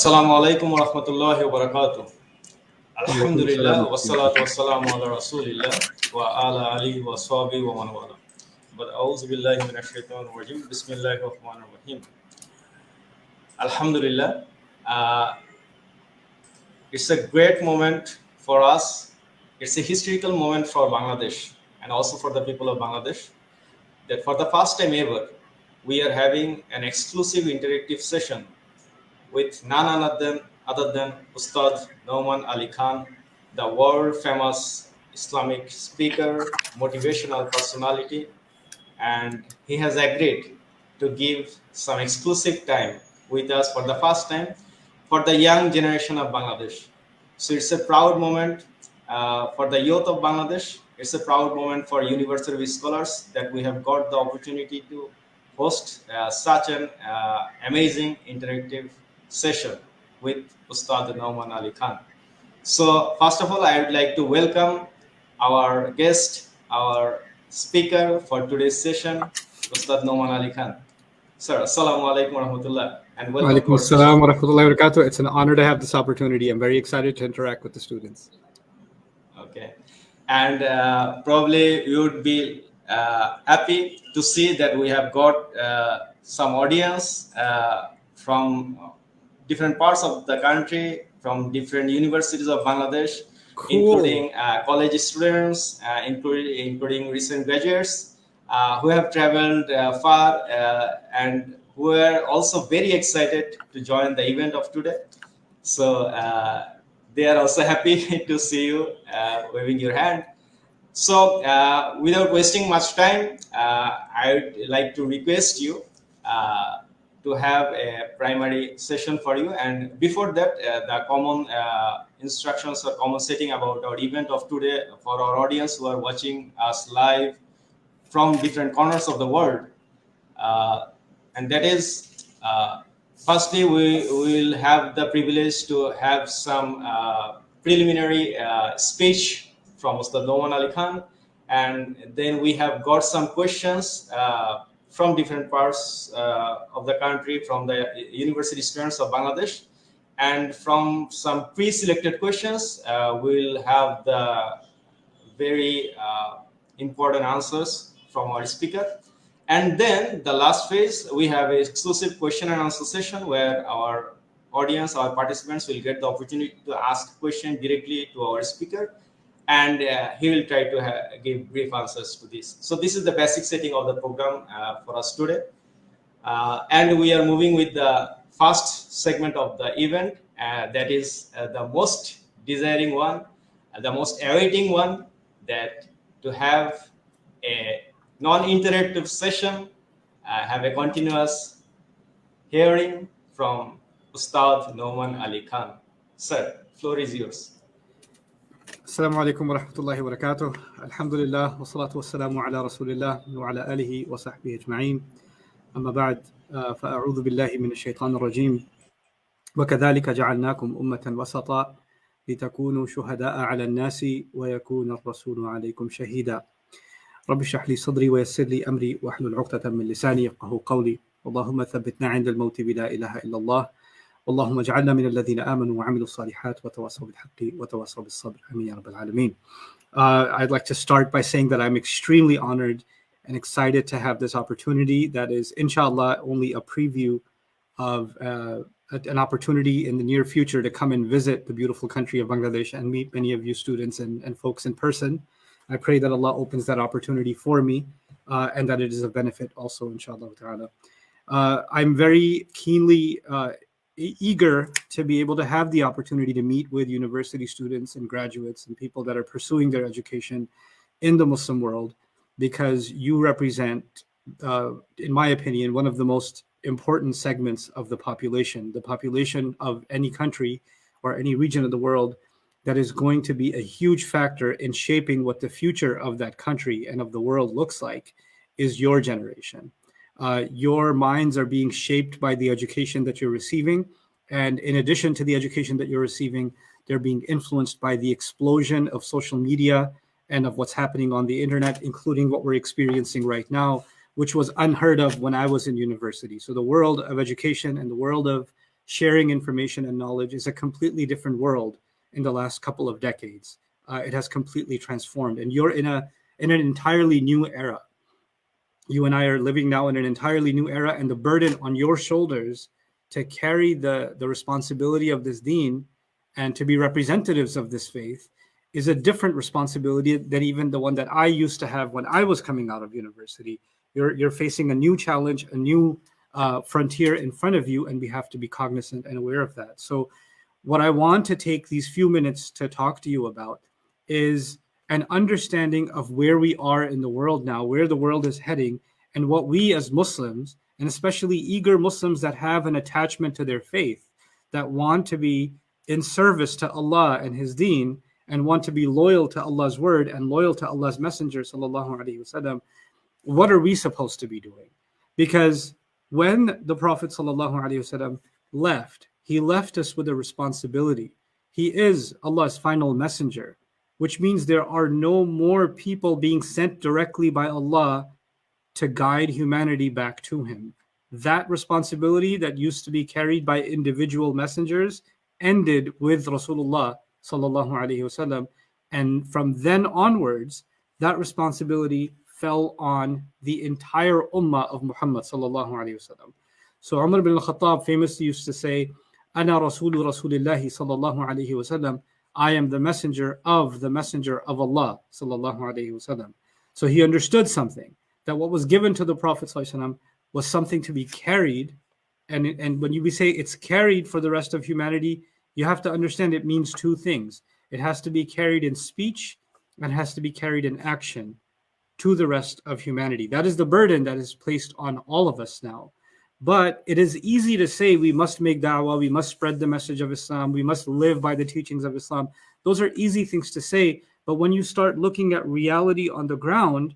Assalamu alaikum wa rahmatullahi wa barakatuh. Alhamdulillah, wa salatu wa salamu ala rasulillah wa ala alihi wa sahbihi wa man wala. But a'udhu billahi minash shaitanir rajim. Bismillahir rahmanir rahim. Alhamdulillah, it's a great moment for us. It's a historical moment for Bangladesh and also for the people of Bangladesh that for the first time ever, we are having an exclusive interactive session with none other than Ustad Nouman Ali Khan, the world famous Islamic speaker, motivational personality, and he has agreed to give some exclusive time with us for the first time for the young generation of Bangladesh. So it's a proud moment for the youth of Bangladesh. It's a proud moment for university scholars that we have got the opportunity to host such an amazing interactive session with Ustad Nouman Ali Khan. So first of all, I would like to welcome our guest, our speaker for today's session, Ustad Nouman Ali Khan. Sir, assalamu alaikum wa rahmatullah. And welcome. Alaikum assalam wa rahmatullahi wa barakatuh. It's an honor to have this opportunity. I'm very excited to interact with the students. Okay. And probably you would be happy to see that we have got some audience from different parts of the country, from different universities of Bangladesh, including college students, including recent graduates who have traveled far and who are also very excited to join the event of today. So they are also happy to see you waving your hand. So without wasting much time, I would like to request you to have a primary session for you. And before that, the common instructions or common setting about our event of today for our audience who are watching us live from different corners of the world. And that is, firstly, we will have the privilege to have some preliminary speech from Ustad Nouman Ali Khan. And then we have got some questions from different parts of the country, from the university students of Bangladesh. And from some pre-selected questions, we'll have the very important answers from our speaker. And then the last phase, we have an exclusive question and answer session where our audience, our participants will get the opportunity to ask questions directly to our speaker. And he will try to give brief answers to this. So this is the basic setting of the program for us today. And we are moving with the first segment of the event. That is the most desiring one, the most awaiting one, that to have a non-interactive session, have a continuous hearing from Ustad Nouman Ali Khan. Sir, floor is yours. Assalamu alaikum wa rahmatullahi wa barakatuh. Alhamdulillah wa salatu wa salamu ala rasulillah wa ala alihi wa sahbihi ajma'in. Amma ba'd, fa'a'udhu billahi min ash-shaytan ar-rajim. Wa kadhalika ja'alnakum ummatan wasata litakunu shuhada'a 'ala an-nasi wa yakuna ar-rasulu 'alaykum shahida. Rabbi shrah li sadri wa yassir li amri wa hlul 'uqdatan min lisani yafqahu qawli. Allahumma thabbitna 'inda al-mawt bi la ilaha illa Allah. اللهم اجعلنا من الذين آمنوا وعملوا الصالحات وتواصوا بالحق وتواصوا بالصبر آمين يا رب العالمين. I'd like to start by saying that I'm extremely honored and excited to have this opportunity that is, inshallah, only a preview of an opportunity in the near future to come and visit the beautiful country of Bangladesh and meet many of you students and folks in person. I pray that Allah opens that opportunity for me and that it is a benefit also, inshallah ta'ala. I'm very keenly eager to be able to have the opportunity to meet with university students and graduates and people that are pursuing their education in the Muslim world, because you represent, in my opinion, one of the most important segments of the population of any country or any region of the world that is going to be a huge factor in shaping what the future of that country and of the world looks like is your generation. Your minds are being shaped by the education that you're receiving. And in addition to the education that you're receiving, they're being influenced by the explosion of social media and of what's happening on the internet, including what we're experiencing right now, which was unheard of when I was in university. So the world of education and the world of sharing information and knowledge is a completely different world in the last couple of decades. It has completely transformed, and you're in an entirely new era. You and I are living now in an entirely new era, and the burden on your shoulders to carry the responsibility of this deen and to be representatives of this faith is a different responsibility than even the one that I used to have when I was coming out of university. You're facing a new challenge, a new frontier in front of you, and we have to be cognizant and aware of that. So what I want to take these few minutes to talk to you about is an understanding of where we are in the world now, where the world is heading, and what we as Muslims, and especially eager Muslims that have an attachment to their faith, that want to be in service to Allah and His deen, and want to be loyal to Allah's word and loyal to Allah's Messenger, sallallahu alaihi wasallam, what are we supposed to be doing? Because when the Prophet sallallahu alaihi wasallam left, he left us with a responsibility. He is Allah's final messenger, which means there are no more people being sent directly by Allah to guide humanity back to Him. That responsibility that used to be carried by individual messengers ended with Rasulullah sallallahu alaihi wasallam, and from then onwards, that responsibility fell on the entire ummah of Muhammad sallallahu alaihi wasallam. So Umar ibn al-Khattab famously used to say, "Ana Rasulu Rasulillahi sallallahu alaihi wasallam." I am the messenger of Allah sallallahu alaihi wasallam. So he understood something, that what was given to the Prophet sallallahu alaihi wasallam was something to be carried, and when we say it's carried for the rest of humanity, you have to understand it means two things. It has to be carried in speech and has to be carried in action to the rest of humanity. That is the burden that is placed on all of us now. But it is easy to say we must make da'wah, we must spread the message of Islam, we must live by the teachings of Islam. Those are easy things to say, but when you start looking at reality on the ground,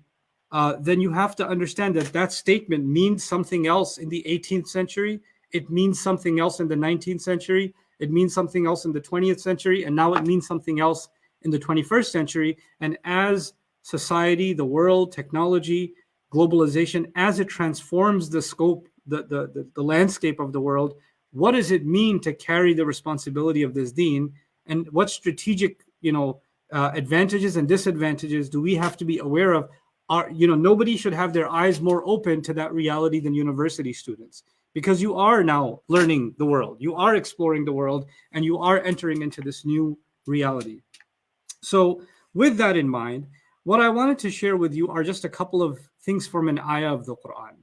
then you have to understand that that statement means something else in the 18th century, it means something else in the 19th century, it means something else in the 20th century, and now it means something else in the 21st century. And as society, the world, technology, globalization, as it transforms the scope, the landscape of the world, what does it mean to carry the responsibility of this deen, and what strategic advantages and disadvantages do we have to be aware of? Nobody should have their eyes more open to that reality than university students, because you are now learning the world, you are exploring the world, and you are entering into this new reality. So with that in mind, what I wanted to share with you are just a couple of things from an ayah of the Quran.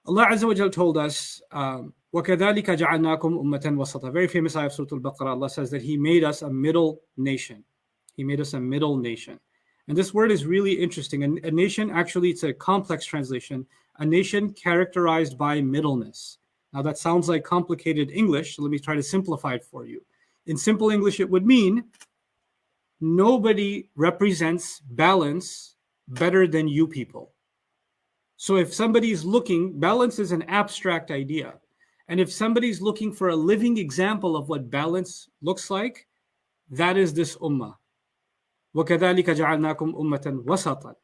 Allah Azza wa Jal told us, وَكَذَلِكَ جَعَلْنَاكُمْ أُمَّةً وَسَطًا. Very famous ayah of Surah Al-Baqarah. Allah says that He made us a middle nation. He made us a middle nation. And this word is really interesting. And a nation, actually, it's a complex translation. A nation characterized by middleness. Now that sounds like complicated English, so let me try to simplify it for you. In simple English, it would mean nobody represents balance better than you people. So if somebody's looking, balance is an abstract idea. And if somebody's looking for a living example of what balance looks like, that is this ummah. وَكَذَلِكَ جَعَلْنَاكُمْ أُمَّةً وَسَطًا.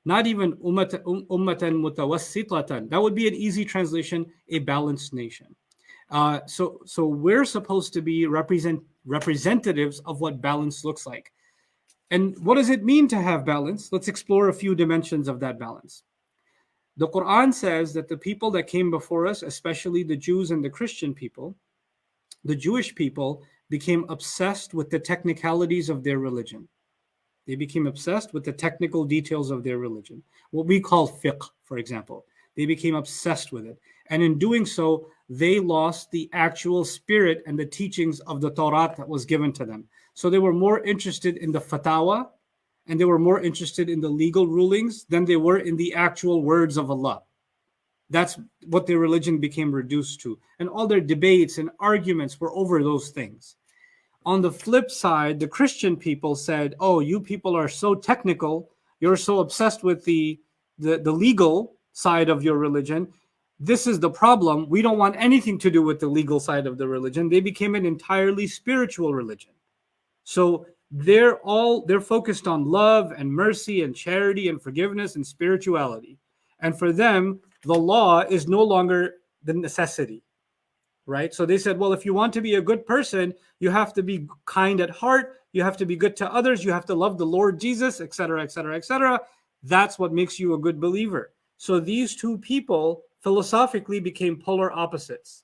Not even ummatan mutawassitatan. That would be an easy translation, a balanced nation. So we're supposed to be representatives of what balance looks like. And what does it mean to have balance? Let's explore a few dimensions of that balance. The Quran says that the people that came before us, especially the Jews and the Christian people, the Jewish people became obsessed with the technicalities of their religion. They became obsessed with the technical details of their religion. What we call fiqh, for example. They became obsessed with it. And in doing so, they lost the actual spirit and the teachings of the Torah that was given to them. So they were more interested in the fatwa, and they were more interested in the legal rulings than they were in the actual words of Allah. That's what their religion became reduced to. And all their debates and arguments were over those things. On the flip side, the Christian people said, oh, you people are so technical, you're so obsessed with the legal side of your religion. This is the problem. We don't want anything to do with the legal side of the religion. They became an entirely spiritual religion. So they're focused on love and mercy and charity and forgiveness and spirituality. And for them, the law is no longer the necessity, right? So they said, well, if you want to be a good person, you have to be kind at heart, you have to be good to others, you have to love the Lord Jesus, etc., etc., etc. That's what makes you a good believer. So these two people philosophically became polar opposites.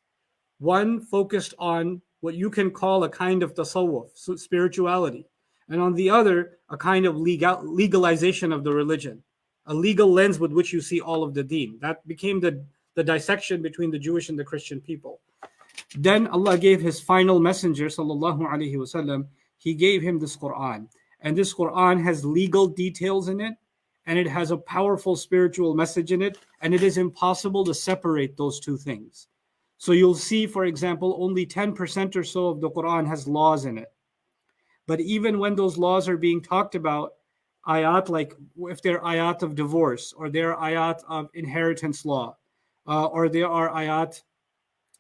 One focused on what you can call a kind of tasawwuf, so spirituality, and on the other, a kind of legalization of the religion, a legal lens with which you see all of the deen. That became the dissection between the Jewish and the Christian people. Then Allah gave His final messenger, sallallahu alaihi wasallam, He gave him this Quran. And this Quran has legal details in it, and it has a powerful spiritual message in it, and it is impossible to separate those two things. So you'll see, for example, only 10% or so of the Quran has laws in it. But even when those laws are being talked about, ayat, like if they're ayat of divorce, or they're ayat of inheritance law, or there are ayat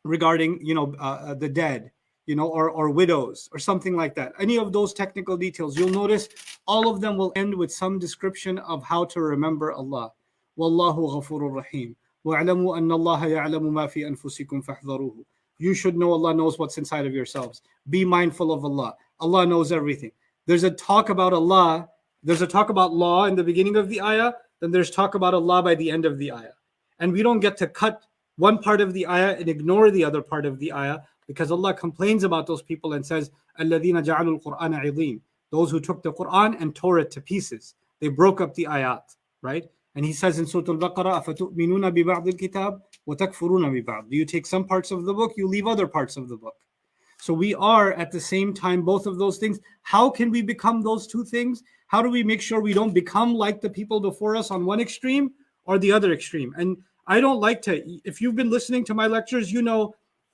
regarding, the dead, or widows, or something like that. Any of those technical details, you'll notice all of them will end with some description of how to remember Allah. Wallahu ghafurur rahim. وَاعْلَمُوا أَنَّ اللَّهَ يَعْلَمُ مَا فِي أَنفُسِكُمْ فَاحْذَرُوهُ. You should know Allah knows what's inside of yourselves. Be mindful of Allah. Allah knows everything. There's a talk about Allah. There's a talk about law in the beginning of the ayah. Then there's talk about Allah by the end of the ayah. And we don't get to cut one part of the ayah and ignore the other part of the ayah, because Allah complains about those people and says, الَّذِينَ جَعَلُوا الْقُرْآنَ عِضِينَ. Those who took the Quran and tore it to pieces. They broke up the ayat, right? And He says in Surah Al-Baqarah, أَفَتُؤْمِنُونَ بِبَعْضِ الْكِتَابِ وَتَكْفُرُونَ بِبَعْضِ. Do you take some parts of the book, you leave other parts of the book. So we are at the same time both of those things. How can we become those two things? How do we make sure we don't become like the people before us on one extreme or the other extreme? And I don't like to, if you've been listening to my lectures,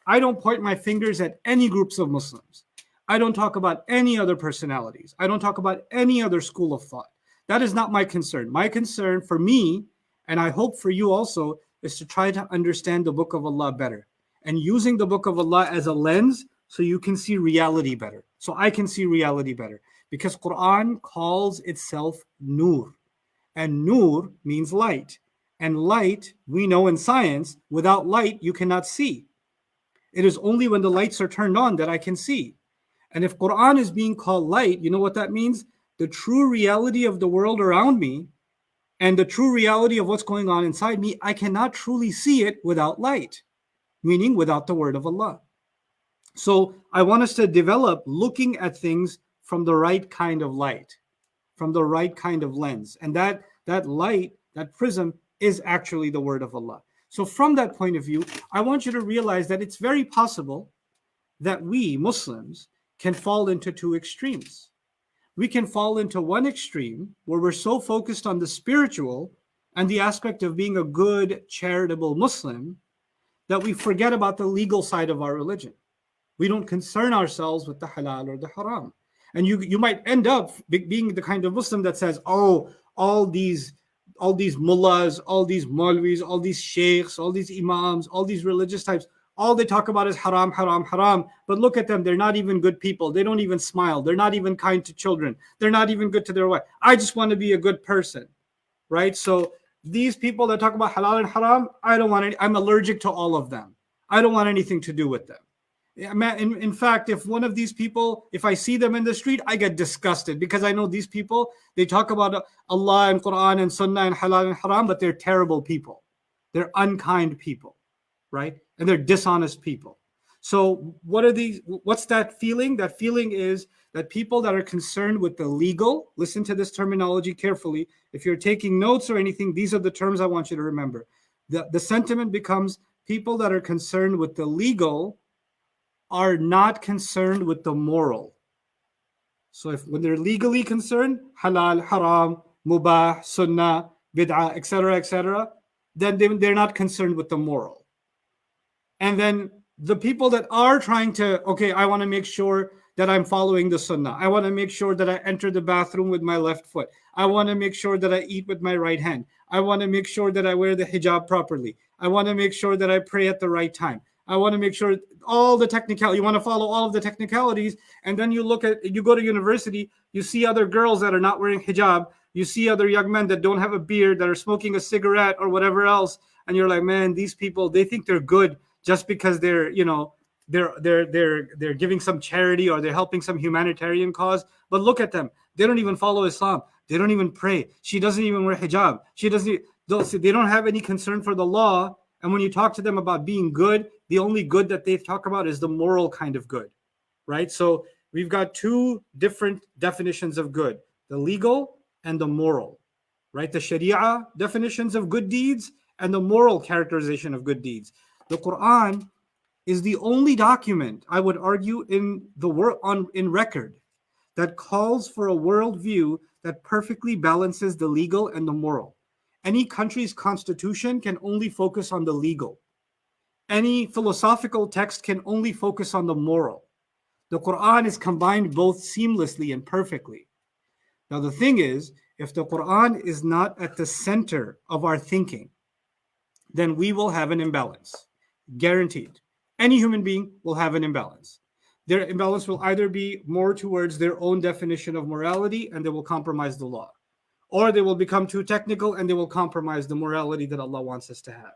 I don't point my fingers at any groups of Muslims. I don't talk about any other personalities. I don't talk about any other school of thought. That is not my concern. My concern for me, and I hope for you also, is to try to understand the Book of Allah better, and using the Book of Allah as a lens so you can see reality better. So I can see reality better. Because Quran calls itself Nur. And Nur means light. And light, we know in science, without light you cannot see. It is only when the lights are turned on that I can see. And if Quran is being called light, you know what that means? The true reality of the world around me and the true reality of what's going on inside me, I cannot truly see it without light, meaning without the word of Allah. So I want us to develop looking at things from the right kind of light, from the right kind of lens. And that light, that prism, is actually the word of Allah. So from that point of view, I want you to realize that it's very possible that we Muslims can fall into two extremes. We can fall into one extreme where we're so focused on the spiritual and the aspect of being a good, charitable Muslim that we forget about the legal side of our religion. We don't concern ourselves with the halal or the haram. And you might end up being the kind of Muslim that says, oh, all these mullahs, all these maulvis, all these sheikhs, all these imams, all these religious types, all they talk about is haram, haram, haram. But look at them. They're not even good people. They don't even smile. They're not even kind to children. They're not even good to their wife. I just want to be a good person, right? So these people that talk about halal and haram, I'm allergic to all of them. I don't want anything to do with them. In fact, if one of these people, if I see them in the street, I get disgusted because I know these people, they talk about Allah and Quran and Sunnah and halal and haram, but they're terrible people. They're unkind people, right? And they're dishonest people. So what's that feeling? That feeling is that people that are concerned with the legal, listen to this terminology carefully. If you're taking notes or anything, these are the terms I want you to remember. The sentiment becomes people that are concerned with the legal are not concerned with the moral. So when they're legally concerned, halal, haram, mubah, sunnah, bid'ah, etc., then they're not concerned with the moral. And then the people that are trying to, okay, I want to make sure that I'm following the sunnah. I want to make sure that I enter the bathroom with my left foot. I want to make sure that I eat with my right hand. I want to make sure that I wear the hijab properly. I want to make sure that I pray at the right time. I want to make sure all the technicalities, you want to follow all of the technicalities. And then you go to university, you see other girls that are not wearing hijab. You see other young men that don't have a beard, that are smoking a cigarette or whatever else. And you're like, man, these people, they think they're good just because they're, they're giving some charity or they're helping some humanitarian cause. But look at them. They don't even follow Islam. They don't even pray. She doesn't even wear hijab. They don't have any concern for the law. And when you talk to them about being good, the only good that they talk about is the moral kind of good, right? So we've got two different definitions of good, the legal and the moral, right? The Sharia definitions of good deeds and the moral characterization of good deeds. The Quran is the only document, I would argue, in the world in record that calls for a worldview that perfectly balances the legal and the moral. Any country's constitution can only focus on the legal. Any philosophical text can only focus on the moral. The Quran is combined both seamlessly and perfectly. Now, the thing is, if the Quran is not at the center of our thinking, then we will have an imbalance, guaranteed. Any human being will have an imbalance. Their imbalance will either be more towards their own definition of morality and they will compromise the law, or they will become too technical and they will compromise the morality that Allah wants us to have.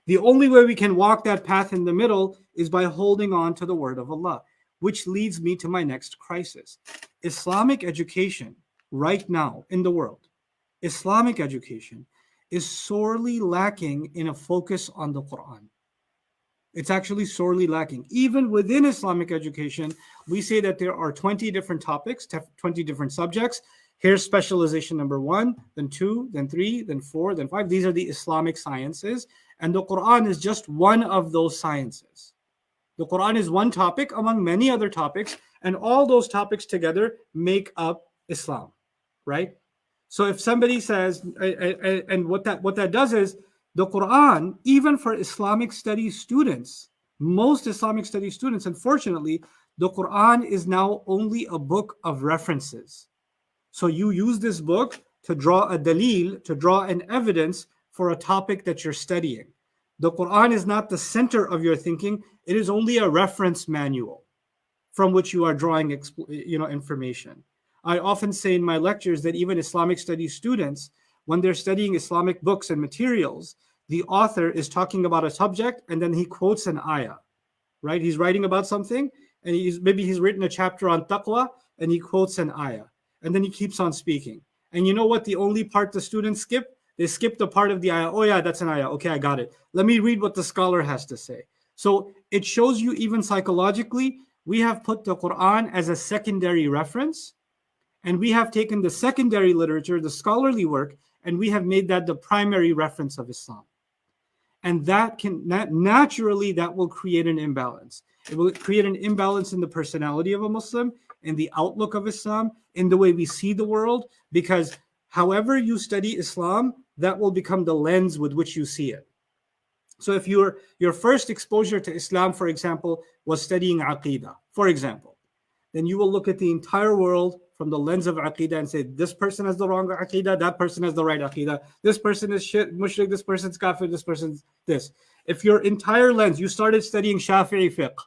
The only way we can walk that path in the middle is by holding on to the word of Allah, which leads me to my next crisis. Islamic education right now in the world, Islamic education is sorely lacking in a focus on the Quran. It's actually sorely lacking. Even within Islamic education, we say that there are 20 different topics, 20 different subjects. Here's specialization number 1, then 2, then 3, then 4, then 5. These are the Islamic sciences. And the Quran is just one of those sciences. The Quran is one topic among many other topics, and all those topics together make up Islam, right? So if somebody says, and what that does is, the Quran, even for Islamic studies students, most Islamic studies students, unfortunately, the Quran is now only a book of references. So you use this book to draw a dalil, to draw an evidence for a topic that you're studying. The Quran is not the center of your thinking. It is only a reference manual from which you are drawing information. I often say in my lectures that even Islamic studies students, when they're studying Islamic books and materials, the author is talking about a subject and then he quotes an ayah, right? He's writing about something and maybe he's written a chapter on taqwa and he quotes an ayah and then he keeps on speaking. And you know what? The only part the students skip? They skip the part of the ayah. Oh yeah, that's an ayah. Okay, I got it. Let me read what the scholar has to say. So it shows you even psychologically, we have put the Quran as a secondary reference. And we have taken the secondary literature, the scholarly work, and we have made that the primary reference of Islam. And that naturally will create an imbalance. It will create an imbalance in the personality of a Muslim, in the outlook of Islam, in the way we see the world, because however you study Islam, that will become the lens with which you see it. So if your first exposure to Islam, for example, was studying Aqidah, for example, then you will look at the entire world from the lens of Aqidah and say, this person has the wrong Aqidah, that person has the right Aqidah, this person is mushrik, this person's kafir, this person's this. If your entire lens, you started studying Shafi'i fiqh,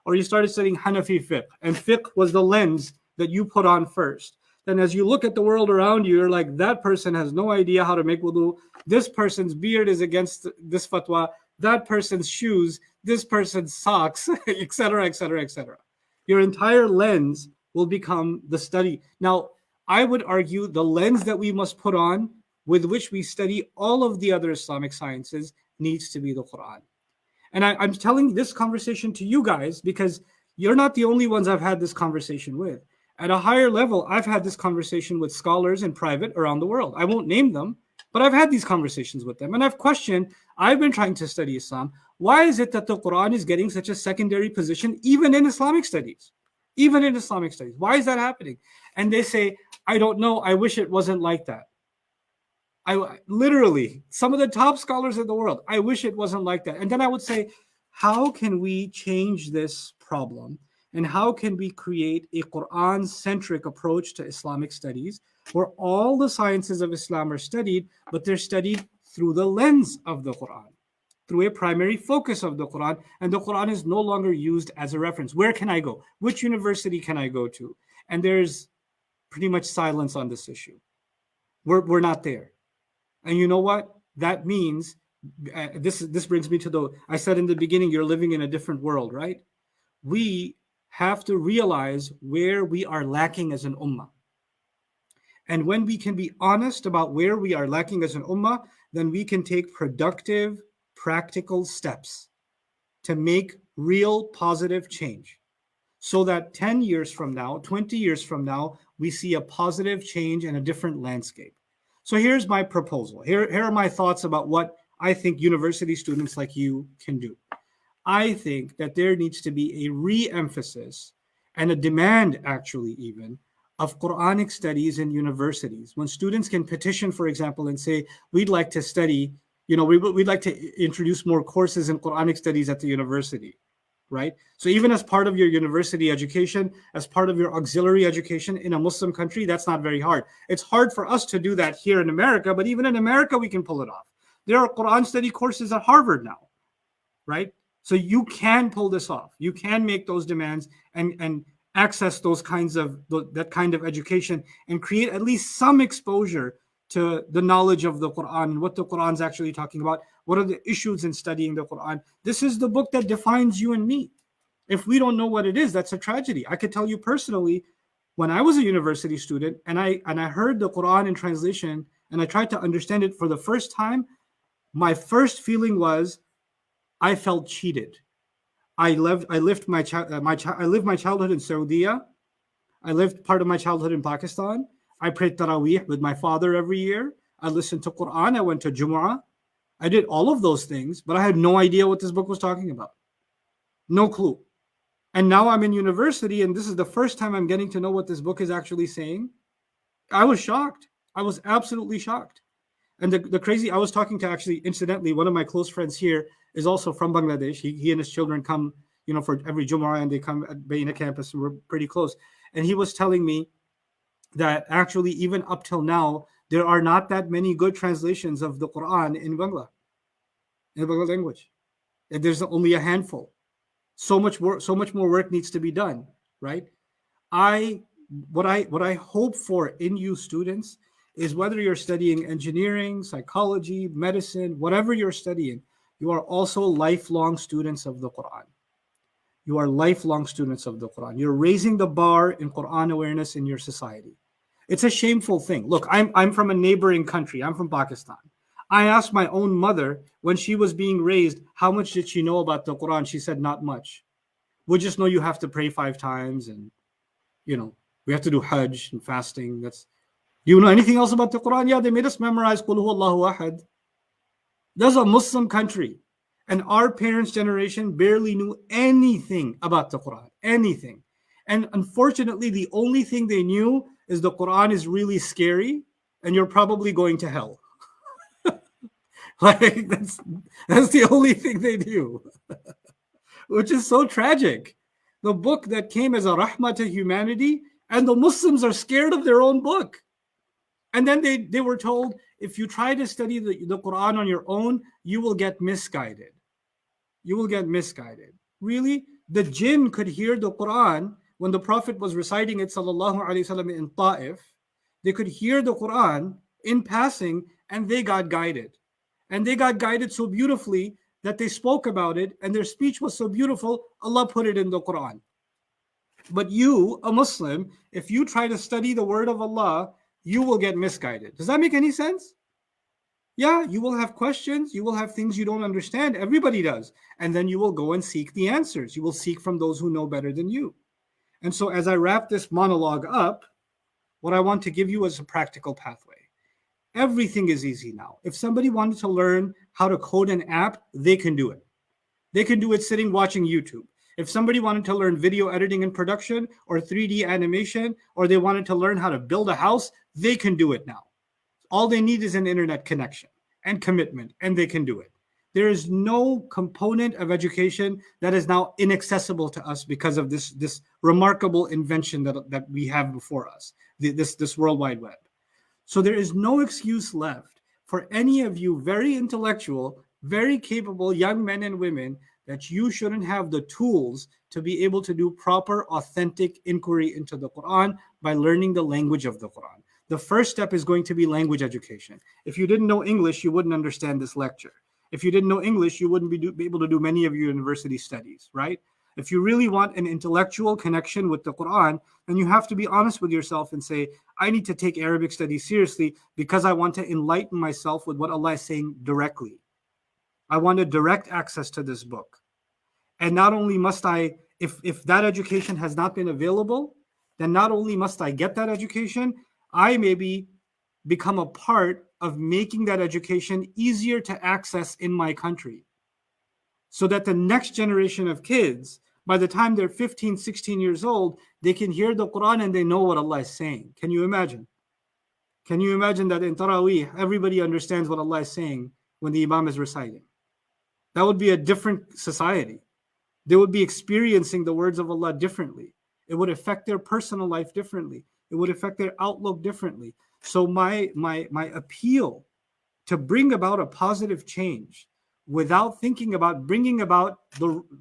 or you started studying Hanafi fiqh, and fiqh was the lens that you put on first, then as you look at the world around you, you're like, that person has no idea how to make wudu, this person's beard is against this fatwa, that person's shoes, this person's socks, etc., etc., etc. Your entire lens will become the study. Now, I would argue the lens that we must put on with which we study all of the other Islamic sciences needs to be the Quran. And I'm telling this conversation to you guys because you're not the only ones I've had this conversation with. At a higher level, I've had this conversation with scholars in private around the world. I won't name them, but I've had these conversations with them. And I've questioned, I've been trying to study Islam. Why is it that the Quran is getting such a secondary position even in Islamic studies? Even in Islamic studies. Why is that happening? And they say, I don't know. I wish it wasn't like that. I literally, some of the top scholars in the world, I wish it wasn't like that. And then I would say, how can we change this problem? And how can we create a Quran-centric approach to Islamic studies where all the sciences of Islam are studied, but they're studied through the lens of the Quran, through a primary focus of the Quran, and the Quran is no longer used as a reference. Where can I go? Which university can I go to? And there's pretty much silence on this issue. We're not there. And you know what? That means, this brings me to I said in the beginning, you're living in a different world, right? we have to realize where we are lacking as an ummah. And when we can be honest about where we are lacking as an ummah, then we can take productive, practical steps to make real positive change, so that 10 years from now, 20 years from now, we see a positive change and a different landscape. So here's my proposal. Here are my thoughts about what I think university students like you can do. I think that there needs to be a re-emphasis and a demand, actually, even, of Quranic studies in universities. When students can petition, for example, and say, we'd like to study, we'd like to introduce more courses in Quranic studies at the university, right? So even as part of your university education, as part of your auxiliary education in a Muslim country, that's not very hard. It's hard for us to do that here in America, but even in America, we can pull it off. There are Quran study courses at Harvard now, right? So you can pull this off. You can make those demands and access those kinds of that kind of education and create at least some exposure to the knowledge of the Quran and what the Quran's actually talking about. What are the issues in studying the Quran? This is the book that defines you and me. If we don't know what it is, that's a tragedy. I could tell you personally, when I was a university student and I heard the Quran in translation and I tried to understand it for the first time, my first feeling was I felt cheated. I lived my childhood in Saudi. I lived part of my childhood in Pakistan. I prayed Taraweeh with my father every year. I listened to Quran. I went to Jumu'ah. I did all of those things, but I had no idea what this book was talking about. No clue. And now I'm in university, and this is the first time I'm getting to know what this book is actually saying. I was shocked. I was absolutely shocked. And the crazy, I was talking to, actually, incidentally, one of my close friends here is also from Bangladesh. He and his children come, for every Jumu'ah, and they come at Baina campus, and we're pretty close. And he was telling me that actually, even up till now, there are not that many good translations of the Quran in Bangla language. And there's only a handful. So much more work needs to be done, right? What I hope for in you students is, whether you're studying engineering, psychology, medicine, whatever you're studying, you are also lifelong students of the Quran. You are lifelong students of the Quran. You're raising the bar in Quran awareness in your society. It's a shameful thing. Look, I'm from a neighboring country. I'm from Pakistan. I asked my own mother when she was being raised, how much did she know about the Quran? She said, not much. We just know you have to pray 5 times, and we have to do Hajj and fasting. Do you know anything else about the Quran? Yeah, they made us memorize Qul Huwallahu Ahad. That's a Muslim country. And our parents' generation barely knew anything about the Quran. Anything. And unfortunately, the only thing they knew is the Quran is really scary and you're probably going to hell. Like, that's the only thing they knew. Which is so tragic. The book that came as a rahmah to humanity, and the Muslims are scared of their own book. And then they were told, if you try to study the Quran on your own, you will get misguided. You will get misguided. Really? The jinn could hear the Quran when the Prophet was reciting it, sallallahu alaihi wasallam, in Ta'if. They could hear the Quran in passing, and they got guided. And they got guided so beautifully that they spoke about it, and their speech was so beautiful, Allah put it in the Quran. But you, a Muslim, if you try to study the word of Allah, you will get misguided. Does that make any sense? Yeah, you will have questions. You will have things you don't understand. Everybody does. And then you will go and seek the answers. You will seek from those who know better than you. And so as I wrap this monologue up, what I want to give you is a practical pathway. Everything is easy now. If somebody wanted to learn how to code an app, they can do it. They can do it sitting watching YouTube. If somebody wanted to learn video editing and production, or 3D animation, or they wanted to learn how to build a house, they can do it now. All they need is an internet connection and commitment, and they can do it. There is no component of education that is now inaccessible to us because of this remarkable invention that we have before us, this World Wide Web. So there is no excuse left for any of you very intellectual, very capable young men and women that you shouldn't have the tools to be able to do proper, authentic inquiry into the Quran by learning the language of the Quran. The first step is going to be language education. If you didn't know English, you wouldn't understand this lecture. If you didn't know English, you wouldn't be able to do many of your university studies, right? If you really want an intellectual connection with the Quran, then you have to be honest with yourself and say, I need to take Arabic studies seriously because I want to enlighten myself with what Allah is saying directly. I want a direct access to this book. And not only must I, if that education has not been available, then not only must I get that education, I maybe become a part of making that education easier to access in my country, so that the next generation of kids, by the time they're 15, 16 years old, they can hear the Quran and they know what Allah is saying. Can you imagine? Can you imagine that in Taraweeh, everybody understands what Allah is saying when the Imam is reciting? That would be a different society. They would be experiencing the words of Allah differently. It would affect their personal life differently. It would affect their outlook differently. So my appeal to bring about a positive change without thinking about bringing about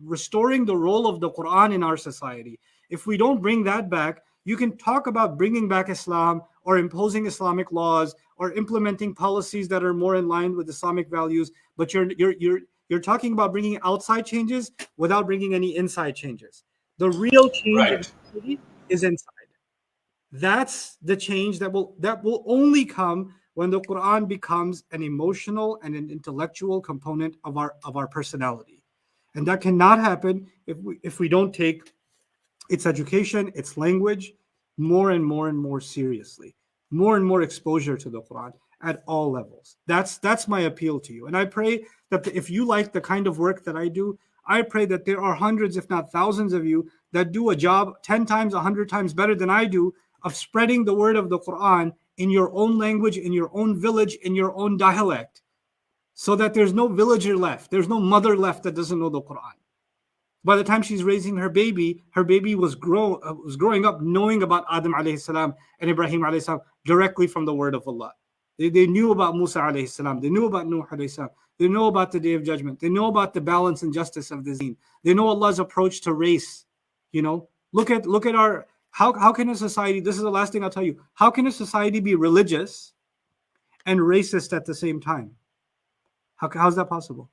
restoring the role of the Quran in our society. If we don't bring that back, you can talk about bringing back Islam or imposing Islamic laws or implementing policies that are more in line with Islamic values, but you're talking about bringing outside changes without bringing any inside changes. The real change in Right. the city is inside. That's the change that will only come when the Quran becomes an emotional and an intellectual component of our personality. And that cannot happen if we don't take its education, its language, more and more and more seriously, more and more exposure to the Quran at all levels. That's my appeal to you. And I pray that if you like the kind of work that I do, I pray that there are hundreds, if not thousands of you that do a job 10 times, 100 times better than I do of spreading the word of the Quran in your own language, in your own village, in your own dialect, so that there's no villager left. There's no mother left that doesn't know the Quran. By the time she's raising her baby was growing up knowing about Adam alayhi salam and Ibrahim alayhi salam directly from the word of Allah. They knew about Musa alayhi salam. They knew about Nuh alayhi salam. They know about the Day of Judgment. They know about the balance and justice of the deen. They know Allah's approach to race. You know, look at our how can a society? This is the last thing I'll tell you. How can a society be religious and racist at the same time? How's that possible?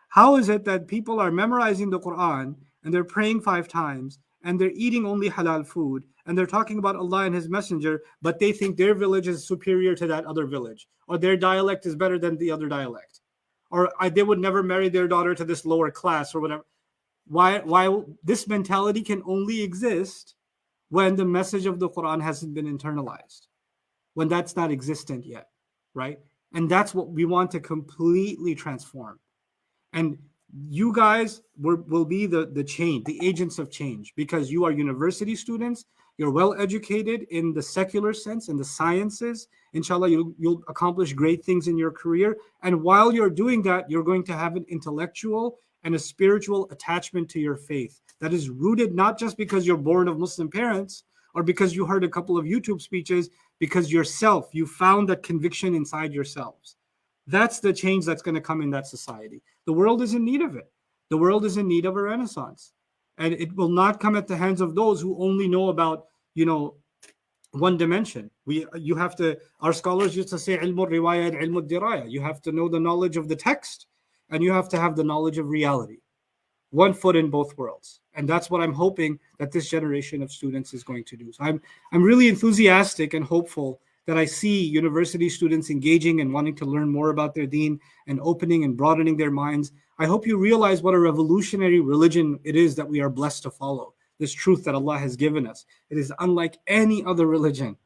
How is it that people are memorizing the Quran and they're praying 5 times and they're eating only halal food and they're talking about Allah and His Messenger, but they think their village is superior to that other village, or their dialect is better than the other dialect, or they would never marry their daughter to this lower class or whatever? Why this mentality can only exist when the message of the Quran hasn't been internalized, when that's not existent yet, right? And that's what we want to completely transform. And you guys will be the change, the agents of change, because you are university students. You're well educated in the secular sense, in the sciences. Inshallah, you'll accomplish great things in your career. And while you're doing that, you're going to have an intellectual and a spiritual attachment to your faith that is rooted not just because you're born of Muslim parents or because you heard a couple of YouTube speeches, because you found that conviction inside yourselves. That's the change that's going to come in that society. The world is in need of it. The world is in need of a renaissance. And it will not come at the hands of those who only know about, one dimension. Our scholars used to say, ilmu riwayah and ilmu diraya. You have to know the knowledge of the text and you have to have the knowledge of reality. One foot in both worlds. And that's what I'm hoping that this generation of students is going to do. So I'm really enthusiastic and hopeful that I see university students engaging and wanting to learn more about their deen and opening and broadening their minds. I hope you realize what a revolutionary religion it is that we are blessed to follow. This truth that Allah has given us. It is unlike any other religion.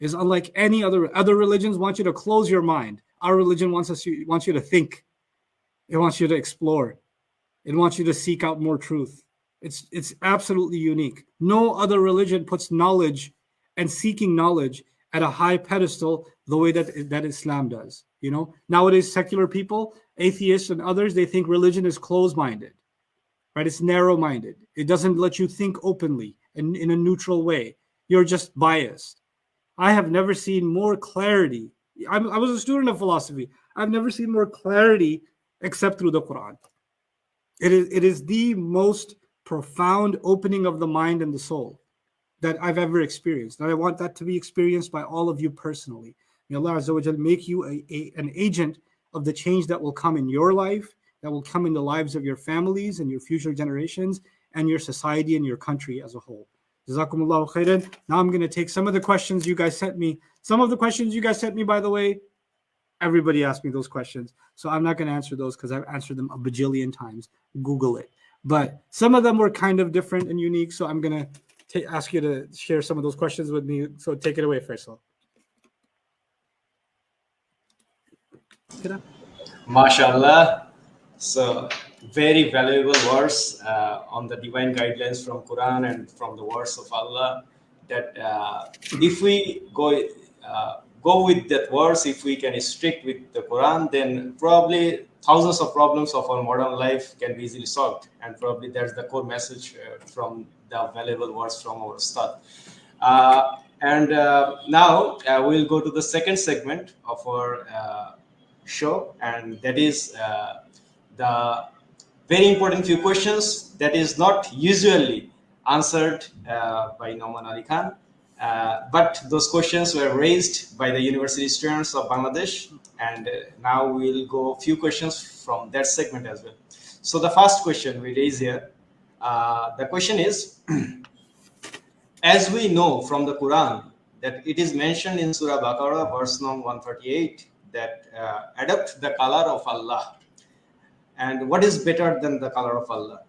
It is unlike any other religions want you to close your mind. Our religion wants you to think. It wants you to explore. It wants you to seek out more truth. It's absolutely unique. No other religion puts knowledge and seeking knowledge at a high pedestal the way that Islam does. Nowadays, secular people, atheists and others, they think religion is closed-minded, right? It's narrow-minded. It doesn't let you think openly and in a neutral way. You're just biased. I have never seen more clarity. I was a student of philosophy. I've never seen more clarity except through the Quran. It is the most profound opening of the mind and the soul that I've ever experienced. And I want that to be experienced by all of you personally. May Allah Azza wa Jal make you an agent of the change that will come in your life, that will come in the lives of your families and your future generations, and your society and your country as a whole. Jazakumullahu khairan. Now I'm going to take some of the questions you guys sent me. Some of the questions you guys sent me, by the way, everybody asked me those questions. So I'm not going to answer those because I've answered them a bajillion times. Google it. But some of them were kind of different and unique. So I'm going to ask you to share some of those questions with me. So take it away, Faisal. MashaAllah. So, very valuable verse on the divine guidelines from Quran and from the words of Allah. That if we go with that verse, if we can stick with the Quran, then probably thousands of problems of our modern life can be easily solved. And probably that's the core message from the valuable words from our Ustad. And now we'll go to the second segment of our show, and that is the very important few questions that is not usually answered by Nouman Ali Khan. But those questions were raised by the university students of Bangladesh, and now we'll go a few questions from that segment as well. So the first question we raise here, the question is, as we know from the Quran that it is mentioned in Surah Baqarah, verse number 138, that adopt the color of Allah. And what is better than the color of Allah?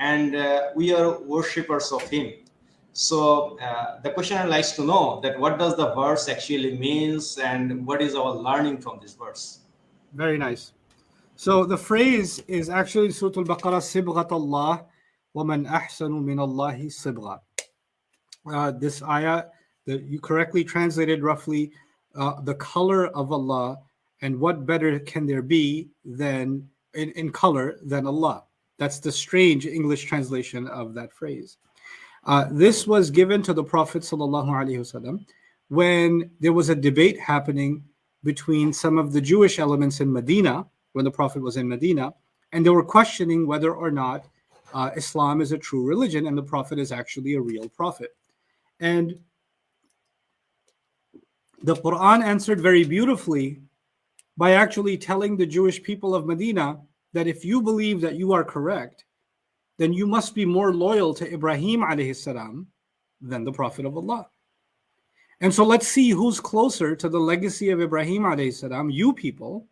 And we are worshippers of Him. So the questioner likes to know that what does the verse actually means and what is our learning from this verse? Very nice. So the phrase is actually Surah Al-Baqarah, Sibghat Allah, وَمَنْ أَحْسَنُ مِنَ اللَّهِ صِبْغَةً. This ayah that you correctly translated roughly, the color of Allah, and what better can there be than in color than Allah? That's the strange English translation of that phrase. This was given to the Prophet ﷺ when there was a debate happening between some of the Jewish elements in Medina, when the Prophet was in Medina, and they were questioning whether or not Islam is a true religion and the Prophet is actually a real prophet. And the Quran answered very beautifully by actually telling the Jewish people of Medina that if you believe that you are correct, then you must be more loyal to Ibrahim alayhi salam than the Prophet of Allah. And so let's see who's closer to the legacy of Ibrahim alayhi salam, you people,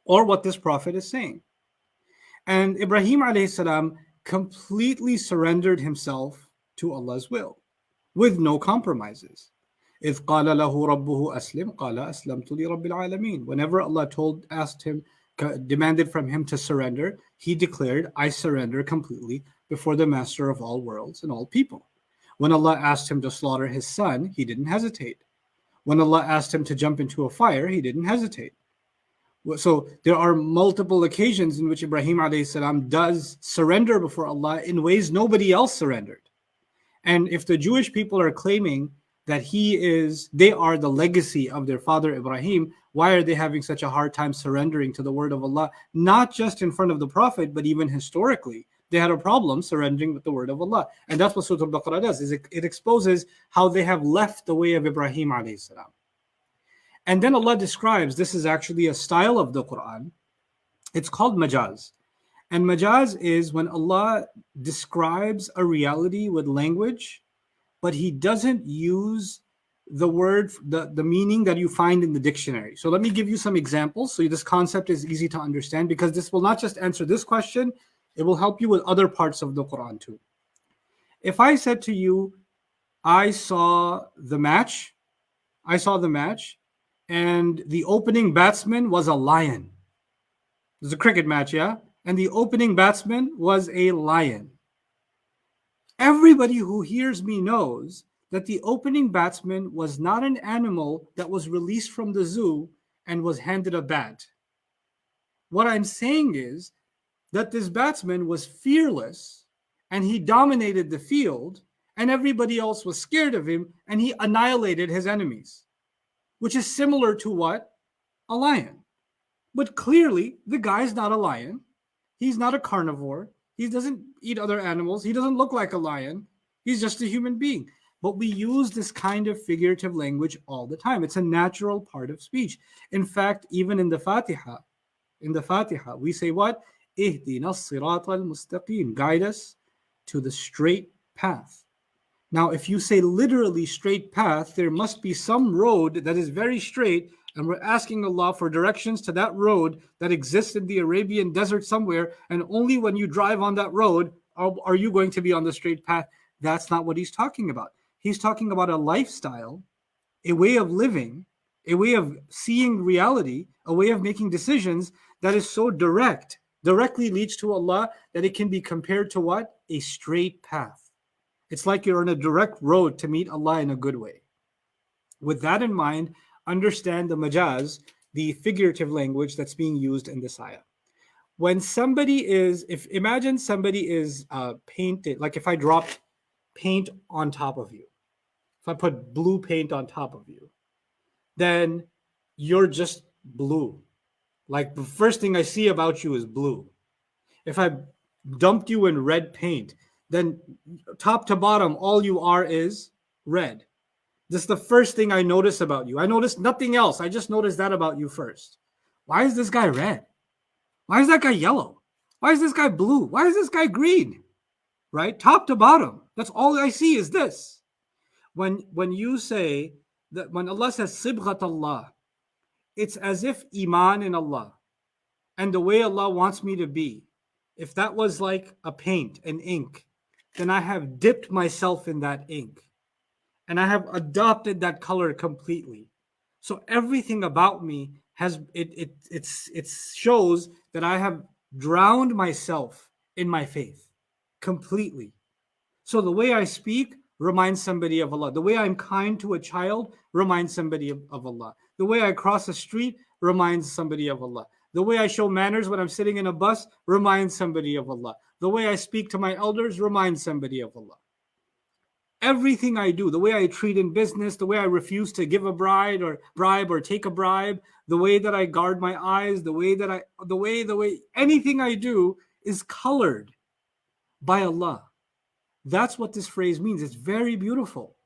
or what this Prophet is saying. And Ibrahim alayhi salam completely surrendered himself to Allah's will with no compromises. إِذْ قَالَ لَهُ رَبُّهُ أَسْلِمْ قَالَ أَسْلَمْتُ لِرَبِّ الْعَالَمِينَ. Whenever Allah demanded from him to surrender, he declared, I surrender completely before the master of all worlds and all people. When Allah asked him to slaughter his son, he didn't hesitate. When Allah asked him to jump into a fire, he didn't hesitate. So there are multiple occasions in which Ibrahim alayhi salam does surrender before Allah in ways nobody else surrendered. And if the Jewish people are claiming that they are the legacy of their father Ibrahim, why are they having such a hard time surrendering to the word of Allah? Not just in front of the Prophet, but even historically. They had a problem surrendering with the word of Allah. And that's what Surah Al-Baqarah does, is it exposes how they have left the way of Ibrahim alayhi salam. And then Allah describes, this is actually a style of the Quran. It's called majaz. And majaz is when Allah describes a reality with language, but He doesn't use the word, the meaning that you find in the dictionary. So let me give you some examples so this concept is easy to understand, because this will not just answer this question, it will help you with other parts of the Quran too. If I said to you, I saw the match, and the opening batsman was a lion. There's a cricket match, yeah? And the opening batsman was a lion. Everybody who hears me knows that the opening batsman was not an animal that was released from the zoo and was handed a bat. What I'm saying is that this batsman was fearless and he dominated the field, and everybody else was scared of him, and he annihilated his enemies, which is similar to what? A lion. But clearly, the guy's not a lion. He's not a carnivore. He doesn't eat other animals. He doesn't look like a lion. He's just a human being. But we use this kind of figurative language all the time. It's a natural part of speech. In fact, even in the Fatiha, we say what? Ihdina as-sirata al-mustaqim. Guide us to the straight path. Now, if you say literally straight path, there must be some road that is very straight, and we're asking Allah for directions to that road that exists in the Arabian desert somewhere, and only when you drive on that road are you going to be on the straight path. That's not what he's talking about. He's talking about a lifestyle, a way of living, a way of seeing reality, a way of making decisions that is so directly leads to Allah, that it can be compared to what? A straight path. It's like you're on a direct road to meet Allah in a good way. With that in mind, understand the majaz, the figurative language that's being used in this ayah. When somebody is, imagine somebody is painted, like if I dropped paint on top of you, if I put blue paint on top of you, then you're just blue. Like the first thing I see about you is blue. If I dumped you in red paint, then top to bottom, all you are is red. This is the first thing I notice about you. I notice nothing else. I just notice that about you first. Why is this guy red? Why is that guy yellow? Why is this guy blue? Why is this guy green? Right? Top to bottom. That's all I see is this. When you say that, when Allah says Sibghat Allah, it's as if Iman in Allah and the way Allah wants me to be, if that was like a paint, an ink, then I have dipped myself in that ink and I have adopted that color completely. So everything about me has it shows that I have drowned myself in my faith completely. So the way I speak reminds somebody of Allah. The way I'm kind to a child reminds somebody of Allah. The way I cross a street reminds somebody of Allah. The way I show manners when I'm sitting in a bus reminds somebody of Allah. The way I speak to my elders reminds somebody of Allah. Everything I do, the way I treat in business, the way I refuse to give a bribe or take a bribe, the way that I guard my eyes, the way anything I do is colored by Allah. That's what this phrase means. It's very beautiful.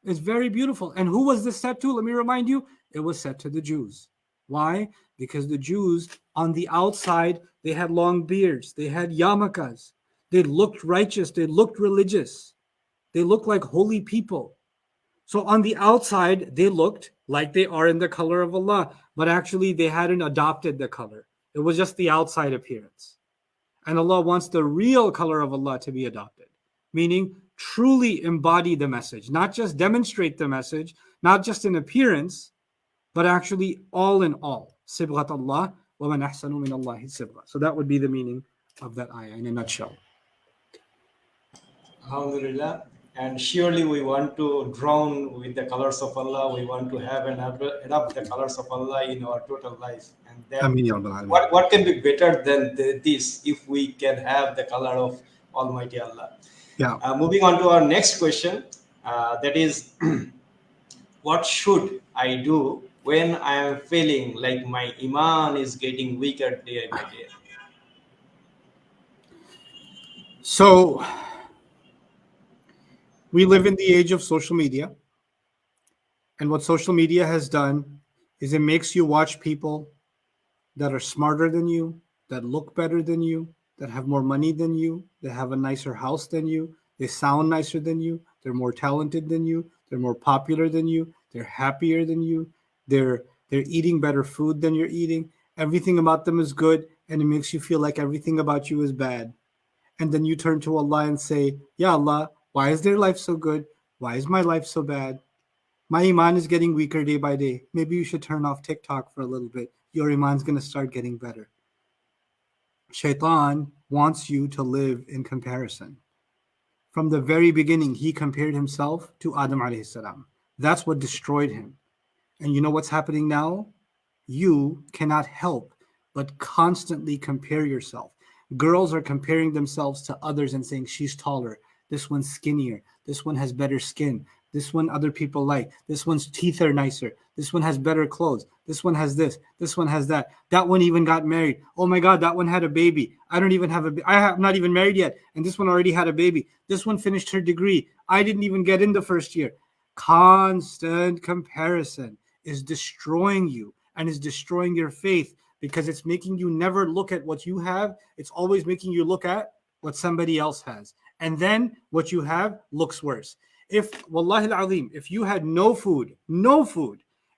It's very beautiful. And who was this said to? Let me remind you. It was said to the Jews. Why? Because the Jews, on the outside, they had long beards. They had yarmulkes. They looked righteous. They looked religious. They looked like holy people. So on the outside, they looked like they are in the color of Allah. But actually, they hadn't adopted the color. It was just the outside appearance. And Allah wants the real color of Allah to be adopted. Meaning truly embody the message, not just demonstrate the message, not just in appearance, but actually all in all. Sibghat Allah wa man ahsanu min Allahi sibgha. So that would be the meaning of that ayah in a nutshell. Alhamdulillah. And surely we want to drown with the colors of Allah. We want to have and adopt the colors of Allah in our total life. And that, Ameen ya Rabbal Alameen. what can be better than this if we can have the color of Almighty Allah? Yeah. Moving on to our next question, that is, what should I do when I am feeling like my iman is getting weaker day by day? So we live in the age of social media. And what social media has done is it makes you watch people that are smarter than you, that look better than you, that have more money than you, that have a nicer house than you, they sound nicer than you, they're more talented than you, they're more popular than you, they're happier than you, they're eating better food than you're eating. Everything about them is good, and it makes you feel like everything about you is bad. And then you turn to Allah and say, Ya Allah, why is their life so good? Why is my life so bad? My iman is getting weaker day by day. Maybe you should turn off TikTok for a little bit. Your iman's going to start getting better. Shaitan wants you to live in comparison. From the very beginning, he compared himself to Adam alayhi salam. That's what destroyed him. And you know what's happening now? You cannot help but constantly compare yourself. Girls are comparing themselves to others and saying, she's taller, this one's skinnier, this one has better skin, this one other people like, this one's teeth are nicer, this one has better clothes, this one has this one has that one even got married. Oh my God, that one had a baby. I'm not even married yet, and this one already had a baby. This one finished her degree. I didn't even get in the first year. Constant comparison is destroying you and is destroying your faith, because it's making you never look at what you have. It's always making you look at what somebody else has. And then what you have looks worse. If, wallahi al-azim, if you had no food,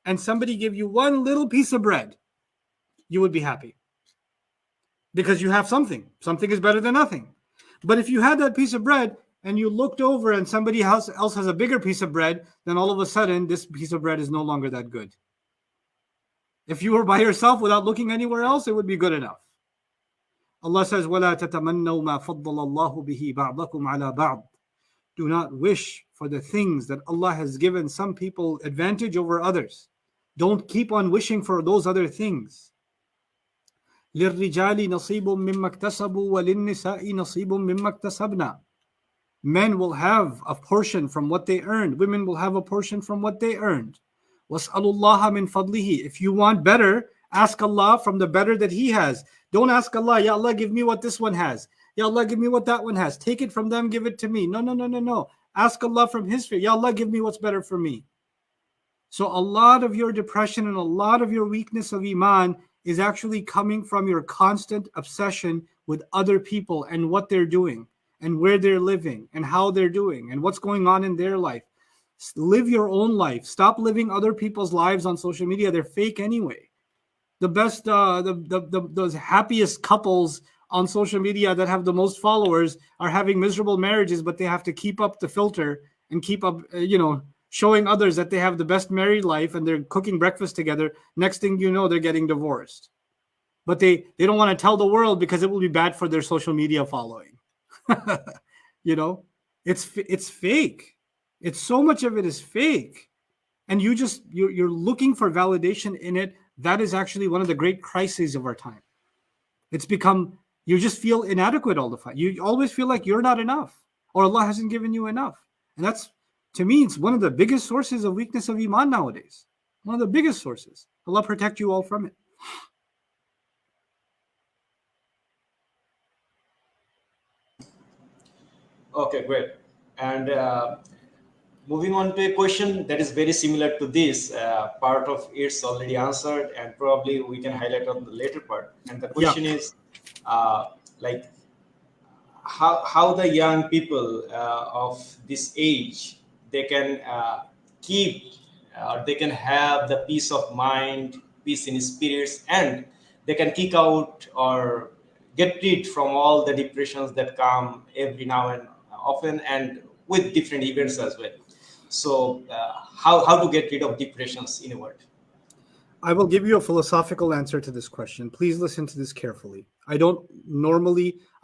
and somebody gave you one little piece of bread, you would be happy. Because you have something. Something is better than nothing. But if you had that piece of bread and you looked over and somebody else has a bigger piece of bread, then all of a sudden this piece of bread is no longer that good. If you were by yourself without looking anywhere else, it would be good enough. Allah says, وَلَا تَتَمَنَّوْا مَا فَضَّلَ اللَّهُ بِهِ بَعْضَكُمْ عَلَى بَعْضٍ. Do not wish for the things that Allah has given some people advantage over others. Don't keep on wishing for those other things. لِلرِّجَالِ نَصِيبٌ مِّمَّا اكْتَسَبُوا وَلِلنِّسَاءِ نَصِيبٌ مِّمَّا اكْتَسَبْنَا. Men will have a portion from what they earned. Women will have a portion from what they earned. وَاسْأَلُوا اللَّهَ مِنْ فَضْلِهِ. If you want better, ask Allah from the better that He has. Don't ask Allah, Ya Allah, give me what this one has. Ya Allah, give me what that one has. Take it from them, give it to me. No. Ask Allah from His fear. Ya Allah, give me what's better for me. So a lot of your depression and a lot of your weakness of Iman is actually coming from your constant obsession with other people and what they're doing and where they're living and how they're doing and what's going on in their life. Live your own life. Stop living other people's lives on social media. They're fake anyway. The best, those happiest couples on social media that have the most followers are having miserable marriages, but they have to keep up the filter and keep up, showing others that they have the best married life and they're cooking breakfast together. Next thing you know, they're getting divorced. But they don't want to tell the world because it will be bad for their social media following. It's fake. It's so much of it is fake. And you're looking for validation in it. That is actually one of the great crises of our time. It's become, you just feel inadequate all the time. You always feel like you're not enough or Allah hasn't given you enough. And that's, to me, it's one of the biggest sources of weakness of Iman nowadays. One of the biggest sources. Allah protect you all from it. Okay, great. And moving on to a question that is very similar to this, part of it's already answered, and probably we can highlight on the later part. And the question is, like, how the young people of this age, they can keep or they can have the peace of mind, peace in spirits, and they can kick out or get rid from all the depressions that come every now and often and with different events as well. So how to get rid of depressions in a word? I will give you a philosophical answer to this question. Please listen to this carefully. I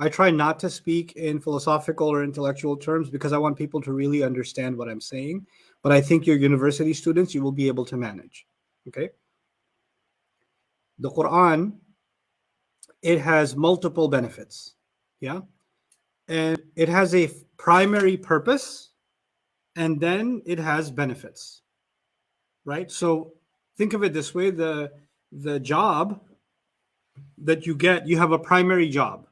try not to speak in philosophical or intellectual terms because I want people to really understand what I'm saying. But I think your university students, you will be able to manage. Okay? The Quran, it has multiple benefits. Yeah? And it has a primary purpose, and then it has benefits. Right? So think of it this way, the job that you get, you have a primary job.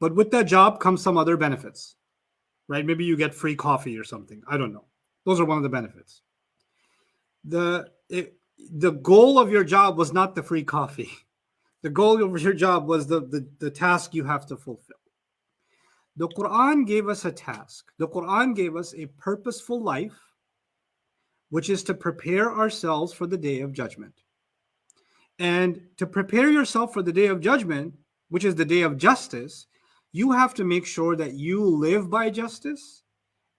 But with that job comes some other benefits, right? Maybe you get free coffee or something. I don't know. Those are one of the benefits. The goal of your job was not the free coffee. The goal of your job was the task you have to fulfill. The Quran gave us a task. The Quran gave us a purposeful life, which is to prepare ourselves for the day of judgment. And to prepare yourself for the day of judgment, which is the day of justice, you have to make sure that you live by justice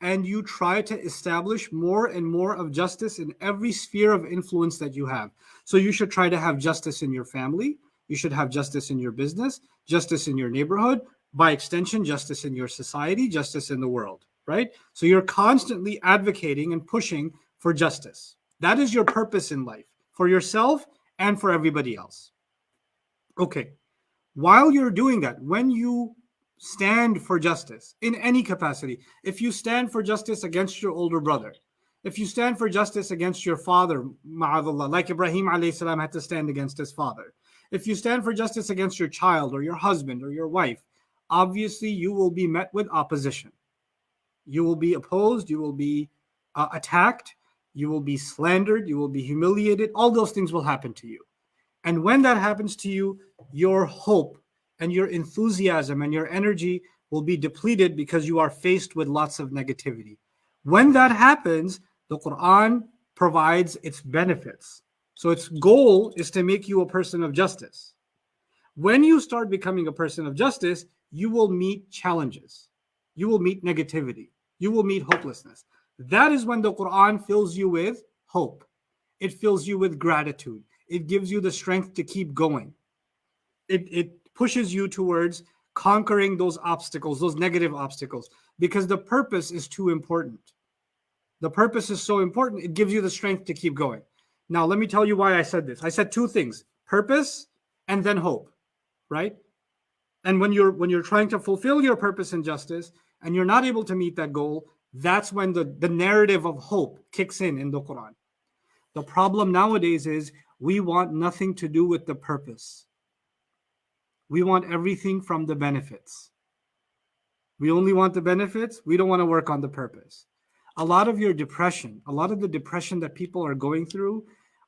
and you try to establish more and more of justice in every sphere of influence that you have. So you should try to have justice in your family. You should have justice in your business, justice in your neighborhood, by extension, justice in your society, justice in the world, right? So you're constantly advocating and pushing for justice. That is your purpose in life, for yourself and for everybody else. Okay, while you're doing that, when you stand for justice in any capacity, if you stand for justice against your older brother, if you stand for justice against your father, ma'adallah, like Ibrahim alayhi salam had to stand against his father, if you stand for justice against your child or your husband or your wife, obviously you will be met with opposition. You will be opposed, you will be attacked, you will be slandered, you will be humiliated. All those things will happen to you. And when that happens to you, your hope and your enthusiasm and your energy will be depleted because you are faced with lots of negativity. When that happens, the Quran provides its benefits. So its goal is to make you a person of justice. When you start becoming a person of justice, you will meet challenges. You will meet negativity. You will meet hopelessness. That is when the Quran fills you with hope. It fills you with gratitude. It gives you the strength to keep going. It pushes you towards conquering those obstacles, those negative obstacles, because the purpose is too important. The purpose is so important, it gives you the strength to keep going. Now, let me tell you why I said this. I said two things: purpose and then hope, right? And when you're trying to fulfill your purpose and justice and you're not able to meet that goal, that's when the narrative of hope kicks in the Quran. The problem nowadays is we want nothing to do with the purpose. We want everything from the benefits. We only want the benefits. We don't want to work on the purpose. A lot of your depression, a lot of the depression that people are going through,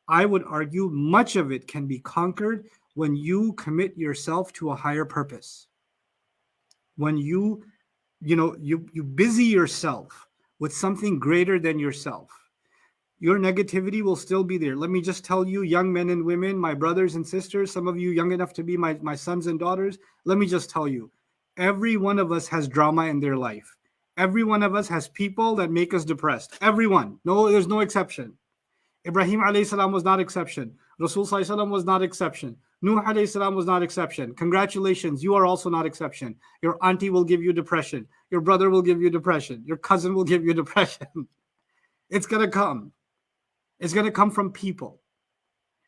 I would argue much of it can be conquered when you commit yourself to a higher purpose. When you busy yourself with something greater than yourself. Your negativity will still be there. Let me just tell you, young men and women, my brothers and sisters, some of you young enough to be my sons and daughters, let me just tell you, every one of us has drama in their life. Every one of us has people that make us depressed. Everyone. No, there's no exception. Ibrahim alayhi salam was not exception. Rasul sallallahu alaihi wasallam was not exception. Nuh alayhi salam was not exception. Congratulations, you are also not exception. Your auntie will give you depression. Your brother will give you depression. Your cousin will give you depression. It's going to come. It's going to come from people.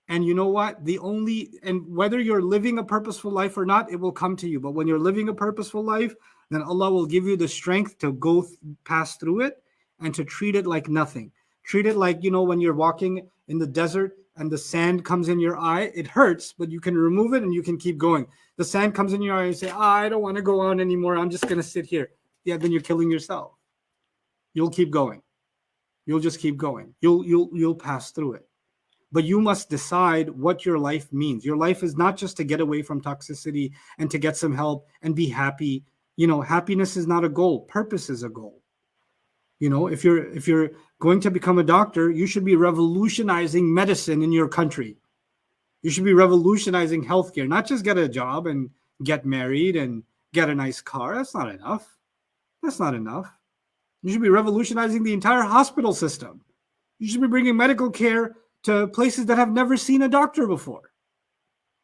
And you know what? And whether you're living a purposeful life or not, it will come to you. But when you're living a purposeful life, then Allah will give you the strength to pass through it and to treat it like nothing. Treat it like, when you're walking in the desert and the sand comes in your eye, it hurts, but you can remove it and you can keep going. The sand comes in your eye and you say, I don't want to go on anymore. I'm just going to sit here. Yeah, then you're killing yourself. You'll keep going. You'll just keep going. You'll pass through it. But you must decide what your life means. Your life is not just to get away from toxicity and to get some help and be happy. Happiness is not a goal. Purpose is a goal. If you're going to become a doctor, you should be revolutionizing medicine in your country. You should be revolutionizing healthcare, not just get a job and get married and get a nice car. That's not enough. That's not enough. You should be revolutionizing the entire hospital system. You should be bringing medical care to places that have never seen a doctor before.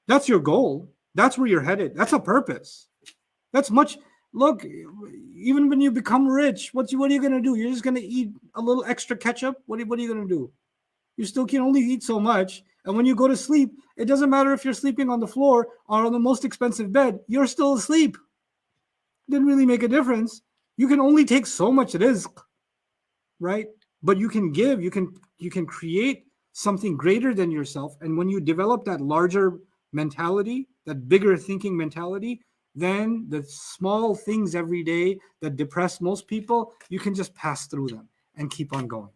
That's your goal. That's where you're headed. That's a purpose. Look, even when you become rich, what are you going to do? You're just going to eat a little extra ketchup? What are you going to do? You still can only eat so much. And when you go to sleep, it doesn't matter if you're sleeping on the floor or on the most expensive bed. You're still asleep. Didn't really make a difference. You can only take so much rizq, right? But you can give, you can create something greater than yourself. And when you develop that larger mentality, that bigger thinking mentality, then the small things every day that depress most people, you can just pass through them and keep on going.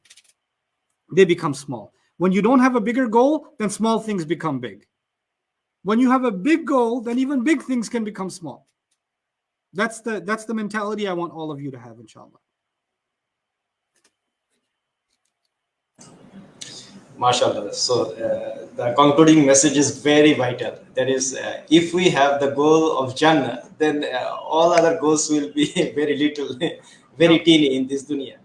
They become small. When you don't have a bigger goal, then small things become big. When you have a big goal, then even big things can become small. That's the mentality I want all of you to have, inshallah. MashaAllah. So the concluding message is very vital. That is, if we have the goal of Jannah, then all other goals will be very little, very teeny in this dunya.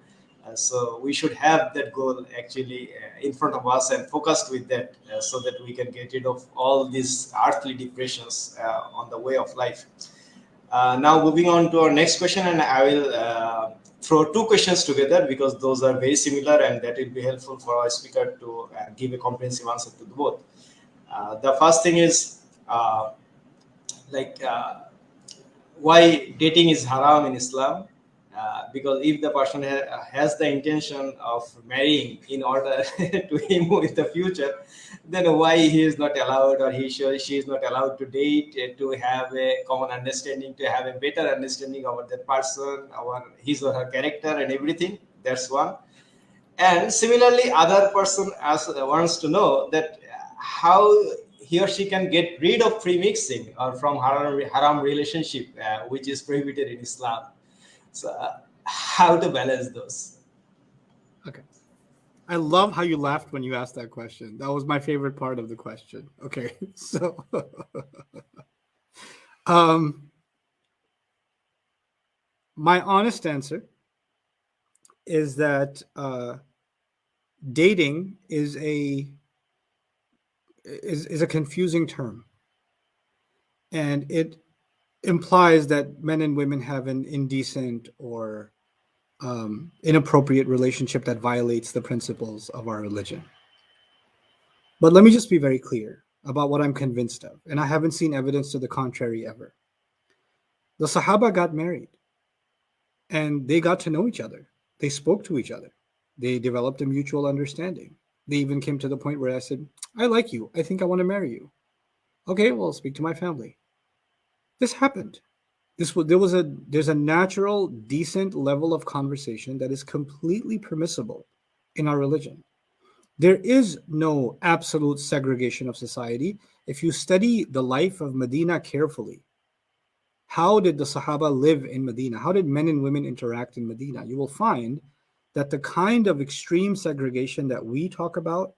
So we should have that goal actually in front of us and focused with that so that we can get rid of all these earthly depressions on the way of life. Now moving on to our next question, and I will throw two questions together because those are very similar and that will be helpful for our speaker to give a comprehensive answer to both. The first thing is why dating is haram in Islam. Because if the person has the intention of marrying in order to him in the future, then why he is not allowed, or she is not allowed to date, to have a common understanding, to have a better understanding about that person, our his or her character and everything. That's one. And similarly, other person wants to know that how he or she can get rid of premixing or from haram relationship, which is prohibited in Islam. So, how to balance those? Okay. I love how you laughed when you asked that question. That was my favorite part of the question. Okay. So, um, my honest answer is that dating is a confusing term, and it implies that men and women have an indecent or inappropriate relationship that violates the principles of our religion. But let me just be very clear about what I'm convinced of, and I haven't seen evidence to the contrary ever. The Sahaba got married, and they got to know each other. They spoke to each other. They developed a mutual understanding. They even came to the point where I said, I like you. I think I want to marry you. Okay, well, I'll speak to my family. This happened. There's a natural, decent level of conversation that is completely permissible in our religion. There is no absolute segregation of society. If you study the life of Medina carefully, how did the Sahaba live in Medina? How did men and women interact in Medina? You will find that the kind of extreme segregation that we talk about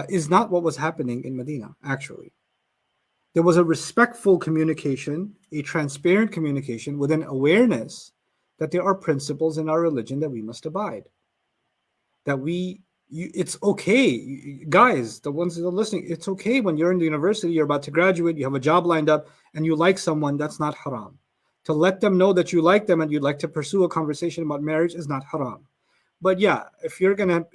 is not what was happening in Medina, actually. There was a respectful communication, a transparent communication with an awareness that there are principles in our religion that we must abide. That it's okay, guys, the ones that are listening, it's okay when you're in the university, you're about to graduate, you have a job lined up, and you like someone, that's not haram. To let them know that you like them and you'd like to pursue a conversation about marriage is not haram. But yeah, if you're going to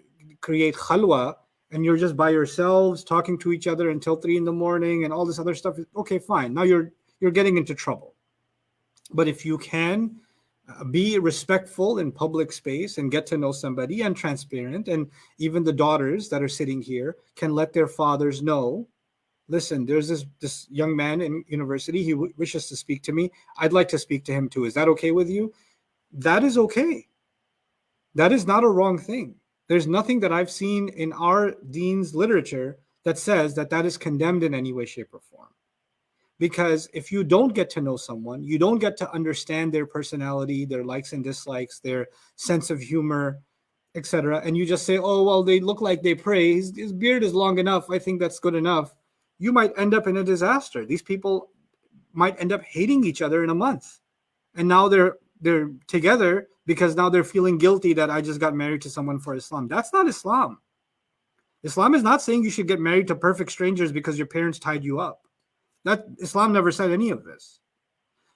create khalwa and you're just by yourselves talking to each other until 3 in the morning and all this other stuff, okay, fine. Now you're getting into trouble. But if you can be respectful in public space and get to know somebody and transparent, and even the daughters that are sitting here can let their fathers know, listen, there's this young man in university, he wishes to speak to me, I'd like to speak to him too, is that okay with you? That is okay. That is not a wrong thing. There's nothing that I've seen in our dean's literature that says that that is condemned in any way, shape, or form. Because if you don't get to know someone, you don't get to understand their personality, their likes and dislikes, their sense of humor, etc., and you just say, oh, well, they look like they pray, his beard is long enough, I think that's good enough, you might end up in a disaster. These people might end up hating each other in a month. And now they're together because now they're feeling guilty that I just got married to someone for Islam. That's not Islam. Islam is not saying you should get married to perfect strangers because your parents tied you up. That Islam never said any of this.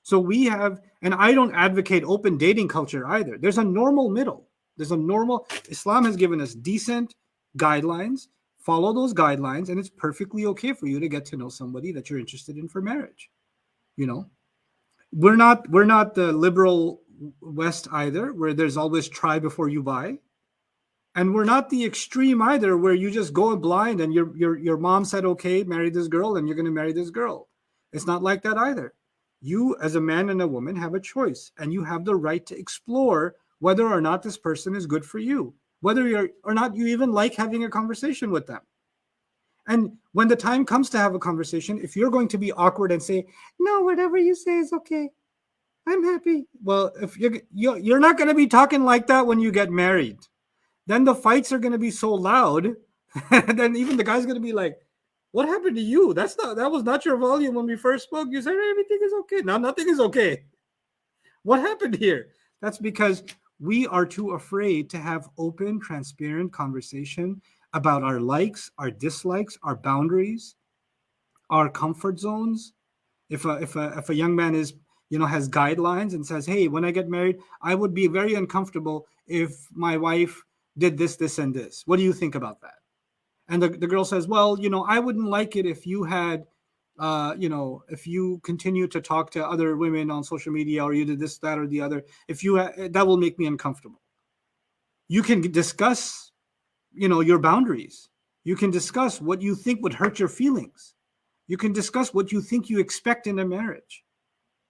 So we have, and I don't advocate open dating culture either. There's a normal middle. Islam has given us decent guidelines. Follow those guidelines, and it's perfectly okay for you to get to know somebody that you're interested in for marriage. You know, we're not the liberal West either, where there's always try before you buy. And we're not the extreme either, where you just go blind and your mom said, okay, marry this girl, and you're going to marry this girl. It's not like that either. You, as a man and a woman, have a choice, and you have the right to explore whether or not this person is good for you, whether you're or not you even like having a conversation with them. And when the time comes to have a conversation, if you're going to be awkward and say, no, whatever you say is okay, I'm happy. Well, if you're not going to be talking like that when you get married. Then the fights are going to be so loud, and then even the guy's going to be like, what happened to you? That was not your volume when we first spoke. You said everything is okay. Now nothing is okay. What happened here? That's because we are too afraid to have open, transparent conversation about our likes, our dislikes, our boundaries, our comfort zones. If a young man has guidelines and says, hey, when I get married, I would be very uncomfortable if my wife did this, this, and this. What do you think about that? And the girl says, well, I wouldn't like it if you had, if you continue to talk to other women on social media, or you did this, that, or the other, that will make me uncomfortable. You can discuss, your boundaries. You can discuss what you think would hurt your feelings. You can discuss what you think you expect in a marriage,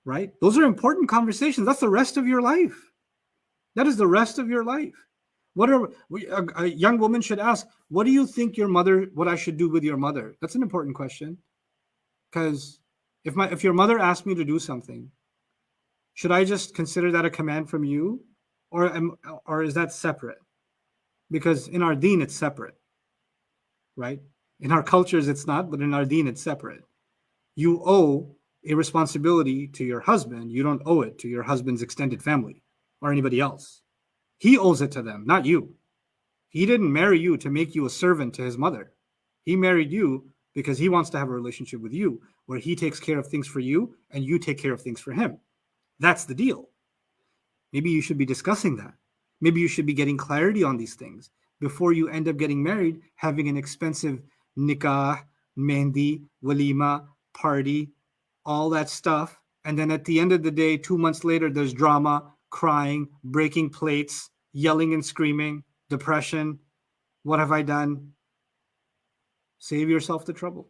right? Those are important conversations. That's the rest of your life. That is the rest of your life. What are a young woman should ask? What do you think your mother? What I should do with your mother? That's an important question. Because if your mother asked me to do something, should I just consider that a command from you, or is that separate? Because in our deen it's separate, right? In our cultures it's not, but in our deen it's separate. You owe a responsibility to your husband. You don't owe it to your husband's extended family or anybody else. He owes it to them, not you. He didn't marry you to make you a servant to his mother. He married you because he wants to have a relationship with you where he takes care of things for you and you take care of things for him. That's the deal. Maybe you should be discussing that. Maybe you should be getting clarity on these things before you end up getting married, having an expensive nikah, mehndi, walima, party, all that stuff. And then at the end of the day, 2 months later, there's drama, crying, breaking plates, yelling and screaming, depression. What have I done? Save yourself the trouble.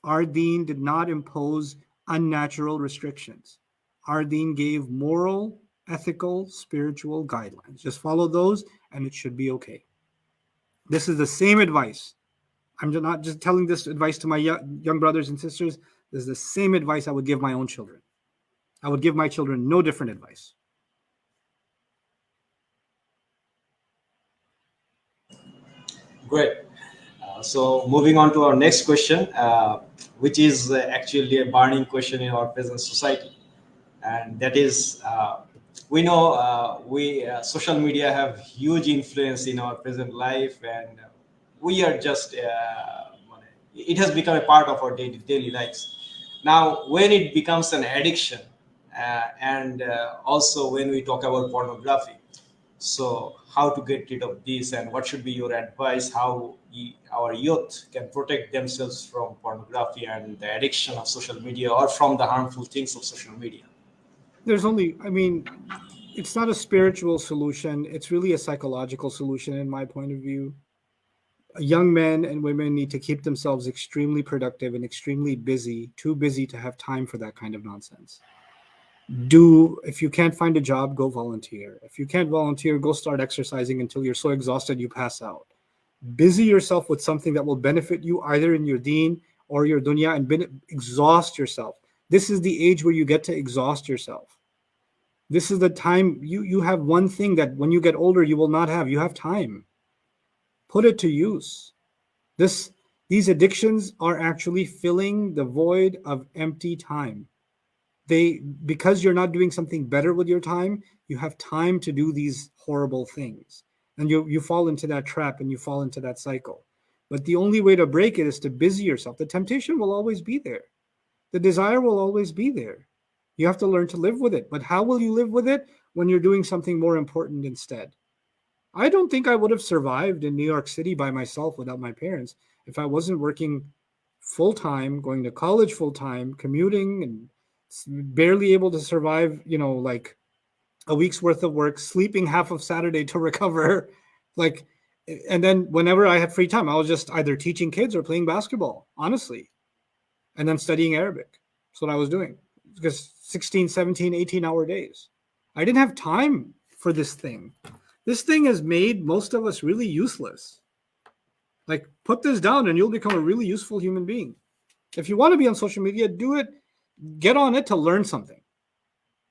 Our deen did not impose unnatural restrictions. Our deen gave moral, ethical, spiritual guidelines. Just follow those and it should be okay. This is the same advice. I'm not just telling this advice to my young brothers and sisters. This is the same advice I would give my own children. I would give my children no different advice. Great. So moving on to our next question, which is actually a burning question in our present society, and that is, we know social media have huge influence in our present life, and we are just it has become a part of our daily lives. Now, when it becomes an addiction, and also when we talk about pornography, so how to get rid of this, and what should be your advice? How our youth can protect themselves from pornography and the addiction of social media, or from the harmful things of social media? It's not a spiritual solution. It's really a psychological solution, in my point of view. Young men and women need to keep themselves extremely productive and extremely busy, too busy to have time for that kind of nonsense. If you can't find a job, go volunteer. If you can't volunteer, go start exercising until you're so exhausted you pass out. Busy yourself with something that will benefit you either in your deen or your dunya, and exhaust yourself. This is the age where you get to exhaust yourself. This is the time you have one thing that when you get older you will not have. You have time. Put it to use. These addictions are actually filling the void of empty time. Because you're not doing something better with your time, you have time to do these horrible things. And you fall into that trap and you fall into that cycle. But the only way to break it is to busy yourself. The temptation will always be there. The desire will always be there. You have to learn to live with it. But how will you live with it? When you're doing something more important instead. I don't think I would have survived in New York City by myself without my parents if I wasn't working full-time, going to college full-time, commuting, and barely able to survive, like a week's worth of work, sleeping half of Saturday to recover. And then whenever I had free time, I was just either teaching kids or playing basketball, honestly. And then studying Arabic. That's what I was doing. Because 16, 17, 18-hour days. I didn't have time for this thing. This thing has made most of us really useless. Like, put this down and you'll become a really useful human being. If you want to be on social media, do it. Get on it to learn something.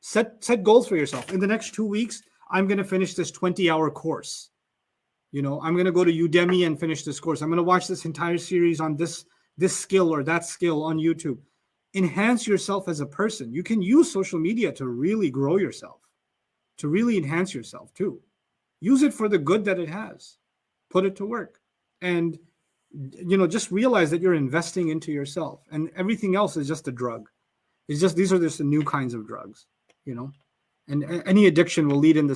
Set goals for yourself. In the next 2 weeks, I'm going to finish this 20-hour course. I'm going to go to Udemy and finish this course. I'm going to watch this entire series on this skill or that skill on YouTube. Enhance yourself as a person. You can use social media to really grow yourself, to really enhance yourself too. Use it for the good that it has. Put it to work. And, just realize that you're investing into yourself, and everything else is just a drug. These are just the new kinds of drugs, and any addiction will lead to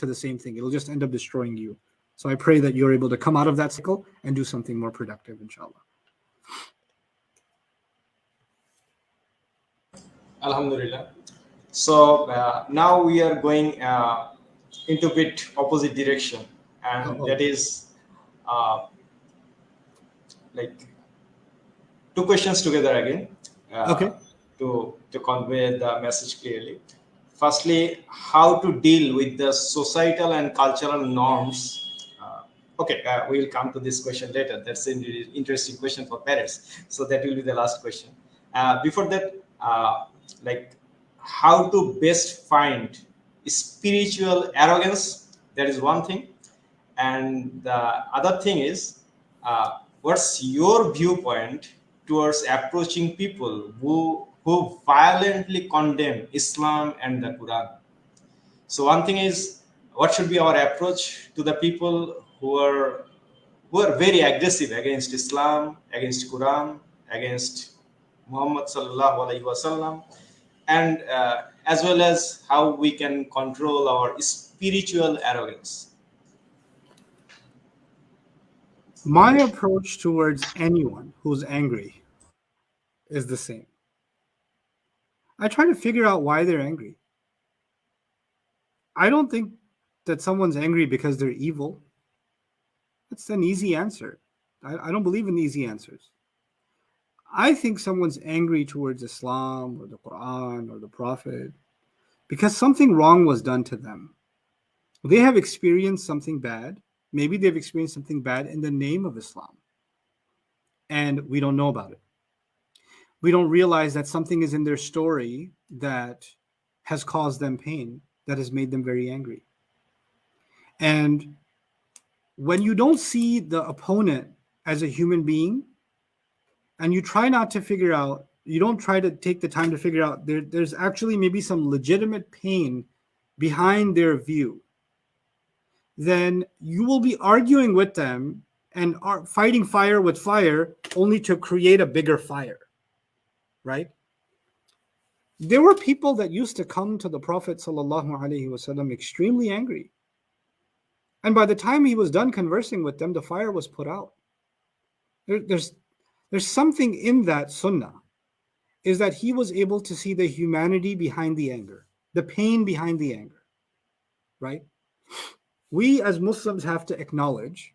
the same thing. It'll just end up destroying you. So I pray that you're able to come out of that cycle and do something more productive, inshallah. Alhamdulillah. So now we are going into a bit opposite direction, and that is like two questions together again. Okay. To convey the message clearly. Firstly, how to deal with the societal and cultural norms Okay, we will come to this question later. That's an interesting question for parents. So that will be the last question. Before that, like how to best find spiritual arrogance. That is one thing, and the other thing is, what's your viewpoint towards approaching people who violently condemn Islam and the Quran? So one thing is, what should be our approach to the people who are very aggressive against Islam, against Quran, against Muhammad sallallahu alaihi wasallam, and as well as how we can control our spiritual arrogance. My approach towards anyone who's angry is the same. I try to figure out why they're angry. I don't think that someone's angry because they're evil. That's an easy answer. I don't believe in easy answers. I think someone's angry towards Islam or the Quran or the Prophet because something wrong was done to them. They have experienced something bad. Maybe they've experienced something bad in the name of Islam, and we don't know about it. We don't realize that something is in their story that has caused them pain, that has made them very angry. And when you don't see the opponent as a human being, and you try not to figure out, you don't try to take the time to figure out there's actually maybe some legitimate pain behind their view, then you will be arguing with them and are fighting fire with fire only to create a bigger fire, right? There were people that used to come to the Prophet ﷺ extremely angry. And by the time he was done conversing with them, the fire was put out. There's something in that sunnah, is that he was able to see the humanity behind the anger, the pain behind the anger, right? We as Muslims have to acknowledge,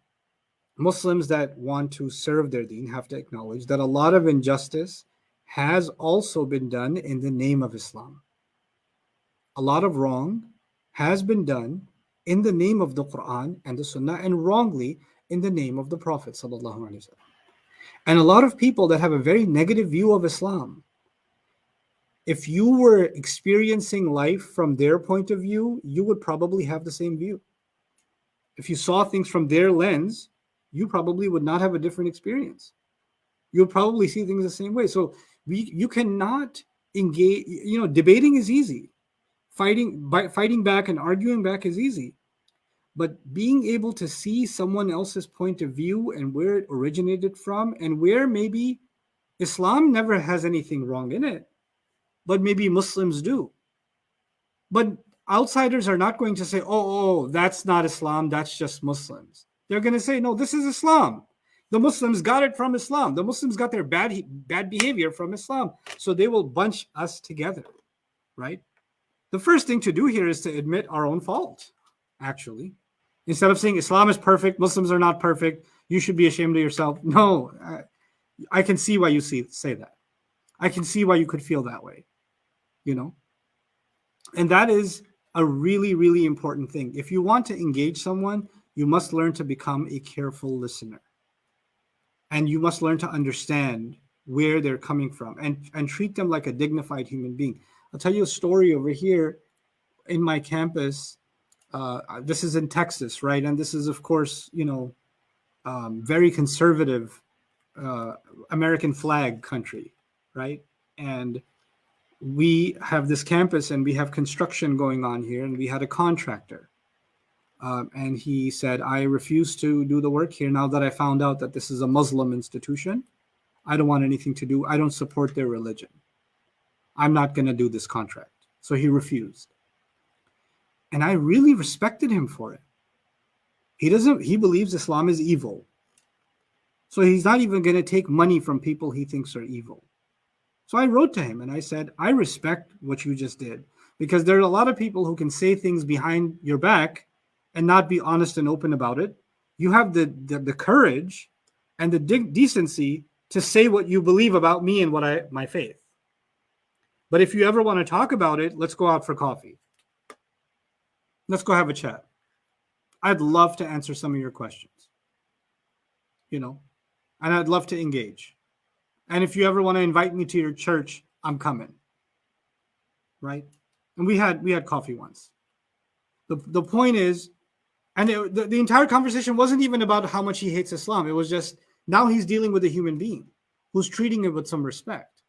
Muslims that want to serve their deen have to acknowledge that a lot of injustice has also been done in the name of Islam. A lot of wrong has been done in the name of the Quran and the Sunnah, and wrongly in the name of the Prophet sallallahu alaihi wasallam. And a lot of people that have a very negative view of Islam, if you were experiencing life from their point of view, you would probably have the same view. If you saw things from their lens, you probably would not have a different experience. You'll probably see things the same way. So you cannot engage, debating is easy. Fighting back and arguing back is easy. But being able to see someone else's point of view and where it originated from, and where maybe Islam never has anything wrong in it, but maybe Muslims do. But outsiders are not going to say, oh, that's not Islam, that's just Muslims. They're going to say, no, this is Islam. The Muslims got it from Islam. The Muslims got their bad behavior from Islam. So they will bunch us together, right? The first thing to do here is to admit our own fault, actually. Instead of saying Islam is perfect, Muslims are not perfect, you should be ashamed of yourself. No, I can see why you say that. I can see why you could feel that way, And that is a really, really important thing. If you want to engage someone, you must learn to become a careful listener. And you must learn to understand where they're coming from and treat them like a dignified human being. I'll tell you a story over here in my campus. This is in Texas, right? And this is, of course, very conservative American flag country, right? And we have this campus and we have construction going on here, and we had a contractor. And he said, I refuse to do the work here now that I found out that this is a Muslim institution. I don't want anything to do. I don't support their religion. I'm not going to do this contract. So he refused. And I really respected him for it. He believes Islam is evil. So he's not even going to take money from people he thinks are evil. So I wrote to him and I said, I respect what you just did, because there are a lot of people who can say things behind your back and not be honest and open about it. You have the courage and the decency to say what you believe about me and my faith. But if you ever want to talk about it, let's go out for coffee. Let's go have a chat. I'd love to answer some of your questions. you know, and I'd love to engage. And if you ever want to invite me to your church, I'm coming. Right? And we had coffee once. The point is, and the entire conversation wasn't even about how much he hates Islam. It was just now he's dealing with a human being who's treating it with some respect,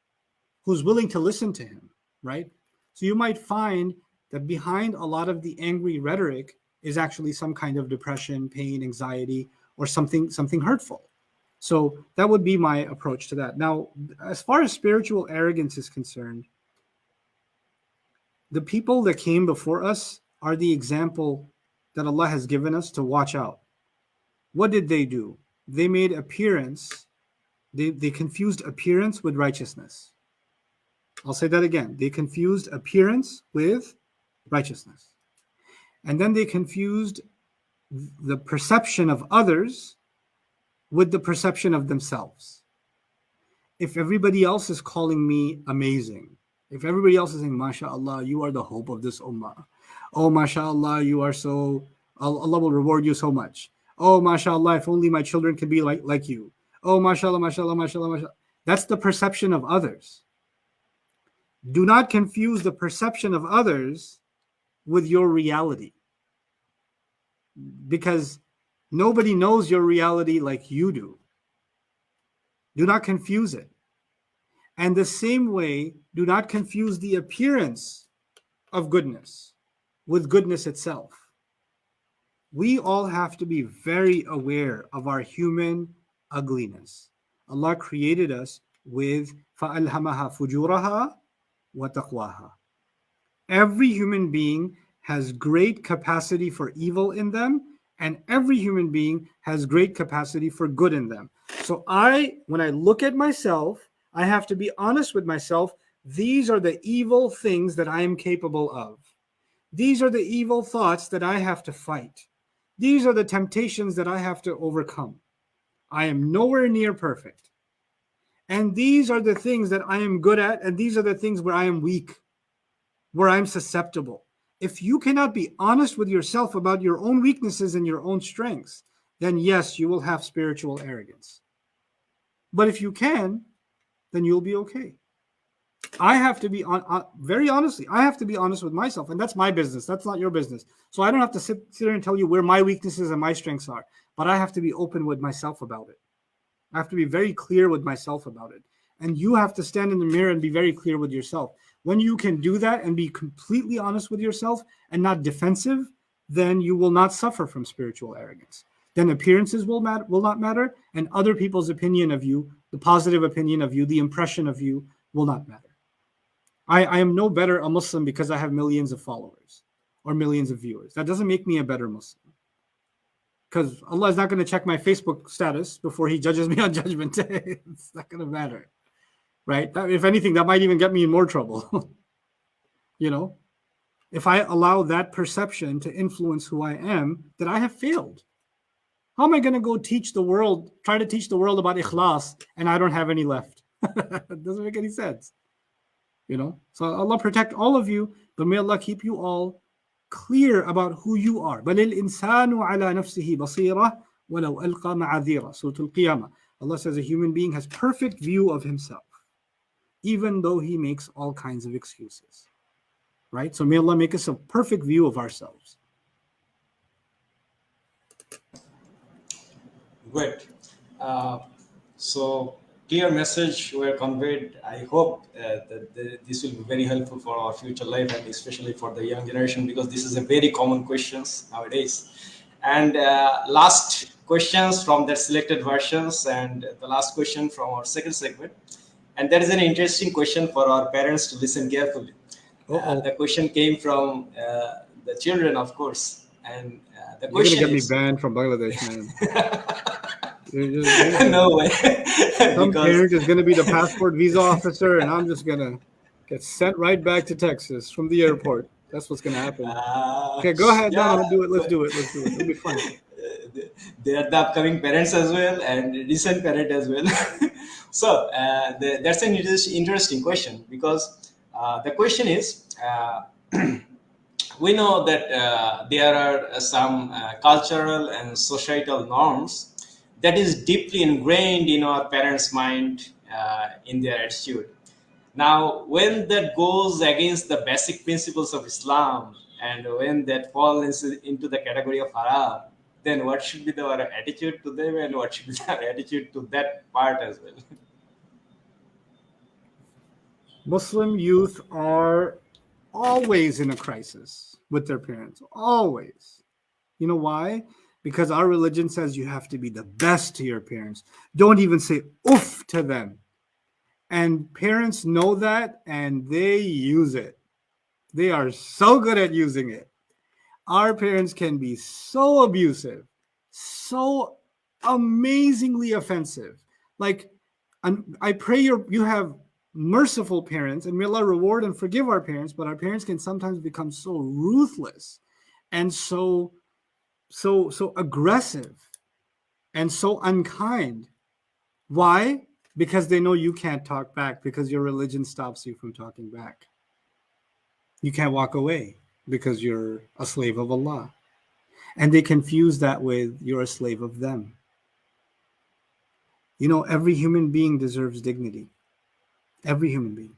who's willing to listen to him, right? So you might find that behind a lot of the angry rhetoric is actually some kind of depression, pain, anxiety, or something hurtful. So that would be my approach to that. Now, as far as spiritual arrogance is concerned, the people that came before us are the example that Allah has given us to watch out. What did they do? They made appearance, they confused appearance with righteousness. I'll say that again. They confused appearance with righteousness. And then they confused the perception of others with the perception of themselves. If everybody else is calling me amazing, if everybody else is saying, MashaAllah, you are the hope of this ummah. Oh, MashaAllah, you are so, Allah will reward you so much. Oh, MashaAllah, if only my children can be like you. Oh, MashaAllah, MashaAllah, MashaAllah, MashaAllah. That's the perception of others. Do not confuse the perception of others with your reality, because nobody knows your reality like you do. Do not confuse it. And the same way, do not confuse the appearance of goodness with goodness itself. We all have to be very aware of our human ugliness. Allah created us with فَأَلْهَمَهَا فُجُورَهَا وَتَقْوَاهَا. Every human being has great capacity for evil in them, and every human being has great capacity for good in them. So when I look at myself, I have to be honest with myself. These are the evil things that I am capable of. These are the evil thoughts that I have to fight. These are the temptations that I have to overcome. I am nowhere near perfect. And these are the things that I am good at, and these are the things where I am weak, where I'm susceptible. If you cannot be honest with yourself about your own weaknesses and your own strengths, then yes, you will have spiritual arrogance. But if you can, then you'll be okay. I have to be very honestly, I have to be honest with myself, and that's my business. That's not your business. So I don't have to sit there and tell you where my weaknesses and my strengths are, but I have to be open with myself about it. I have to be very clear with myself about it. And you have to stand in the mirror and be very clear with yourself. When you can do that and be completely honest with yourself and not defensive, then you will not suffer from spiritual arrogance. Then appearances will not matter, and other people's opinion of you, the positive opinion of you, the impression of you, will not matter. I am no better a Muslim because I have millions of followers or millions of viewers. That doesn't make me a better Muslim. Because Allah is not going to check my Facebook status before He judges me on Judgment Day. It's not going to matter. Right? If anything, that might even get me in more trouble. You know? If I allow that perception to influence who I am, then I have failed. How am I going to go try to teach the world about ikhlas, and I don't have any left? It doesn't make any sense. You know? So Allah protect all of you, but may Allah keep you all clear about who you are. بَلِ الْإِنسَانُ عَلَى نَفْسِهِ بَصِيرَةٌ وَلَوْ أَلْقَى مَعَاذِيرَ. Surah Al-Qiyamah. Allah says a human being has perfect view of himself, even though he makes all kinds of excuses. Right? So may Allah make us a perfect view of ourselves. Great. So clear message were conveyed. I hope that this will be very helpful for our future life, and especially for the young generation, because this is a very common questions nowadays. And last questions from their selected versions, and the last question from our second segment. And that is an interesting question for our parents to listen carefully. The question came from the children, of course. And the question You're going to get is, me banned from Bangladesh, man. No way. Some parent is going to be the passport visa officer, and I'm just going to get sent right back to Texas from the airport. That's what's going to happen. Okay, go ahead. Yeah, No, do it. Let's do it. It'll be fun. They are the upcoming parents as well, and recent parent as well. So that's an interesting question, because the question is, we know that there are some cultural and societal norms that is deeply ingrained in our parents' mind, in their attitude. Now, when that goes against the basic principles of Islam, and when that falls into the category of haram, then what should be our attitude to them, and what should be our attitude to that part as well? Muslim youth are always in a crisis with their parents. Always. You know why? Because our religion says you have to be the best to your parents. Don't even say oof to them. And parents know that and they use it. They are so good at using it. Our parents can be so abusive, so amazingly offensive. Like, I pray you have merciful parents, and may Allah reward and forgive our parents, but our parents can sometimes become so ruthless and so aggressive and so unkind. Why? Because they know you can't talk back, because your religion stops you from talking back. You can't walk away because you're a slave of Allah. And they confuse that with you're a slave of them. You know, every human being deserves dignity. Every human being.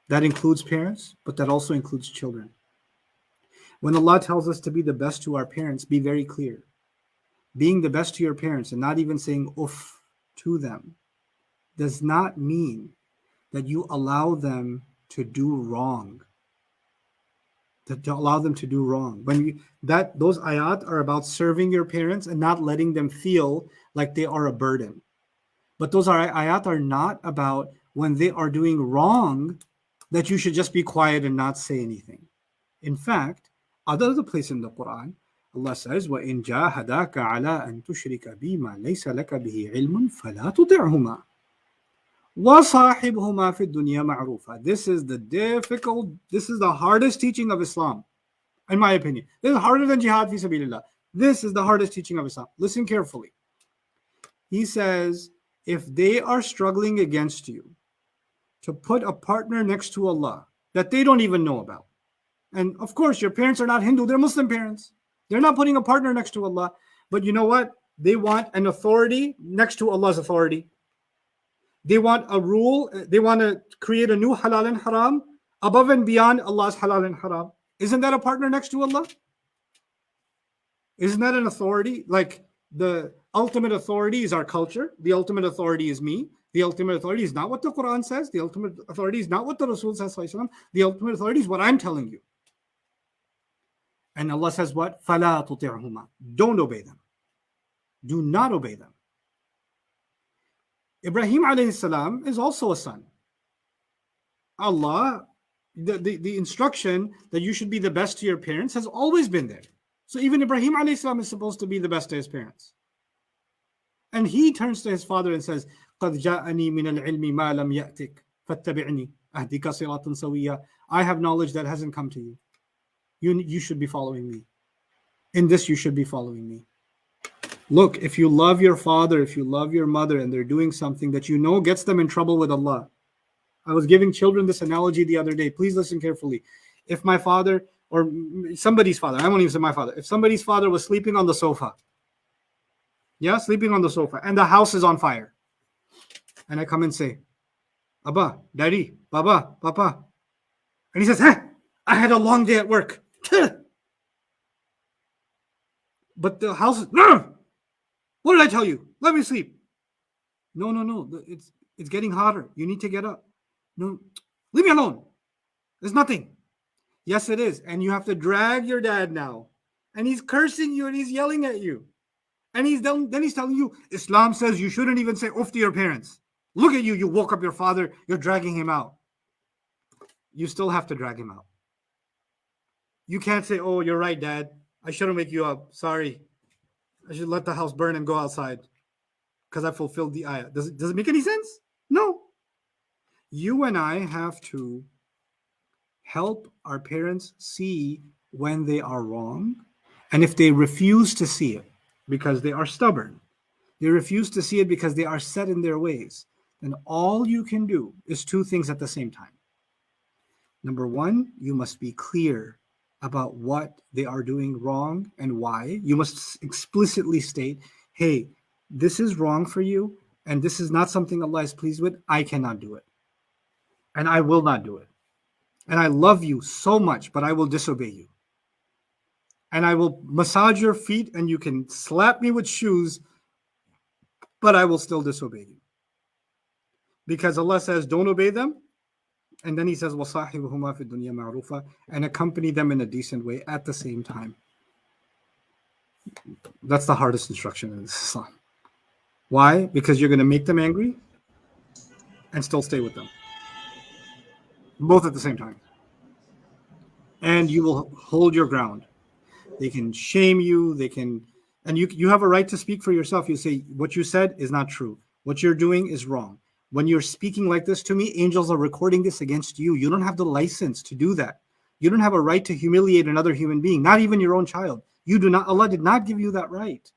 That includes parents, but that also includes children. When Allah tells us to be the best to our parents, be very clear. Being the best to your parents and not even saying oof to them does not mean that you allow them to do wrong. To allow them to do wrong. Those ayat are about serving your parents and not letting them feel like they are a burden. But those ayat are not about when they are doing wrong that you should just be quiet and not say anything. In fact, other place in the Quran, Allah says, وَإِن جَاهَدَاكَ عَلَىٰ أَن تُشْرِكَ بِي مَا لَيْسَ لَكَ بِهِ عِلْمٌ فَلَا تُطِعْهُمَا وَصَاحِبْهُمَا فِي الدُّنْيَا مَعْرُوفًا. This is the hardest teaching of Islam, in my opinion. This is harder than jihad fi sabilillah. This is the hardest teaching of Islam. Listen carefully. He says, if they are struggling against you to put a partner next to Allah that they don't even know about, and of course, your parents are not Hindu, they're Muslim parents. They're not putting a partner next to Allah. But you know what? They want an authority next to Allah's authority. They want a rule. They want to create a new halal and haram above and beyond Allah's halal and haram. Isn't that a partner next to Allah? Isn't that an authority? Like, the ultimate authority is our culture. The ultimate authority is me. The ultimate authority is not what the Quran says. The ultimate authority is not what the Rasul says. The ultimate authority is what I'm telling you. And Allah says what? فَلَا تُطِعْهُمَا. Don't obey them. Do not obey them. Ibrahim alayhi salam is also a son. Allah, the instruction that you should be the best to your parents has always been there. So even Ibrahim alayhi salam is supposed to be the best to his parents. And he turns to his father and says, قَدْ جَاءَنِي مِنَ الْعِلْمِ مَا لَمْ يَأْتِكَ فَاتَّبِعْنِي أَهْدِكَ صِرَاطًا سَوِيًّا. I have knowledge that hasn't come to you. You should be following me. In this, you should be following me. Look, if you love your father, if you love your mother, and they're doing something that you know gets them in trouble with Allah. I was giving children this analogy the other day. Please listen carefully. If my father, or somebody's father, I won't even say my father, if somebody's father was sleeping on the sofa, sleeping on the sofa, and the house is on fire, and I come and say, Abba, Daddy, Baba, Papa, and he says, hey, I had a long day at work. But the house is, no! What did I tell you? Let me sleep. No. It's getting hotter. You need to get up. No, leave me alone. There's nothing. Yes, it is. And you have to drag your dad now. And he's cursing you and he's yelling at you. And then he's telling you, Islam says you shouldn't even say oof to your parents. Look at you. You woke up your father. You're dragging him out. You still have to drag him out. You can't say, oh, you're right, Dad. I shouldn't wake you up. Sorry. I should let the house burn and go outside because I fulfilled the ayah. Does it make any sense? No. You and I have to help our parents see when they are wrong. And if they refuse to see it because they are stubborn, they refuse to see it because they are set in their ways, then all you can do is two things at the same time. Number one, you must be clear about what they are doing wrong and why. You must explicitly state, hey, this is wrong for you, and this is not something Allah is pleased with. I cannot do it, and I will not do it. And I love you so much, but I will disobey you. And I will massage your feet, and you can slap me with shoes, but I will still disobey you. Because Allah says, don't obey them. And then He says, وَصَاحِبُهُمَا فِي الدُّنْيَا مَعْرُوفًا, and accompany them in a decent way at the same time. That's the hardest instruction in Islam. Why? Because you're going to make them angry and still stay with them. Both at the same time. And you will hold your ground. They can shame you. They can, and you have a right to speak for yourself. You say, what you said is not true. What you're doing is wrong. When you're speaking like this to me, angels are recording this against you. You don't have the license to do that. You don't have a right to humiliate another human being, not even your own child. You do not, Allah did not give you that right.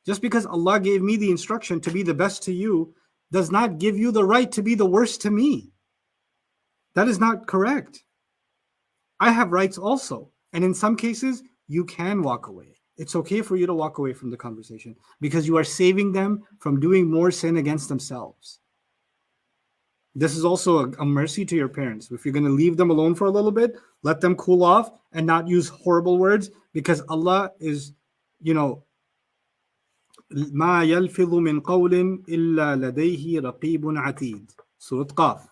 Just because Allah gave me the instruction to be the best to you does not give you the right to be the worst to me. That is not correct. I have rights also. And in some cases, you can walk away. It's okay for you to walk away from the conversation because you are saving them from doing more sin against themselves. This is also a mercy to your parents. If you're going to leave them alone for a little bit, let them cool off and not use horrible words, because Allah is, مَا يَلْفِظُ مِنْ قَوْلٍ إِلَّا لَدَيْهِ رَقِيبٌ عَتِيدٌ. Surah Qaf.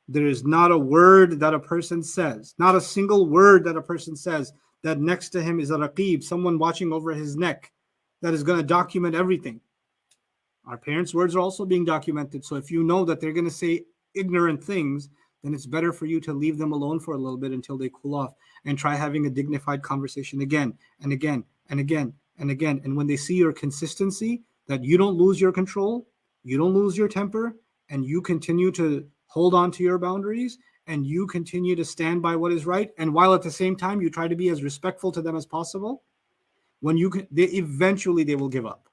There is not a word that a person says, not a single word that a person says, that next to him is a raqib, someone watching over his neck, that is going to document everything. Our parents' words are also being documented. So if you know that they're going to say ignorant things, then it's better for you to leave them alone for a little bit until they cool off, and try having a dignified conversation again and again and again and again. And when they see your consistency, that you don't lose your control, you don't lose your temper, and you continue to hold on to your boundaries, and you continue to stand by what is right, and while at the same time you try to be as respectful to them as possible, when you can, eventually they will give up.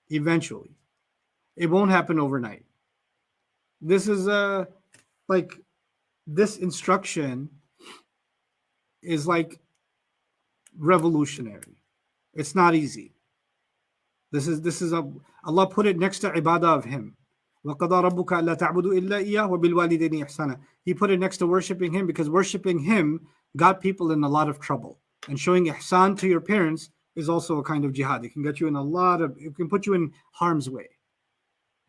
Eventually. It won't happen overnight. This is like, this instruction is like revolutionary. It's not easy. This is Allah put it next to ibadah of Him. وَقَضَى رَبُّكَ أَلَّا تَعْبُدُوا إِلَّا إِيَّاهُ وَبِالْوَالِدَيْنِ إِحْسَانًا. He put it next to worshiping Him, because worshiping Him got people in a lot of trouble. And showing ihsan to your parents is also a kind of jihad. It can get you in it can put you in harm's way.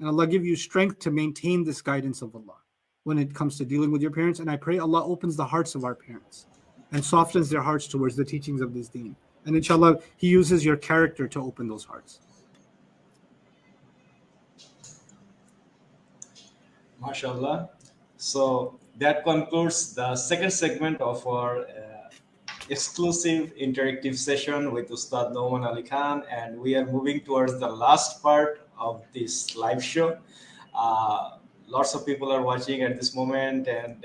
And Allah give you strength to maintain this guidance of Allah when it comes to dealing with your parents. And I pray Allah opens the hearts of our parents and softens their hearts towards the teachings of this deen. And inshallah, He uses your character to open those hearts. MashaAllah. So that concludes the second segment of our exclusive interactive session with Ustad Nouman Ali Khan, and we are moving towards the last part of this live show. Lots of people are watching at this moment, and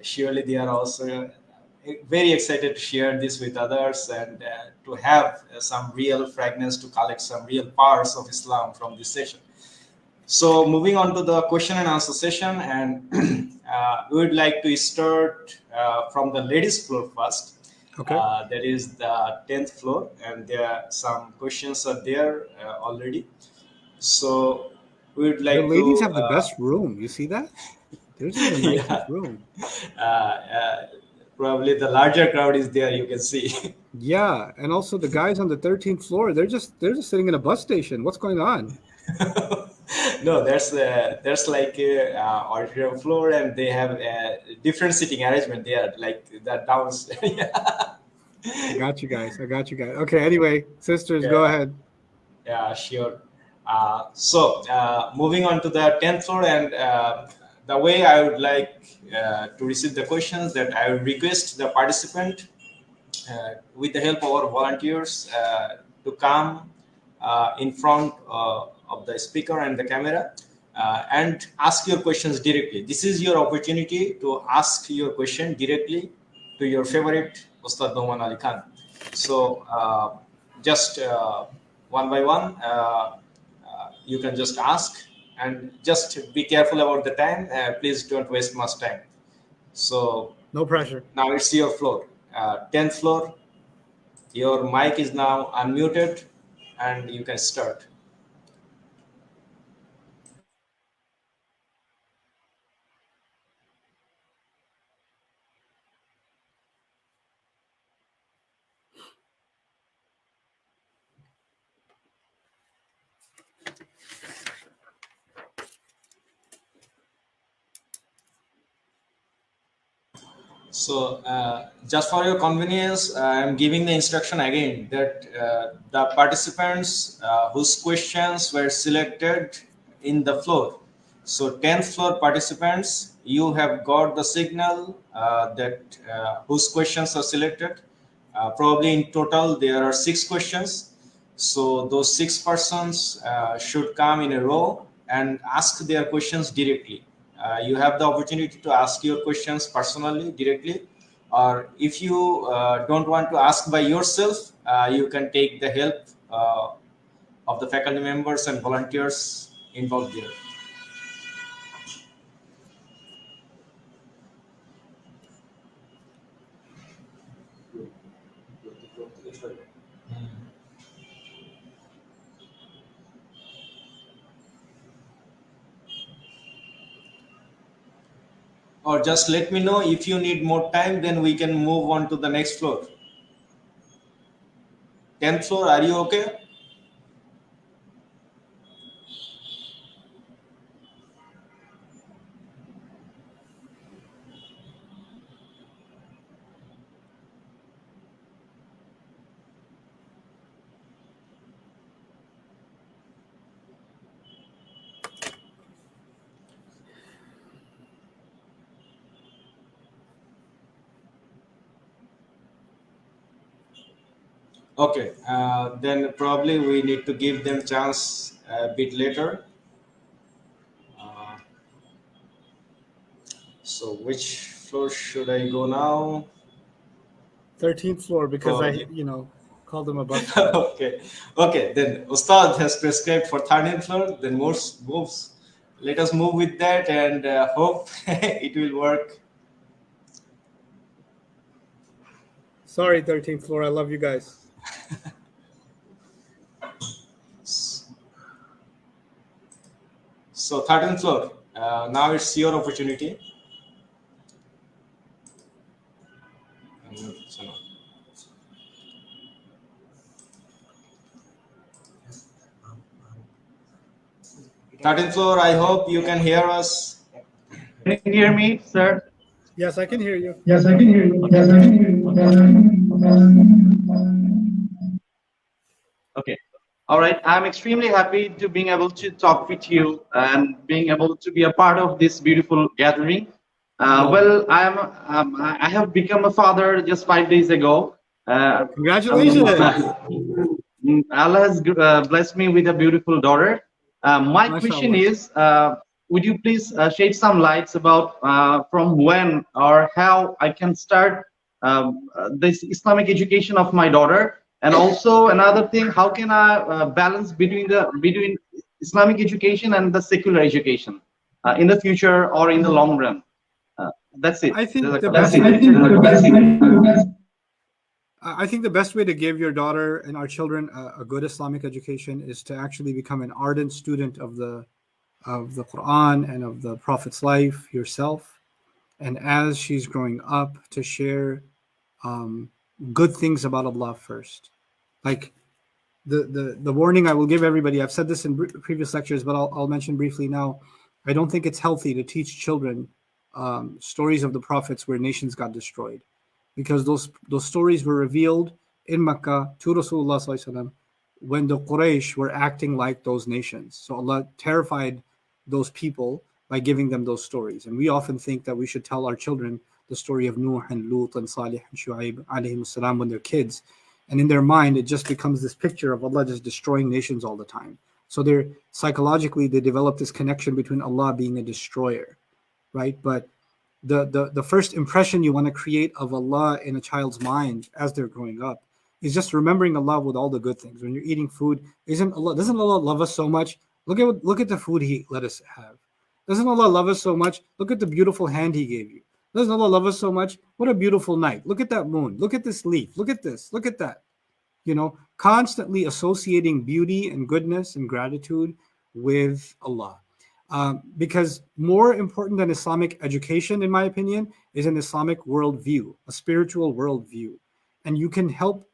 surely they are also very excited to share this with others, and to have some real fragments, to collect some real parts of Islam from this session. So moving on to the question and answer session, and we would like to start from the ladies floor first. Okay. That is the 10th floor, and there are some questions are there already. So we would like the ladies to, have the best room. You see that? There's the nicest yeah. room. Probably the larger crowd is there, you can see. Yeah, and also the guys on the 13th floor, they're just sitting in a bus station. What's going on? No, there's like a auditorium floor, and they have a different seating arrangement there, like that downstairs. I got you guys. Okay, anyway, sisters, Yeah. go ahead. Yeah, sure. So moving on to the 10th floor, and the way I would like to receive the questions, that I would request the participant, with the help of our volunteers, to come in front of the speaker and the camera, and ask your questions directly. This is your opportunity to ask your question directly to your favorite Ustad Nouman Ali Khan. So just one by one, you can just ask, and just be careful about the time. Please don't waste much time. So No pressure. now it's your floor, 10th floor. Your mic is now unmuted, and you can start. So, just for your convenience, I am giving the instruction again that the participants whose questions were selected in the floor. So, 10th floor participants, you have got the signal that whose questions are selected. Probably in total, there are 6 questions. So, those 6 persons should come in a row and ask their questions directly. You have the opportunity to ask your questions personally directly, or if you don't want to ask by yourself, you can take the help of the faculty members and volunteers involved there. Or just let me know if you need more time, then we can move on to the next floor. 10th floor, are you okay? Okay, then probably we need to give them chance a bit later. Uh, so which floor should I go now? 13th floor, because Probably. called them a bus. Okay, okay. Then Ustad has prescribed for 13th floor. Then moves. Let us move with that and hope it will work. Sorry, 13th floor. I love you guys. So 13th floor. Now it's your opportunity. So now. 13th floor. I hope you can hear us. Can you hear me, sir? Yes, I can hear you. Yes, I can hear you. Yes, I can hear you. Okay. All right. I'm extremely happy to being able to talk with you and being able to be a part of this beautiful gathering. Well, I have become a father just 5 days ago. Congratulations. Allah has blessed me with a beautiful daughter. My question MashaAllah. is, would you please shed some lights about from when or how I can start this Islamic education of my daughter? And also another thing, how can I balance between Islamic education and the secular education in the future or in the long run? That's it. I think the That's best it. I think the best way to give your daughter and our children a good Islamic education is to actually become an ardent student of the Quran and of the Prophet's life yourself. And as she's growing up, to share good things about Allah first. Like the warning I will give everybody, I've said this in previous lectures, but I'll mention briefly now. I don't think it's healthy to teach children stories of the prophets where nations got destroyed, because those stories were revealed in Makkah to Rasulullah Sallallahu Alaihi Wasallam when the Quraysh were acting like those nations. So Allah terrified those people by giving them those stories. And we often think that we should tell our children the story of Nuh and Lut and Salih and Shu'aib alayhim salam when they're kids. And in their mind, it just becomes this picture of Allah just destroying nations all the time. So they're psychologically, they develop this connection between Allah being a destroyer, right? But the first impression you want to create of Allah in a child's mind as they're growing up is just remembering Allah with all the good things. When you're eating food, doesn't Allah love us so much? Look at the food He let us have. Doesn't Allah love us so much? Look at the beautiful hand He gave you. Doesn't Allah love us so much? What a beautiful night. Look at that moon. Look at this leaf. Look at this. Look at that. constantly associating beauty and goodness and gratitude with Allah. Because more important than Islamic education, in my opinion, is an Islamic worldview, a spiritual worldview. And you can help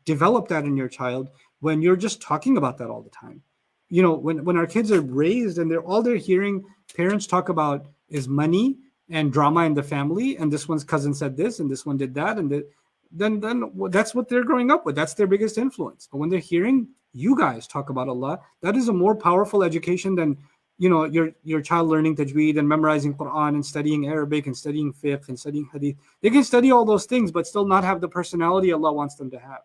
develop that in your child when you're just talking about that all the time. When our kids are raised and all they're hearing parents talk about is money and drama in the family, and this one's cousin said this and this one did that, and then that's what they're growing up with. That's their biggest influence. But when they're hearing you guys talk about Allah, that is a more powerful education than your child learning tajweed and memorizing Quran and studying Arabic and studying fiqh and studying hadith. They can study all those things but still not have the personality Allah wants them to have,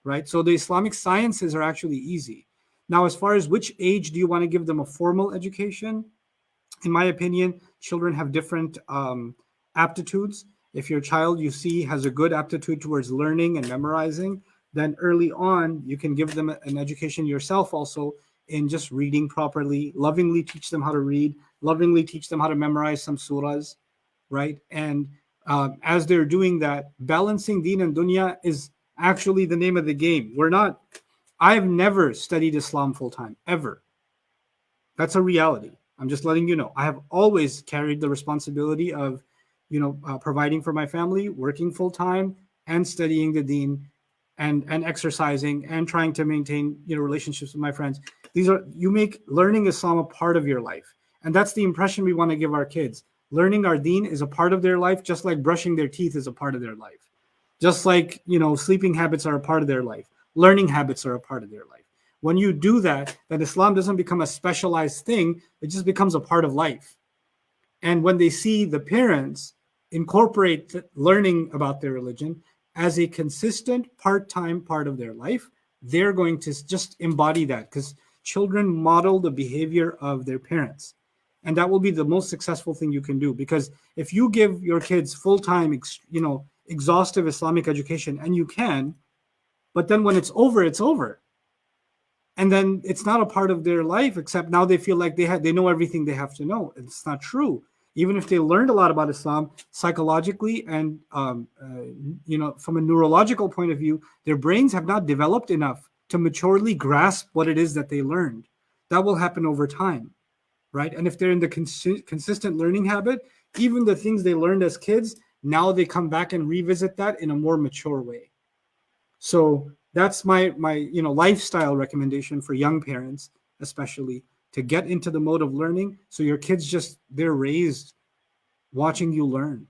right? So the Islamic sciences are actually easy. Now, as far as which age do you want to give them a formal education, in my opinion, children have different aptitudes. If your child you see has a good aptitude towards learning and memorizing, then early on you can give them an education yourself also in just reading properly, lovingly teach them how to read, lovingly teach them how to memorize some surahs, right? And as they're doing that, balancing deen and dunya is actually the name of the game. I've never studied Islam full time, ever. That's a reality. I'm just letting you know. I have always carried the responsibility of, providing for my family, working full time, and studying the deen, and exercising, and trying to maintain, relationships with my friends. You make learning Islam a part of your life, and that's the impression we want to give our kids. Learning our deen is a part of their life, just like brushing their teeth is a part of their life, just like sleeping habits are a part of their life. Learning habits are a part of their life. When you do that, then Islam doesn't become a specialized thing. It just becomes a part of life. And when they see the parents incorporate learning about their religion as a consistent part-time part of their life, they're going to just embody that, because children model the behavior of their parents. And that will be the most successful thing you can do. Because if you give your kids full-time, exhaustive Islamic education, and you can, but then when it's over, it's over. And then it's not a part of their life, except now they feel like they know everything they have to know. It's not true. Even if they learned a lot about Islam psychologically and from a neurological point of view, their brains have not developed enough to maturely grasp what it is that they learned. That will happen over time, right? And if they're in the consistent learning habit, even the things they learned as kids, now they come back and revisit that in a more mature way. So that's my lifestyle recommendation for young parents, especially, to get into the mode of learning. So your kids they're raised watching you learn.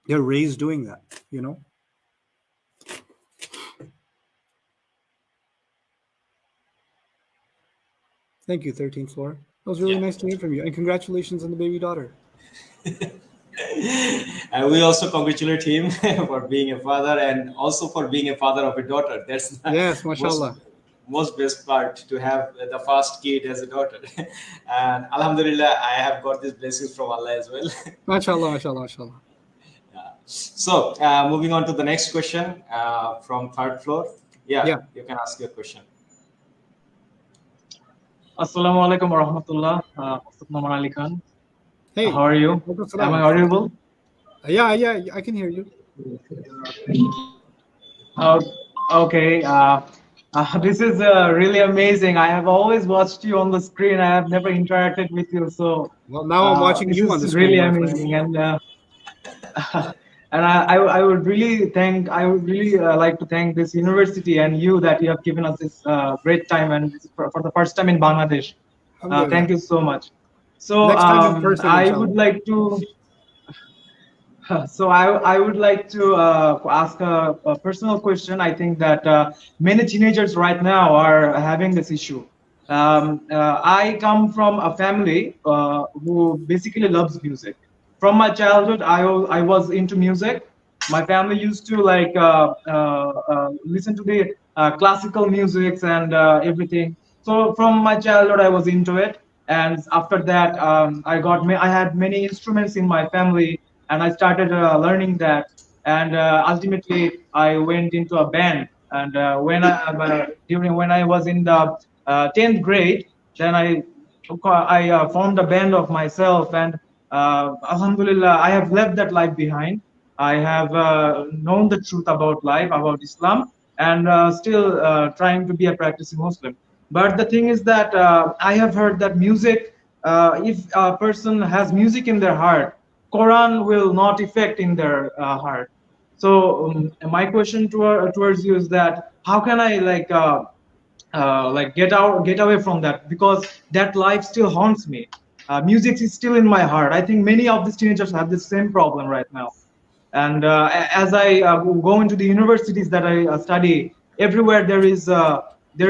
They're raised doing that, Thank you, 13th floor. It was really nice to hear from you. And congratulations on the baby daughter. And we also congratulate him for being a father, and also for being a father of a daughter. That's yes, mashallah. Most best part, to have the first kid as a daughter. And alhamdulillah, I have got these blessings from Allah as well. Mashallah, mashallah, mashallah. So moving on to the next question from third floor. Yeah, you can ask your question. Assalamu alaikum wa rahmatullah. Nouman Ali Khan. Hey, how are you? Am I audible? Yeah, I can hear you. Okay. This is really amazing. I have always watched you on the screen. I have never interacted with you, so well, now I'm watching you on the screen. Really amazing, and I would really like to thank this university and you that you have given us this great time, and for the first time in Bangladesh. Thank you so much. So next time in person, I would like to. So I would like to ask a personal question. I think that many teenagers right now are having this issue. I come from a family who basically loves music. From my childhood, I was into music. My family used to listen to the classical music and everything. So from my childhood, I was into it. And after that, I had many instruments in my family, and I started learning that. And ultimately, I went into a band. And when I was in the 10th grade, then I formed a band of myself, and alhamdulillah, I have left that life behind. I have known the truth about life, about Islam, and still trying to be a practicing Muslim. But the thing is that I have heard that music, if a person has music in their heart, Quran will not affect in their heart. So my question towards you is that how can I like get away from that, because that life still haunts me. Music is still in my heart. I think many of these teenagers have the same problem right now. And as I go into the universities that I study, everywhere there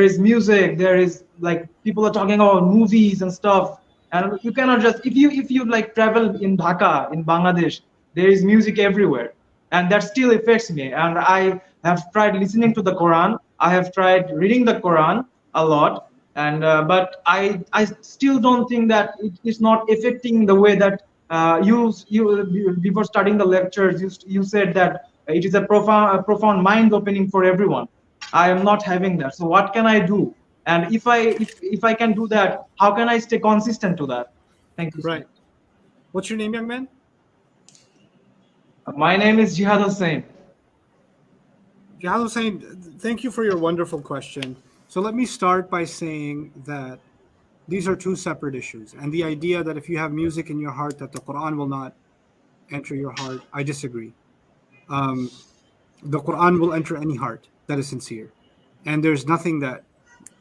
is music, there is like people are talking about movies and stuff. And you cannot just, if you like travel in Dhaka in Bangladesh, there is music everywhere, and that still affects me. And I have tried listening to the Quran, I have tried reading the Quran a lot, and but I still don't think that it is not affecting the way that you before starting the lectures, you said that it is a profound mind opening for everyone. I am not having that. So what can I do? And if I can do that, how can I stay consistent to that? Thank you. Right. What's your name, young man? My name is Jihad Hussain. Jihad Hussain, thank you for your wonderful question. So let me start by saying that these are two separate issues. And the idea that if you have music in your heart that the Quran will not enter your heart, I disagree. The Quran will enter any heart that is sincere. And there's nothing that,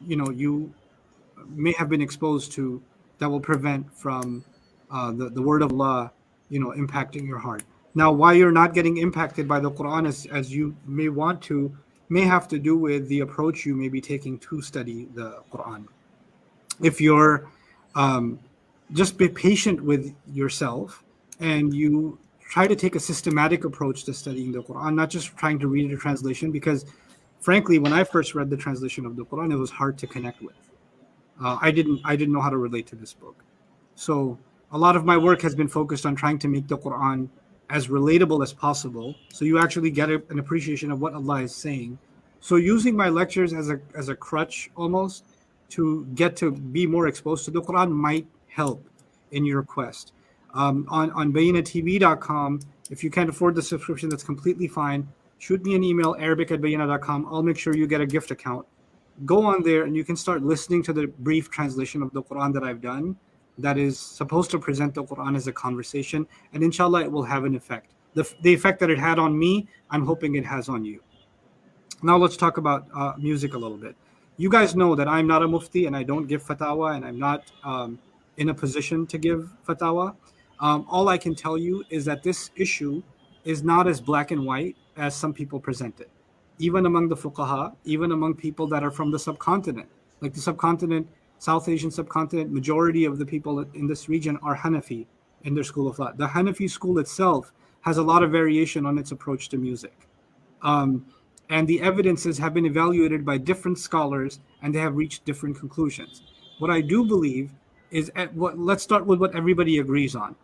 you may have been exposed to that will prevent from the word of Allah, impacting your heart. Now, why you're not getting impacted by the Quran as you may want to, may have to do with the approach you may be taking to study the Quran. If you're just be patient with yourself and you try to take a systematic approach to studying the Quran, not just trying to read a translation, because frankly, when I first read the translation of the Quran, it was hard to connect with. I didn't know how to relate to this book. So a lot of my work has been focused on trying to make the Quran as relatable as possible, so you actually get an appreciation of what Allah is saying. So using my lectures as a crutch almost to get to be more exposed to the Quran might help in your quest. On bayinatv.com, if you can't afford the subscription, that's completely fine. Shoot me an email, arabic@bayina.com. I'll make sure you get a gift account. Go on there and you can start listening to the brief translation of the Quran that I've done that is supposed to present the Quran as a conversation, and inshallah it will have an effect. The effect that it had on me, I'm hoping it has on you. Now let's talk about music a little bit. You guys know that I'm not a mufti and I don't give fatwa, and I'm not in a position to give fatwa. All I can tell you is that this issue is not as black and white as some people present it. Even among the fuqaha, even among people that are from the subcontinent, like the subcontinent, South Asian subcontinent, majority of the people in this region are Hanafi in their school of thought. The Hanafi school itself has a lot of variation on its approach to music. And the evidences have been evaluated by different scholars and they have reached different conclusions. What I do believe is, let's start with what everybody agrees on.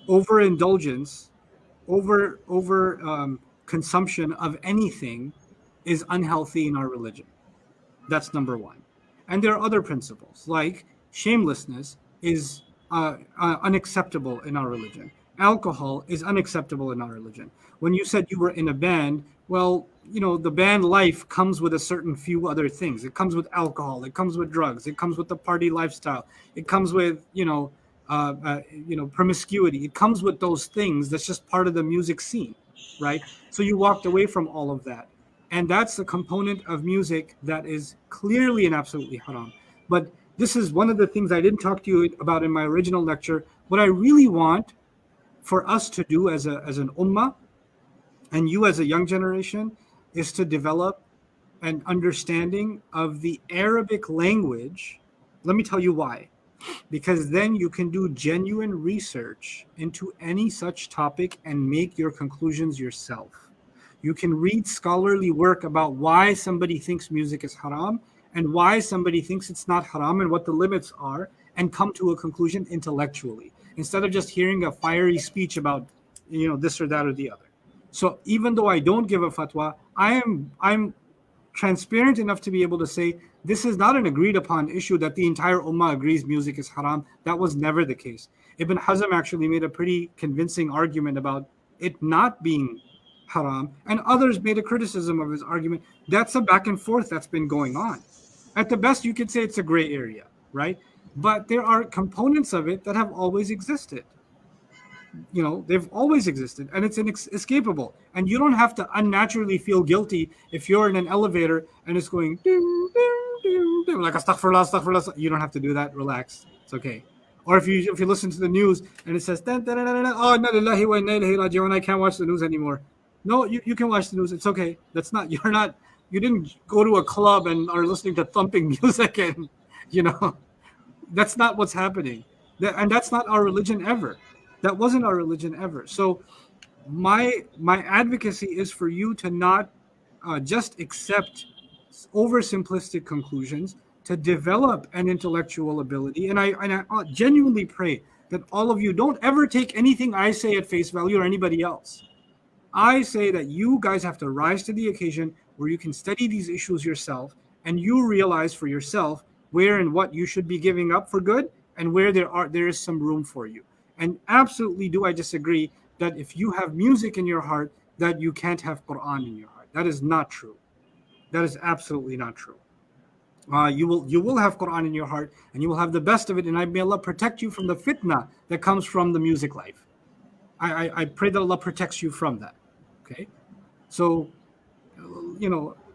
Overindulgence, consumption of anything is unhealthy in our religion. That's number one. And there are other principles, like shamelessness is unacceptable in our religion. Alcohol is unacceptable in our religion. When you said you were in a band, well, the band life comes with a certain few other things. It comes with alcohol, it comes with drugs, it comes with the party lifestyle, it comes with, promiscuity. It comes with those things. That's just part of the music scene, right? So you walked away from all of that. And that's a component of music that is clearly and absolutely haram. But this is one of the things I didn't talk to you about in my original lecture. What I really want for us to do as an ummah, and you as a young generation, is to develop an understanding of the Arabic language. Let me tell you why. Because then you can do genuine research into any such topic and make your conclusions yourself. You can read scholarly work about why somebody thinks music is haram and why somebody thinks it's not haram and what the limits are, and come to a conclusion intellectually, instead of just hearing a fiery speech about, this or that or the other. So even though I don't give a fatwa, I'm transparent enough to be able to say this is not an agreed upon issue that the entire ummah agrees music is haram. That was never the case. Ibn Hazm actually made a pretty convincing argument about it not being haram, and others made a criticism of his argument. That's a back and forth that's been going on. At the best, you could say it's a gray area, right? But there are components of it that have always existed. They've always existed, and it's inescapable. And you don't have to unnaturally feel guilty if you're in an elevator and it's going ding, ding, ding, ding, like astaghfirullah, astaghfirullah. You don't have to do that. Relax. It's okay. Or if you listen to the news and it says, dun, dun, dun, dun, dun, oh, inna lillahi wa inna ilayhi raji'un, I can't watch the news anymore. No, you can watch the news. It's okay. You didn't go to a club and are listening to thumping music and, that's not what's happening. And that's not our religion ever. That wasn't our religion ever. So my advocacy is for you to not just accept oversimplistic conclusions, to develop an intellectual ability. And I genuinely pray that all of you don't ever take anything I say at face value or anybody else. I say that you guys have to rise to the occasion where you can study these issues yourself and you realize for yourself where and what you should be giving up for good and where there is some room for you. And absolutely do I disagree that if you have music in your heart, that you can't have Quran in your heart. That is not true. That is absolutely not true. You will have Quran in your heart, and you will have the best of it, and may Allah protect you from the fitna that comes from the music life. I pray that Allah protects you from that. Okay? So,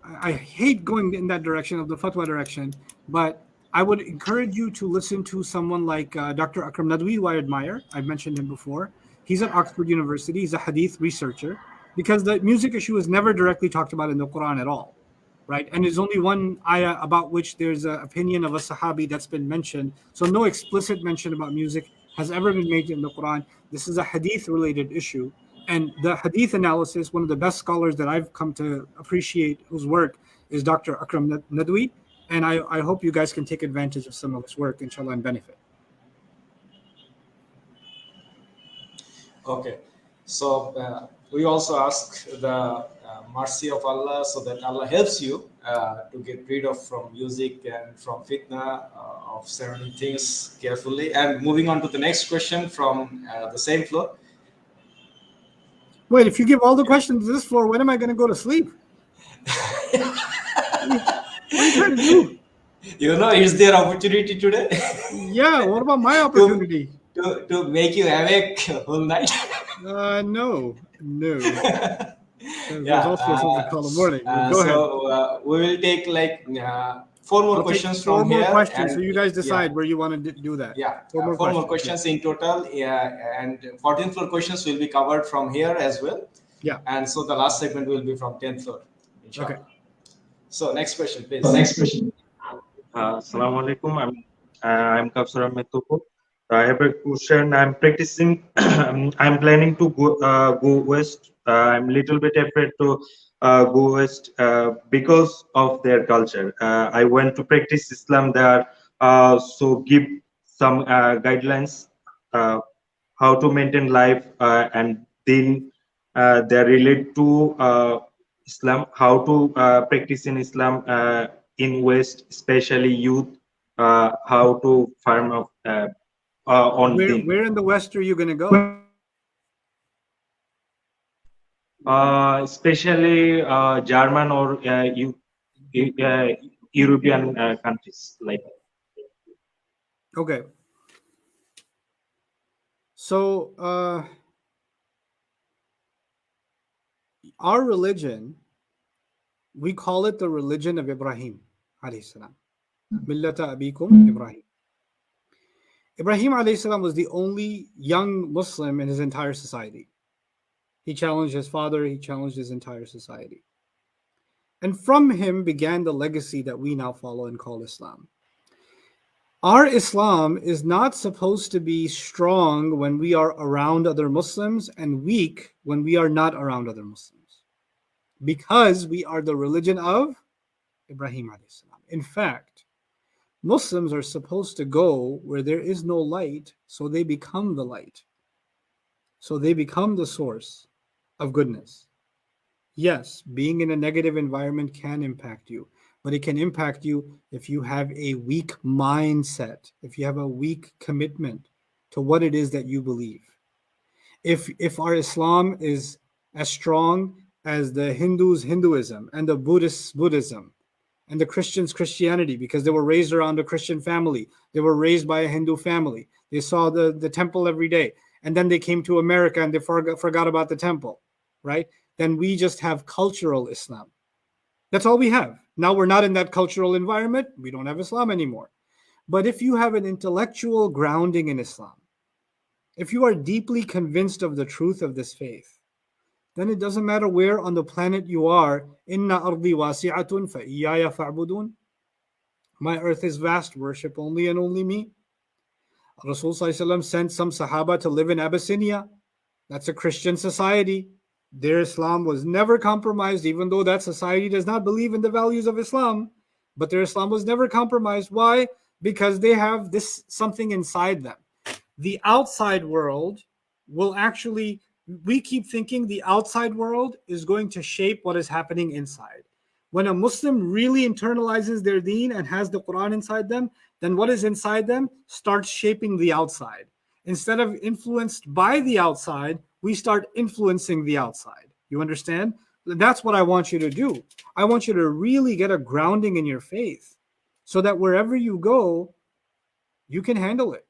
I hate going in that direction of the fatwa direction, but I would encourage you to listen to someone like Dr. Akram Nadwi, who I admire. I've mentioned him before. He's at Oxford University. He's a hadith researcher, because the music issue is never directly talked about in the Quran at all, right? And there's only one ayah about which there's an opinion of a sahabi that's been mentioned. So no explicit mention about music has ever been made in the Quran. This is a hadith-related issue. And the hadith analysis, one of the best scholars that I've come to appreciate whose work is Dr. Akram Nadwi. And I hope you guys can take advantage of some of his work, inshallah, and benefit. Okay. So we also ask the mercy of Allah, so that Allah helps you to get rid of from music and from fitna of surrounding things carefully. And moving on to the next question from the same floor. Wait, if you give all the questions to this floor, when am I going to go to sleep? What are you trying to do? Is there opportunity today? Yeah, what about my opportunity? to make you awake whole night? No. There's Yeah. also something called the morning. Go ahead. We will take like 4 more I'll questions take 4 from more here. questions, so and- you guys decide yeah. where you want to do that. Yeah, 4 more questions in total. Yeah, and 14th floor questions will be covered from here as well. Yeah. And so the last segment will be from 10th floor. Inshallah. Okay. So next question, please. Assalamu alaikum. I'm Kafsar Ahmed Topo. I have a question. I'm practicing. I'm planning to go west. I'm a little bit afraid to go west because of their culture. I went to practice Islam there. So give some guidelines how to maintain life, and then they relate to Islam, how to practice in Islam in West, especially youth, how to farm on Where in the West are you going to go? especially German or European countries like that. Okay. So our religion, we call it the religion of Ibrahim alayhi salam. Millata abikum Ibrahim. Ibrahim alayhi salam was the only young Muslim in his entire society. He challenged his father, he challenged his entire society. And from him began the legacy that we now follow and call Islam. Our Islam is not supposed to be strong when we are around other Muslims and weak when we are not around other Muslims, because we are the religion of Ibrahim alayhi salam. In fact, Muslims are supposed to go where there is no light, so they become the light. So they become the source of goodness. Yes, being in a negative environment can impact you, but it can impact you if you have a weak mindset, if you have a weak commitment to what it is that you believe. If our Islam is as strong as the Hindus Hinduism and the Buddhists Buddhism and the Christians Christianity, because they were raised around a Christian family. They were raised by a Hindu family. They saw the temple every day. And then they came to America and they forgot about the temple, right? Then we just have cultural Islam. That's all we have. Now we're not in that cultural environment. We don't have Islam anymore. But if you have an intellectual grounding in Islam, if you are deeply convinced of the truth of this faith, then it doesn't matter where on the planet you are. Inna ardi wasi'atun fa iyaya fa'budun. My earth is vast, worship only and only me. Rasul Sallallahu Alaihi Wasallam sent some Sahaba to live in Abyssinia. That's a Christian society. Their Islam was never compromised, even though that society does not believe in the values of Islam. But their Islam was never compromised. Why? Because they have this something inside them. The outside world will actually, we keep thinking the outside world is going to shape what is happening inside. When a Muslim really internalizes their deen and has the Quran inside them, then what is inside them starts shaping the outside. Instead of influenced by the outside, we start influencing the outside. You understand? That's what I want you to do. I want you to really get a grounding in your faith so that wherever you go, you can handle it.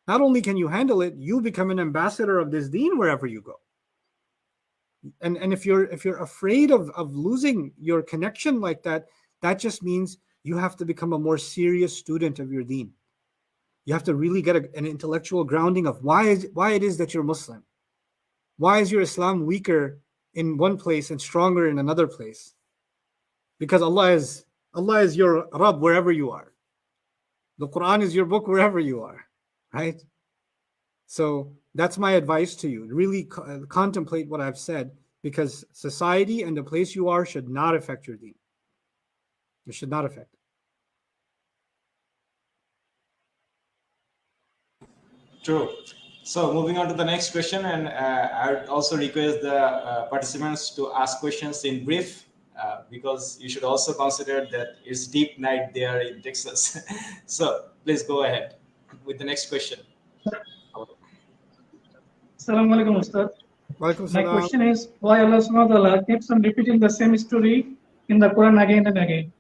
Not only can you handle it, you become an ambassador of this deen wherever you go. And if you're afraid of losing your connection like that, that just means you have to become a more serious student of your deen. You have to really get an intellectual grounding of why it is that you're Muslim. Why is your Islam weaker in one place and stronger in another place? Because Allah is your Rabb wherever you are. The Quran is your book wherever you are, right? So that's my advice to you. Really contemplate what I've said, because society and the place you are should not affect your deen. It should not affect it. True. So moving on to the next question, and I would also request the participants to ask questions in brief, because you should also consider that it's deep night there in Texas. So please go ahead with the next question. Assalamu alaikum, Ustad. Walaikum My salam. question is, why Allah subhanahu wa ta'ala keeps on repeating the same story in the Quran again and again?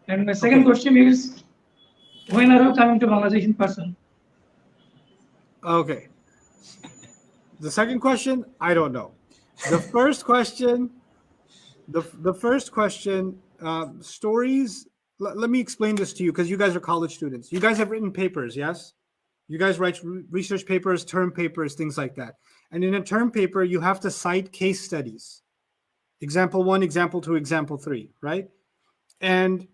And my second question is, when are you coming to Bangladesh in person? Okay. The second question, I don't know. The first question, stories. Let me explain this to you, because you guys are college students. You guys have written papers, yes? You guys write research papers, term papers, things like that. And in a term paper, you have to cite case studies. Example 1, example 2, example 3, right? And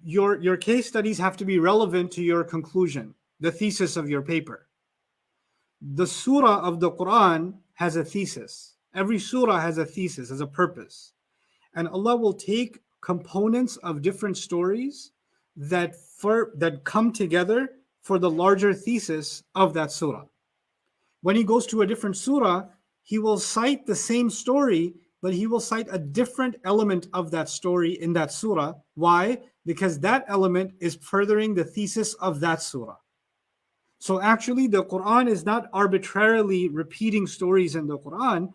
your case studies have to be relevant to your conclusion, the thesis of your paper. The surah of the Quran has a thesis. Every surah has a thesis, has a purpose. And Allah will take components of different stories that come together for the larger thesis of that surah. When he goes to a different surah, he will cite the same story, but he will cite a different element of that story in that surah. Why? Because that element is furthering the thesis of that surah. So actually, the Quran is not arbitrarily repeating stories in the Quran.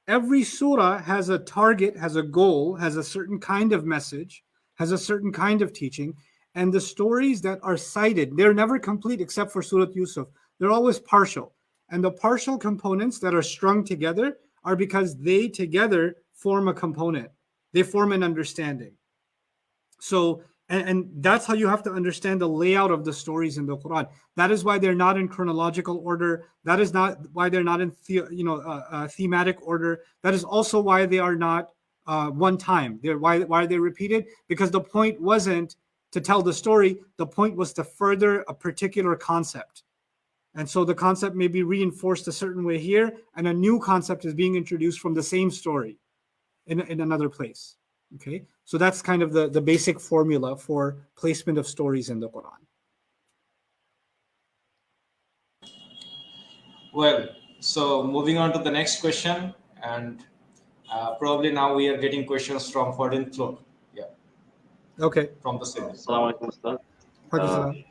Every surah has a target, has a goal, has a certain kind of message, has a certain kind of teaching. And the stories that are cited, they're never complete except for Surah Yusuf. They're always partial. And the partial components that are strung together are because they together form a component. They form an understanding. So, and that's how you have to understand the layout of the stories in the Quran. That is why they're not in chronological order. That is not why they're not in thematic order. That is also why they are not one time. Why are they repeated? Because the point wasn't to tell the story. The point was to further a particular concept. And so the concept may be reinforced a certain way here, and a new concept is being introduced from the same story in another place. Okay, so that's kind of the basic formula for placement of stories in the Quran. Well, so moving on to the next question, and probably now we are getting questions from 14th floor. Yeah. Okay. From the city. Assalamu alaikum, Ustad. Pakistan.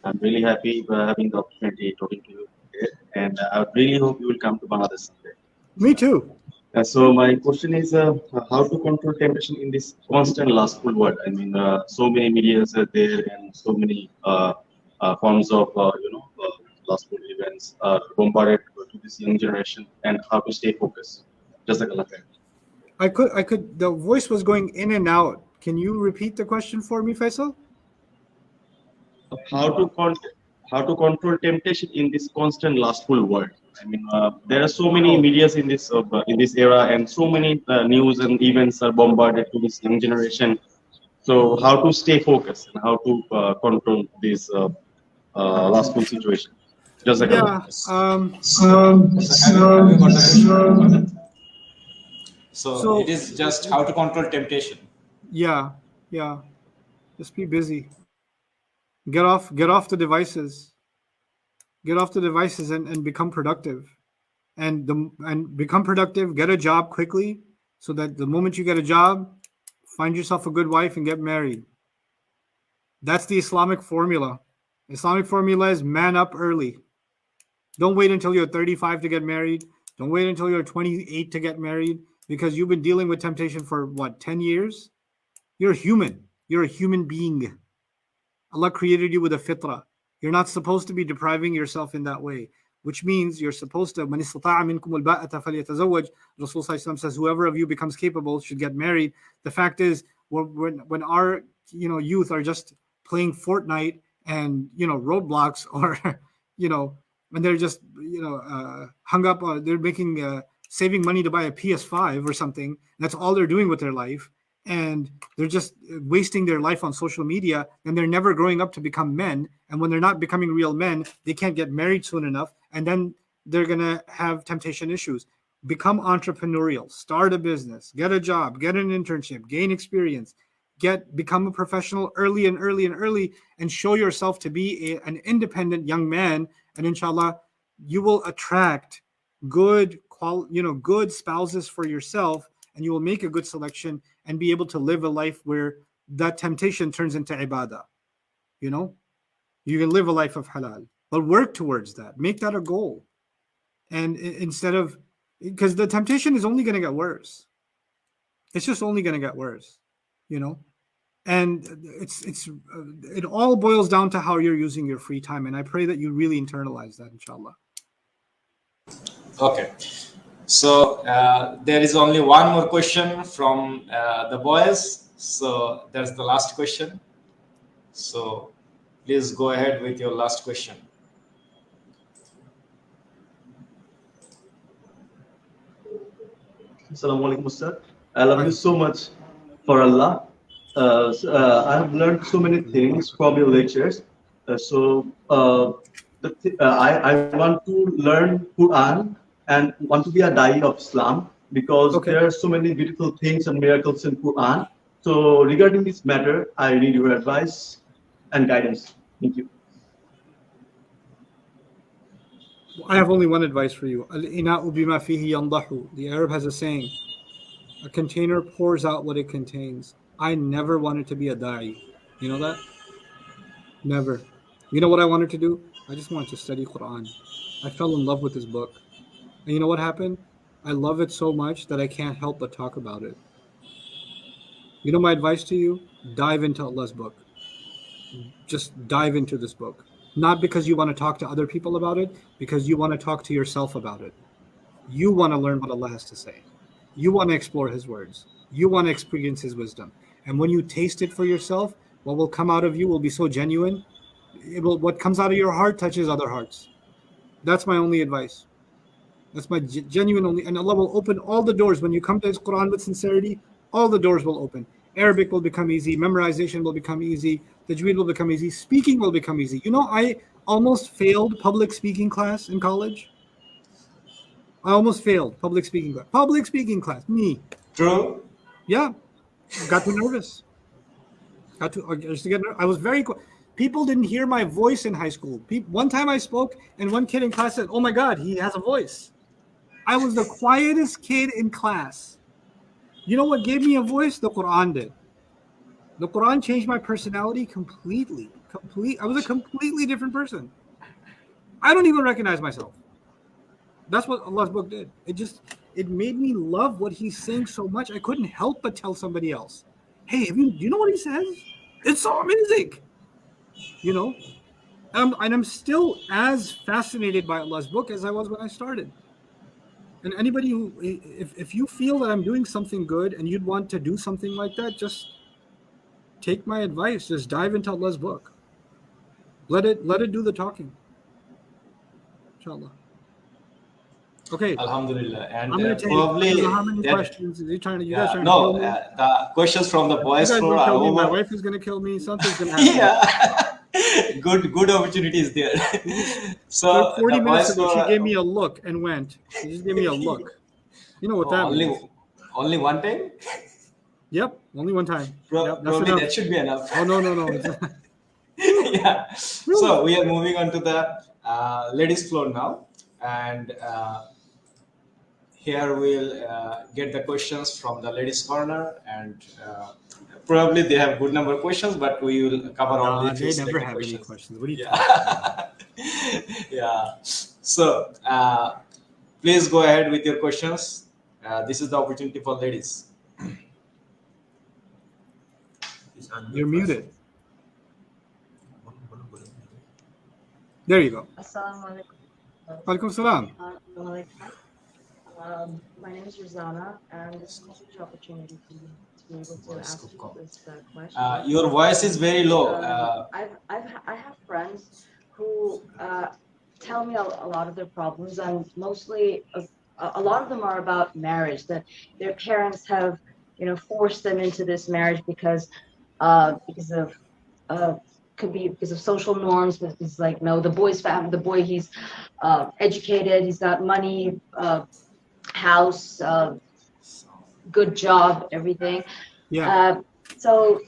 I'm really happy having the opportunity talking to you today, and I really hope you will come to Bangladesh someday. Me too. So my question is, how to control temptation in this constant lustful world? I mean, so many medias are there, and so many forms of lustful events are bombarded to this young generation, and how to stay focused. Just like that. The voice was going in and out. Can you repeat the question for me, Faisal? How to how to control temptation in this constant lustful world. I mean, there are so many medias in this era, and so many news and events are bombarded to this young generation. So how to stay focused and how to control this lustful situation. Just like Yeah. Have you got the question? So So it is just how to control temptation. yeah, yeah. Just be busy. Get off the devices. Get off the devices and become productive. And become productive, get a job quickly so that the moment you get a job, find yourself a good wife and get married. That's the Islamic formula. Islamic formula is man up early. Don't wait until you're 35 to get married. Don't wait until you're 28 to get married because you've been dealing with temptation for what, 10 years? You're human. You're a human being. Allah created you with a fitrah. You're not supposed to be depriving yourself in that way, which means you're supposed to, مَنِ اسْتَطَاعَ مِنْكُمُ الْبَاءَةَ فَلْيَتَزَوَّجْ. Rasul says, whoever of you becomes capable should get married. The fact is, when our youth are just playing Fortnite and roadblocks, or when they're just hung up, they're making saving money to buy a PS5 or something. That's all they're doing with their life. And they're just wasting their life on social media, and they're never growing up to become men. And when they're not becoming real men, they can't get married soon enough, and then they're gonna have temptation issues. Become entrepreneurial, start a business, get a job, get an internship, gain experience, become a professional early, and show yourself to be an independent young man. And inshallah, you will attract good spouses for yourself, and you will make a good selection and be able to live a life where that temptation turns into ibadah. You can live a life of halal, but work towards that. Make that a goal. And instead of, because the temptation is only going to get worse. It's just only going to get worse, and it all boils down to how you're using your free time. And I pray that you really internalize that, inshallah. Okay. So there is only one more question from the boys. So that's the last question. So please go ahead with your last question. Assalamu alaikum, sir. I love you so much for Allah. I have learned so many things from your lectures. I want to learn Quran and want to be a Da'i of Islam, because there are so many beautiful things and miracles in Quran. So regarding this matter, I need your advice and guidance. Thank you. I have only one advice for you. Al-ina'u bima fihi yandahu. The Arab has a saying, a container pours out what it contains. I never wanted to be a da'i. You know that? Never. You know what I wanted to do? I just wanted to study Quran. I fell in love with this book. And you know what happened? I love it so much that I can't help but talk about it. You know my advice to you? Dive into Allah's book. Just dive into this book. Not because you want to talk to other people about it, because you want to talk to yourself about it. You want to learn what Allah has to say. You want to explore His words. You want to experience His wisdom. And when you taste it for yourself, what will come out of you will be so genuine. What comes out of your heart touches other hearts. That's my only advice. That's my genuine only. And Allah will open all the doors. When you come to His Quran with sincerity, all the doors will open. Arabic will become easy. Memorization will become easy. Tajweed will become easy. Speaking will become easy. You know, I almost failed public speaking class in college. I almost failed public speaking class. Public speaking class. Me. True. Yeah. Got too nervous. I used to get nervous. I was very quiet. People didn't hear my voice in high school. One time I spoke, and one kid in class said, "Oh my God, he has a voice." I was the quietest kid in class. You know what gave me a voice? The Quran did. The Quran changed my personality completely. I was a completely different person. I don't even recognize myself. That's what Allah's book did. it made me love what he's saying so much. I couldn't help but tell somebody else, hey, do you know what he says? It's so amazing. You know, and I'm still as fascinated by Allah's book as I was when I started. And anybody who, if you feel that I'm doing something good and you'd want to do something like that, just take my advice. Just dive into Allah's book. Let it do the talking. Inshallah. Okay. Alhamdulillah. And I'm going to take probably I don't know how many questions. You guys trying to no, kill me? the questions from the boys You guys floor gonna are kill me. My over. wife is going to kill me. Something's going to happen. Yeah. good opportunity is there. So 40 the minutes boys ago, floor, she gave me a look and went. She just gave me a look. You know what that means? only one time? Yep, only one time. Yep, that's Probably enough. that should be enough. Oh, no. Yeah. So we are moving on to the ladies floor now, and here we'll get the questions from the ladies corner, and probably they have good number of questions, but we will cover only few they never selected have questions. any questions. What are you Yeah. Yeah. So please go ahead with your questions. This is the opportunity for ladies. You're muted. There you go. Assalamu alaikum. Walaikum salam. My name is Rizana, and this is a huge opportunity for me to be able to ask you this question. Your voice is very low. I have friends who tell me a lot of their problems, and mostly a lot of them are about marriage, that their parents have, forced them into this marriage because of could be because of social norms, because it's like, no, the boy's family, the boy, he's educated, he's got money, house, good job, everything. Yeah. So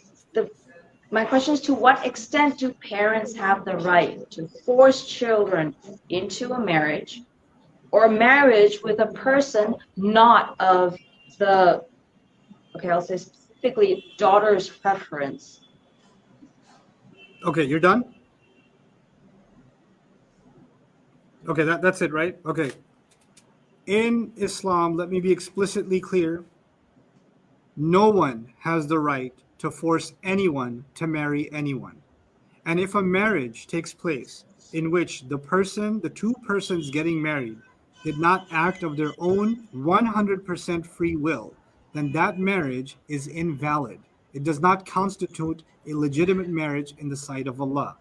my question is, to what extent do parents have the right to force children into a marriage, or a marriage with a person not of the, I'll say specifically daughter's preference? Okay, you're done? Okay, that's it, right? Okay. In Islam, let me be explicitly clear. No one has the right to force anyone to marry anyone. And if a marriage takes place in which the two persons getting married did not act of their own 100% free will, then that marriage is invalid. It does not constitute a legitimate marriage in the sight of Allah.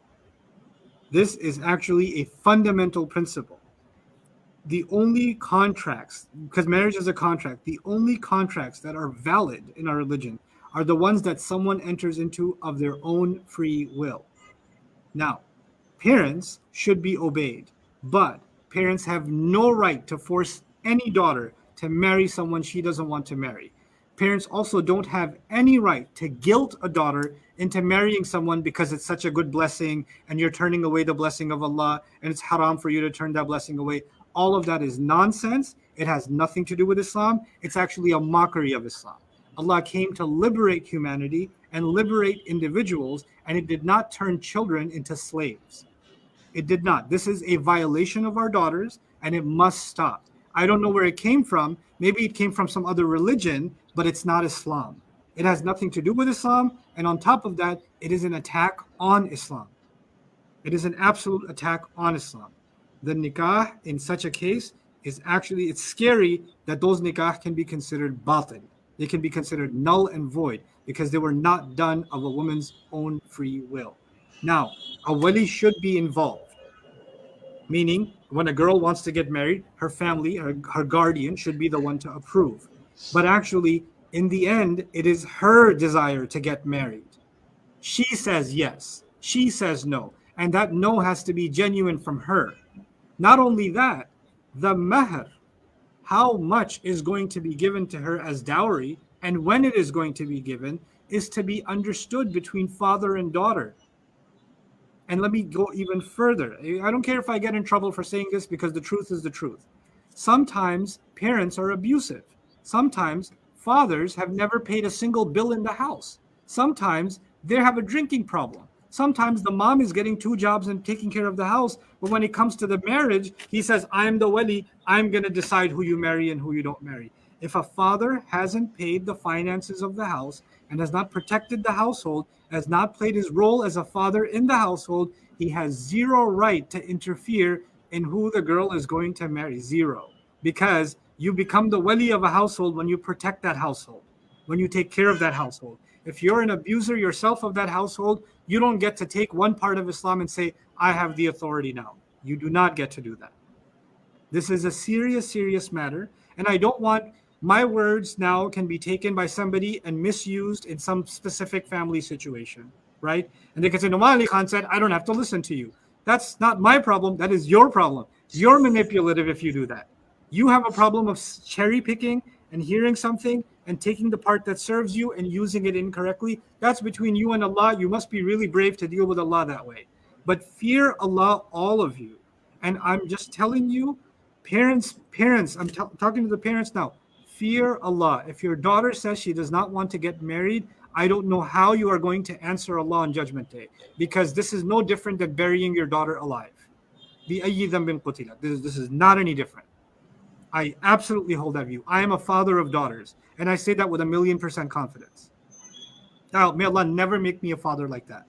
This is actually a fundamental principle. The only contracts, because marriage is a contract, the only contracts that are valid in our religion are the ones that someone enters into of their own free will. Now, parents should be obeyed, but parents have no right to force any daughter to marry someone she doesn't want to marry. Parents also don't have any right to guilt a daughter into marrying someone because it's such a good blessing and you're turning away the blessing of Allah and it's haram for you to turn that blessing away. All of that is nonsense. It has nothing to do with Islam. It's actually a mockery of Islam. Allah came to liberate humanity and liberate individuals, and it did not turn children into slaves. It did not. This is a violation of our daughters, and it must stop. I don't know where it came from. Maybe it came from some other religion, but it's not Islam. It has nothing to do with Islam, and on top of that, it is an attack on Islam. It is an absolute attack on Islam. The nikah in such a case is actually, it's scary that those nikah can be considered batil. They can be considered null and void because they were not done of a woman's own free will. Now, a wali should be involved, meaning when a girl wants to get married, her family, her guardian should be the one to approve. But actually, in the end, it is her desire to get married. She says yes, she says no, and that no has to be genuine from her. Not only that, the mahr, how much is going to be given to her as dowry and when it is going to be given, is to be understood between father and daughter. And let me go even further. I don't care if I get in trouble for saying this because the truth is the truth. Sometimes parents are abusive. Sometimes fathers have never paid a single bill in the house. Sometimes they have a drinking problem. Sometimes the mom is getting 2 jobs and taking care of the house, but when it comes to the marriage, he says, I am the wali, I'm going to decide who you marry and who you don't marry. If a father hasn't paid the finances of the house and has not protected the household, has not played his role as a father in the household, he has zero right to interfere in who the girl is going to marry. Zero. Because you become the wali of a household when you protect that household, when you take care of that household. If you're an abuser yourself of that household, you don't get to take one part of Islam and say, I have the authority now. You do not get to do that. This is a serious, serious matter. And I don't want my words now can be taken by somebody and misused in some specific family situation, right? And they can say, Nouman Ali Khan said, I don't have to listen to you. That's not my problem. That is your problem. You're manipulative if you do that. You have a problem of cherry picking and hearing something and taking the part that serves you and using it incorrectly. That's between you and Allah. You must be really brave to deal with Allah that way. But fear Allah, all of you. And I'm just telling you, parents, I'm talking to the parents now. Fear Allah. If your daughter says she does not want to get married, I don't know how you are going to answer Allah on Judgment Day, because this is no different than burying your daughter alive. This is not any different. I absolutely hold that view. I am a father of daughters, and I say that with 1,000,000% confidence. Now, may Allah never make me a father like that.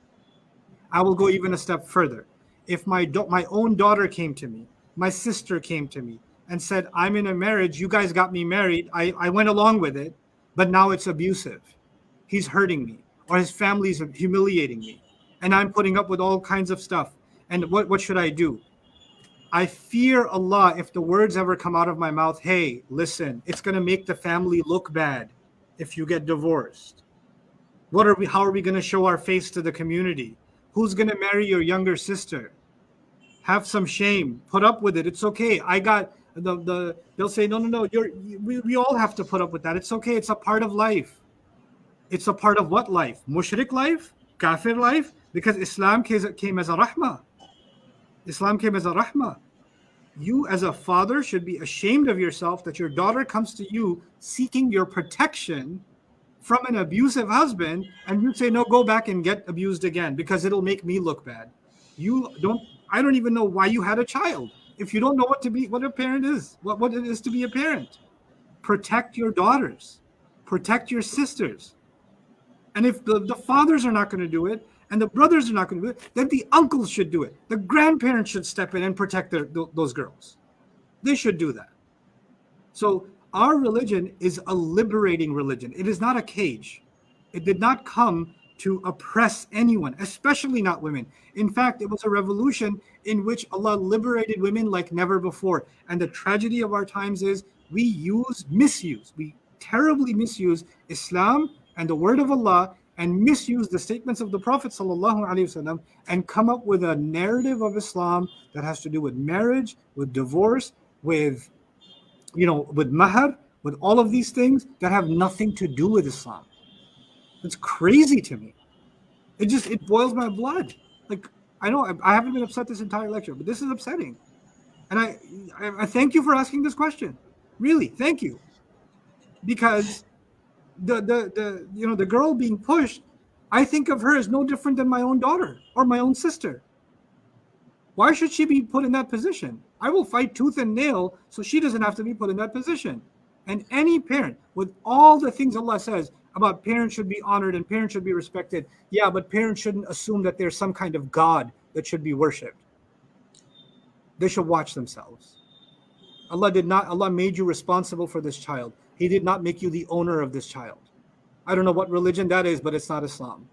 I will go even a step further. If my own daughter came to me, my sister came to me and said, I'm in a marriage, you guys got me married, I went along with it, but now it's abusive. He's hurting me, or his family's humiliating me, and I'm putting up with all kinds of stuff. And what should I do? I fear Allah if the words ever come out of my mouth, hey, listen, it's going to make the family look bad if you get divorced. How are we going to show our face to the community? Who's going to marry your younger sister? Have some shame. Put up with it. It's okay. I got they'll say, no. We all have to put up with that. It's okay. It's a part of life. It's a part of what life? Mushrik life? Kafir life? Because Islam came as a rahmah. Islam came as a rahmah. You as a father should be ashamed of yourself that your daughter comes to you seeking your protection from an abusive husband, and you say, no, go back and get abused again because it'll make me look bad. I don't even know why you had a child if you don't know what a parent is, what it is to be a parent. Protect your daughters, protect your sisters. And if the fathers are not going to do it and the brothers are not going to do it, then the uncles should do it. The grandparents should step in and protect those girls. They should do that. So our religion is a liberating religion. It is not a cage. It did not come to oppress anyone, especially not women. In fact, it was a revolution in which Allah liberated women like never before. And the tragedy of our times is we terribly misuse Islam and the word of Allah, and misuse the statements of the Prophet ﷺ, and come up with a narrative of Islam that has to do with marriage, with divorce, with mahar, with all of these things that have nothing to do with Islam. It's crazy to me. It boils my blood. Like, I know I haven't been upset this entire lecture, but this is upsetting. And I thank you for asking this question. Really, thank you. Because the girl being pushed, I think of her as no different than my own daughter or my own sister. Why should she be put in that position? I will fight tooth and nail so she doesn't have to be put in that position. And any parent, with all the things Allah says about parents should be honored and parents should be respected, yeah, but parents shouldn't assume that there's some kind of God that should be worshipped. They should watch themselves. Allah made you responsible for this child. He did not make you the owner of this child. I don't know what religion that is, but it's not Islam.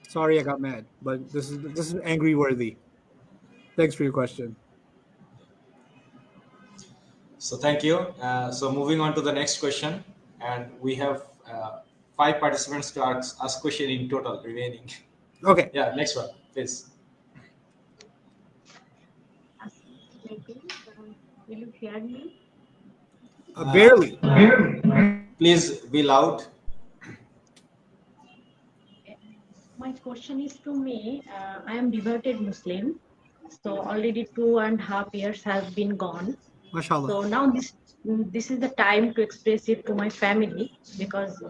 Sorry I got mad, but this is angry worthy. Thanks for your question. So thank you. So moving on to the next question, and we have 5 participants to ask question in total remaining. Okay. Yeah, next one, please. Will you hear me? Barely. Please be loud. My question is to me. I am devoted Muslim, so already 2.5 years have been gone. MashaAllah. So now this is the time to express it to my family, because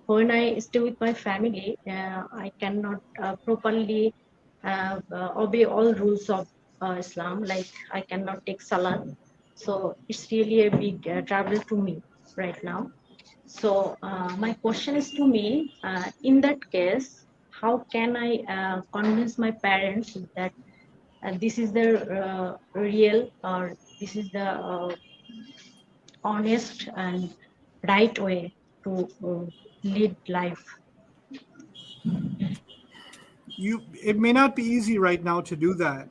when I stay with my family, I cannot properly obey all rules of Islam. Like I cannot take salat. So it's really a big trouble to me right now. So my question is to me, in that case, how can I convince my parents that this is the real, or this is the honest and right way to lead life? It may not be easy right now to do that.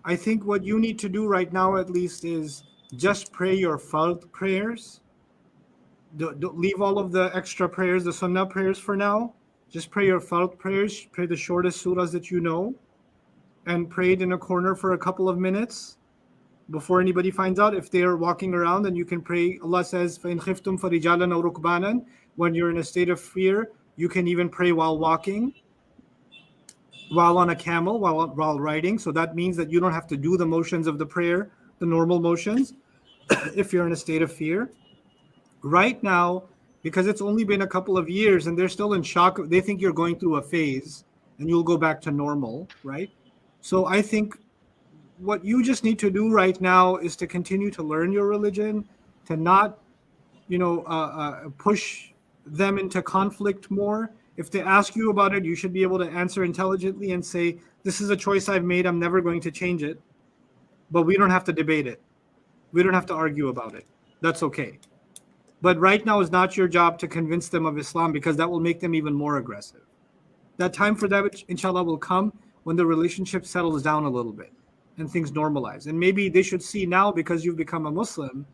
I think what you need to do right now, at least, is just pray your fard prayers. Don't leave all of the extra prayers, the sunnah prayers, for now. Just pray your fard prayers. Pray the shortest surahs that you know, and pray it in a corner for a couple of minutes before anybody finds out. If they are walking around, then you can pray. Allah says, فَإِنْ خِفْتُمْ فَرِجَالًا أَوْ رُكْبَانًا. When you're in a state of fear, you can even pray while walking, while on a camel, while riding. So that means that you don't have to do the motions of the prayer, the normal motions, if you're in a state of fear. Right now, because it's only been a couple of years and they're still in shock, they think you're going through a phase and you'll go back to normal, right? So I think what you just need to do right now is to continue to learn your religion, to not, push them into conflict more. If they ask you about it, you should be able to answer intelligently and say, this is a choice I've made, I'm never going to change it. But we don't have to debate it. We don't have to argue about it. That's okay. But right now is not your job to convince them of Islam, because that will make them even more aggressive. That time for that, inshallah, will come when the relationship settles down a little bit and things normalize. And maybe they should see now, because you've become a Muslim,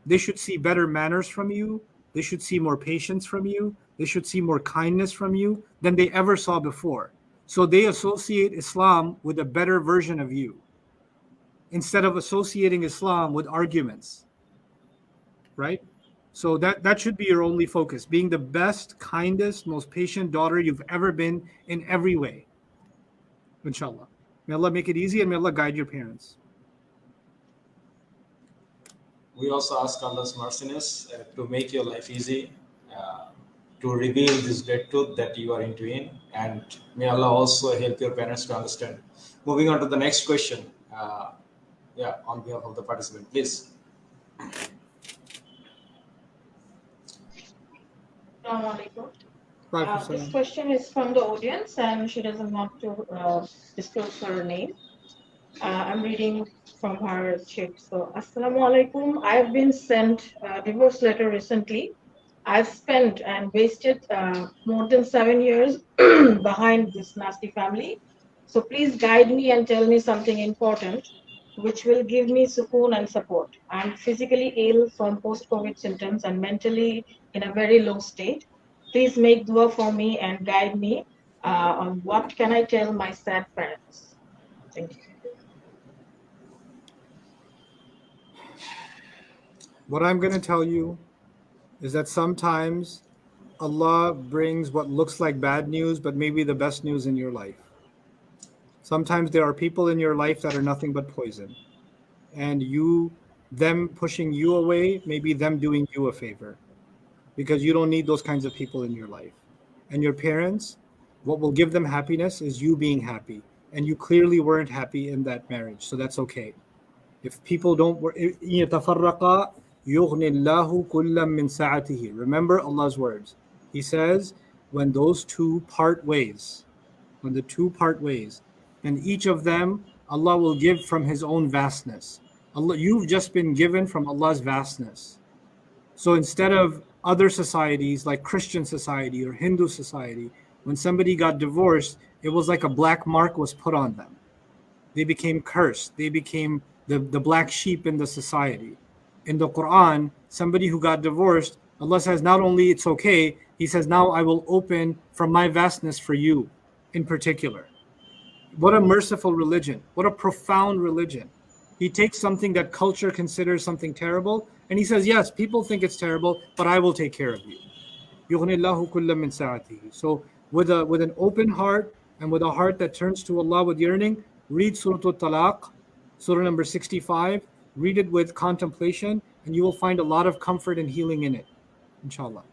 they should see better manners from you. They should see more patience from you. They should see more kindness from you than they ever saw before. So they associate Islam with a better version of you, instead of associating Islam with arguments, right? So that should be your only focus, being the best, kindest, most patient daughter you've ever been in every way. Inshallah. May Allah make it easy, and may Allah guide your parents. We also ask Allah's merciness to make your life easy, to reveal this great truth that you are into in, and may Allah also help your parents to understand. Moving on to the next question. On behalf of the participant, please. This question is from the audience, and she doesn't want to disclose her name. I'm reading from her sheet. So, Assalamu alaikum. I've been sent a divorce letter recently. I've spent and wasted more than 7 years behind this nasty family. So please guide me and tell me something important which will give me sukoon and support. I'm physically ill from post-COVID symptoms and mentally in a very low state. Please make dua for me and guide me on what can I tell my sad parents. Thank you. What I'm going to tell you is that sometimes Allah brings what looks like bad news, but maybe the best news in your life. Sometimes there are people in your life that are nothing but poison. And them pushing you away, maybe them doing you a favor, because you don't need those kinds of people in your life. And your parents, what will give them happiness is you being happy. And you clearly weren't happy in that marriage, so that's okay. If people don't, remember Allah's words. He says, when the two part ways, and each of them, Allah will give from His own vastness. You've just been given from Allah's vastness. So instead of other societies like Christian society or Hindu society, when somebody got divorced, it was like a black mark was put on them. They became cursed. They became the black sheep in the society. In the Quran, somebody who got divorced, Allah says not only it's okay, He says, now I will open from my vastness for you in particular. What a merciful religion. What a profound religion. He takes something that culture considers something terrible, and He says, yes, people think it's terrible, but I will take care of you. So with an open heart and with a heart that turns to Allah with yearning, read Surah Al-Talaq, Surah number 65. Read it with contemplation, and you will find a lot of comfort and healing in it. Inshallah.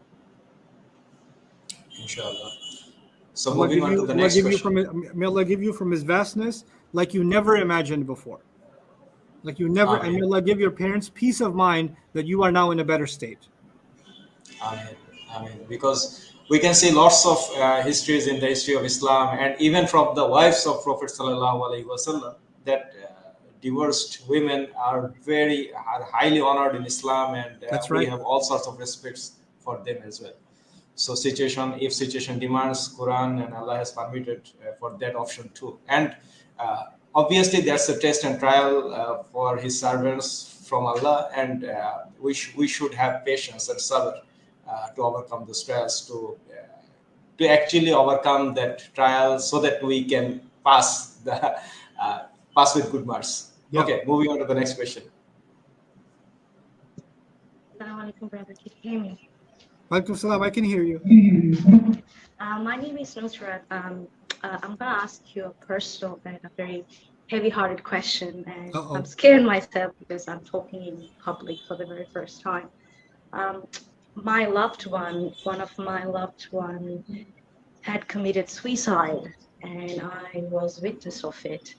Inshallah. So moving on to the next question. May Allah give you from His vastness like you never imagined before. Like you never, and Amen. may Allah give your parents peace of mind that you are now in a better state. Amen. Amen. Because we can see lots of histories in the history of Islam, and even from the wives of Prophet Sallallahu Alaihi Wasallam, that divorced women are highly honored in Islam, and That's we right. have all sorts of respects for them as well. So if situation demands, Quran and Allah has permitted for that option too. And obviously that's a test and trial for His servants from Allah, and we should have patience and sabr to overcome the stress, to actually overcome that trial, so that we can pass with good marks. Yeah. Okay, moving on to the next question. Assalamu alaikum, brother. Can you hear me? Walaikum salam, I can hear you. My name is Nusrat. I'm going to ask you a personal and a very heavy-hearted question, and I'm scared myself because I'm talking in public for the very first time. My loved one, one of my loved one, had committed suicide, and I was witness of it.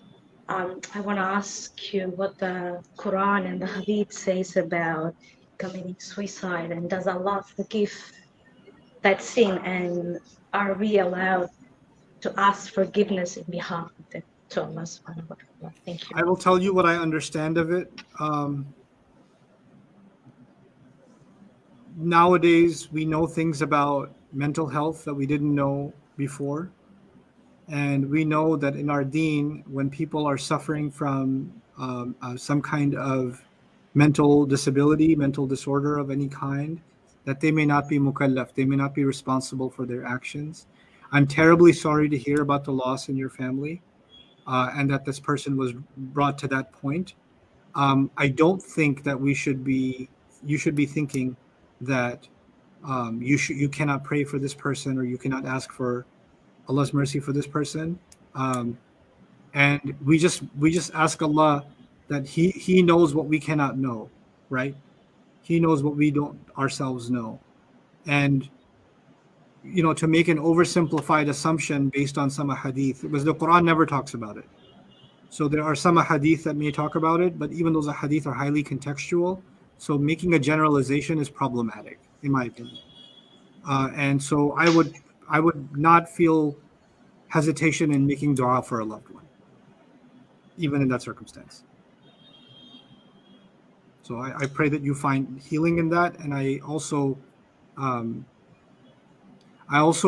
I want to ask you what the Quran and the Hadith says about committing suicide, and does Allah forgive that sin, and are we allowed to ask forgiveness in behalf of them to Allah subhanahu wa ta'ala? Thank you. I will tell you what I understand of it. Nowadays, we know things about mental health that we didn't know before. And we know that in our deen, when people are suffering from some kind of mental disability, mental disorder of any kind, that they may not be mukallaf, they may not be responsible for their actions. I'm terribly sorry to hear about the loss in your family, and that this person was brought to that point. I don't think that you should be thinking that you cannot pray for this person, or you cannot ask for Allah's mercy for this person. And we just ask Allah that He knows what we cannot know, right? He knows what we don't ourselves know. And to make an oversimplified assumption based on some hadith, because the Quran never talks about it. So there are some hadith that may talk about it, but even those hadith are highly contextual. So making a generalization is problematic, in my opinion. And so I would not feel hesitation in making dua for a loved one, even in that circumstance. So I pray that you find healing in that, and I also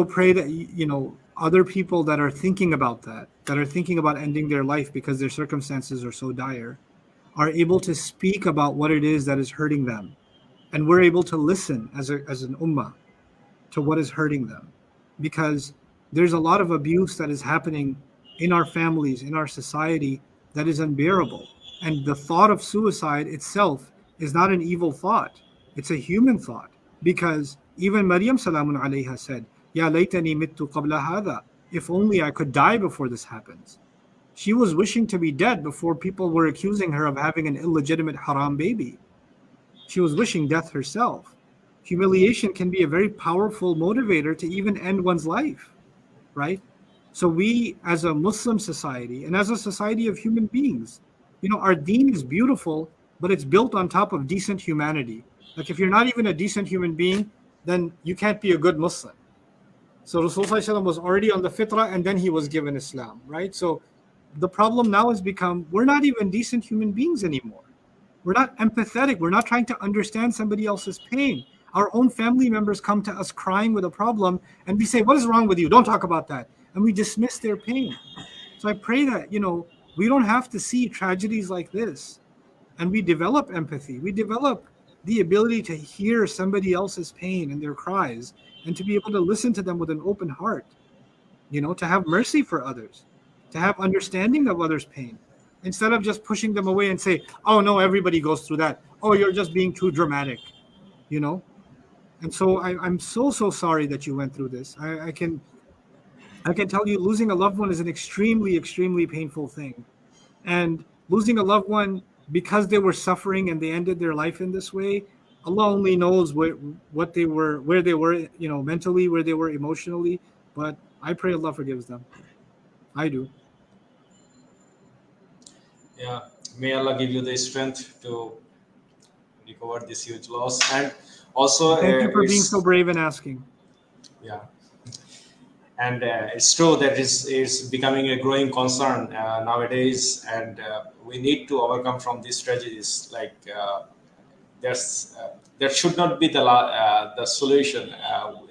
pray that other people that are thinking about that are thinking about ending their life because their circumstances are so dire, are able to speak about what it is that is hurting them, and we're able to listen as an ummah to what is hurting them, because there's a lot of abuse that is happening in our families, in our society, that is unbearable. And the thought of suicide itself is not an evil thought. It's a human thought, because even Maryam salamun alayha said, Ya laytani mittu qabla hadha, if only I could die before this happens. She was wishing to be dead before people were accusing her of having an illegitimate haram baby. She was wishing death herself. Humiliation can be a very powerful motivator to even end one's life, right? So we, as a Muslim society and as a society of human beings, our deen is beautiful, but it's built on top of decent humanity. Like if you're not even a decent human being, then you can't be a good Muslim. So Rasulullah was already on the fitrah, and then he was given Islam, right? So the problem now has become, we're not even decent human beings anymore. We're not empathetic. We're not trying to understand somebody else's pain. Our own family members come to us crying with a problem, and we say, what is wrong with you? Don't talk about that. And we dismiss their pain. So I pray that, we don't have to see tragedies like this. And we develop empathy. We develop the ability to hear somebody else's pain and their cries, and to be able to listen to them with an open heart, to have mercy for others, to have understanding of others' pain, instead of just pushing them away and say, oh no, everybody goes through that. Oh, you're just being too dramatic, And so I'm so sorry that you went through this. I can tell you, losing a loved one is an extremely, extremely painful thing. And losing a loved one because they were suffering and they ended their life in this way, Allah only knows where they were, mentally, where they were emotionally. But I pray Allah forgives them. I do. Yeah. May Allah give you the strength to recover this huge loss. And also, thank you for being so brave and asking. Yeah. And it's true that it's becoming a growing concern nowadays, and we need to overcome from these tragedies. Like there should not be the solution.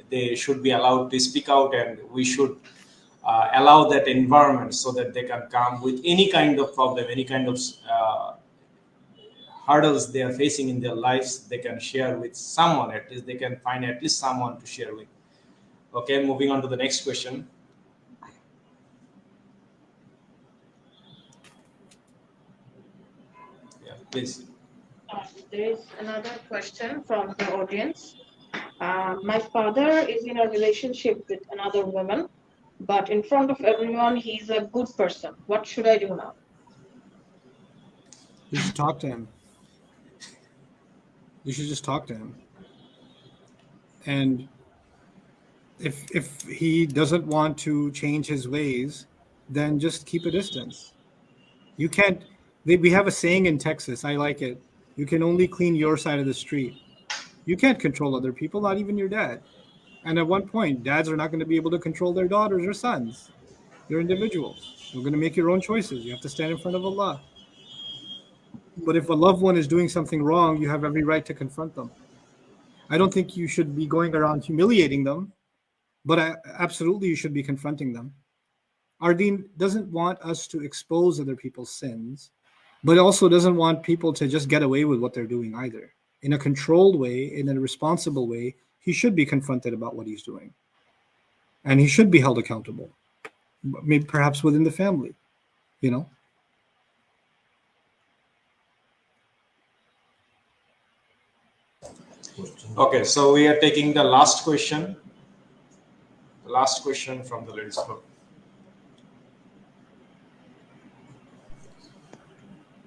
They should be allowed to speak out, and we should allow that environment so that they can come with any kind of problem, any kind of hurdles they are facing in their lives. They can share with someone. At least they can find at least someone to share with. Okay, moving on to the next question. Yeah, please. There is another question from the audience. My father is in a relationship with another woman, but in front of everyone, he's a good person. What should I do now? You should talk to him. You should just talk to him. And if he doesn't want to change his ways, then just keep a distance. You can't. We have a saying in Texas. I like it. You can only clean your side of the street. You can't control other people, not even your dad. And at one point, dads are not going to be able to control their daughters or sons. They're individuals. You're going to make your own choices. You have to stand in front of Allah. But if a loved one is doing something wrong, you have every right to confront them. I don't think you should be going around humiliating them, but absolutely you should be confronting them. Our deen doesn't want us to expose other people's sins, but also doesn't want people to just get away with what they're doing either. In a controlled way, in a responsible way, he should be confronted about what he's doing. And he should be held accountable, maybe perhaps within the family, you know? Okay, so we are taking the last question. The last question from the ladies group.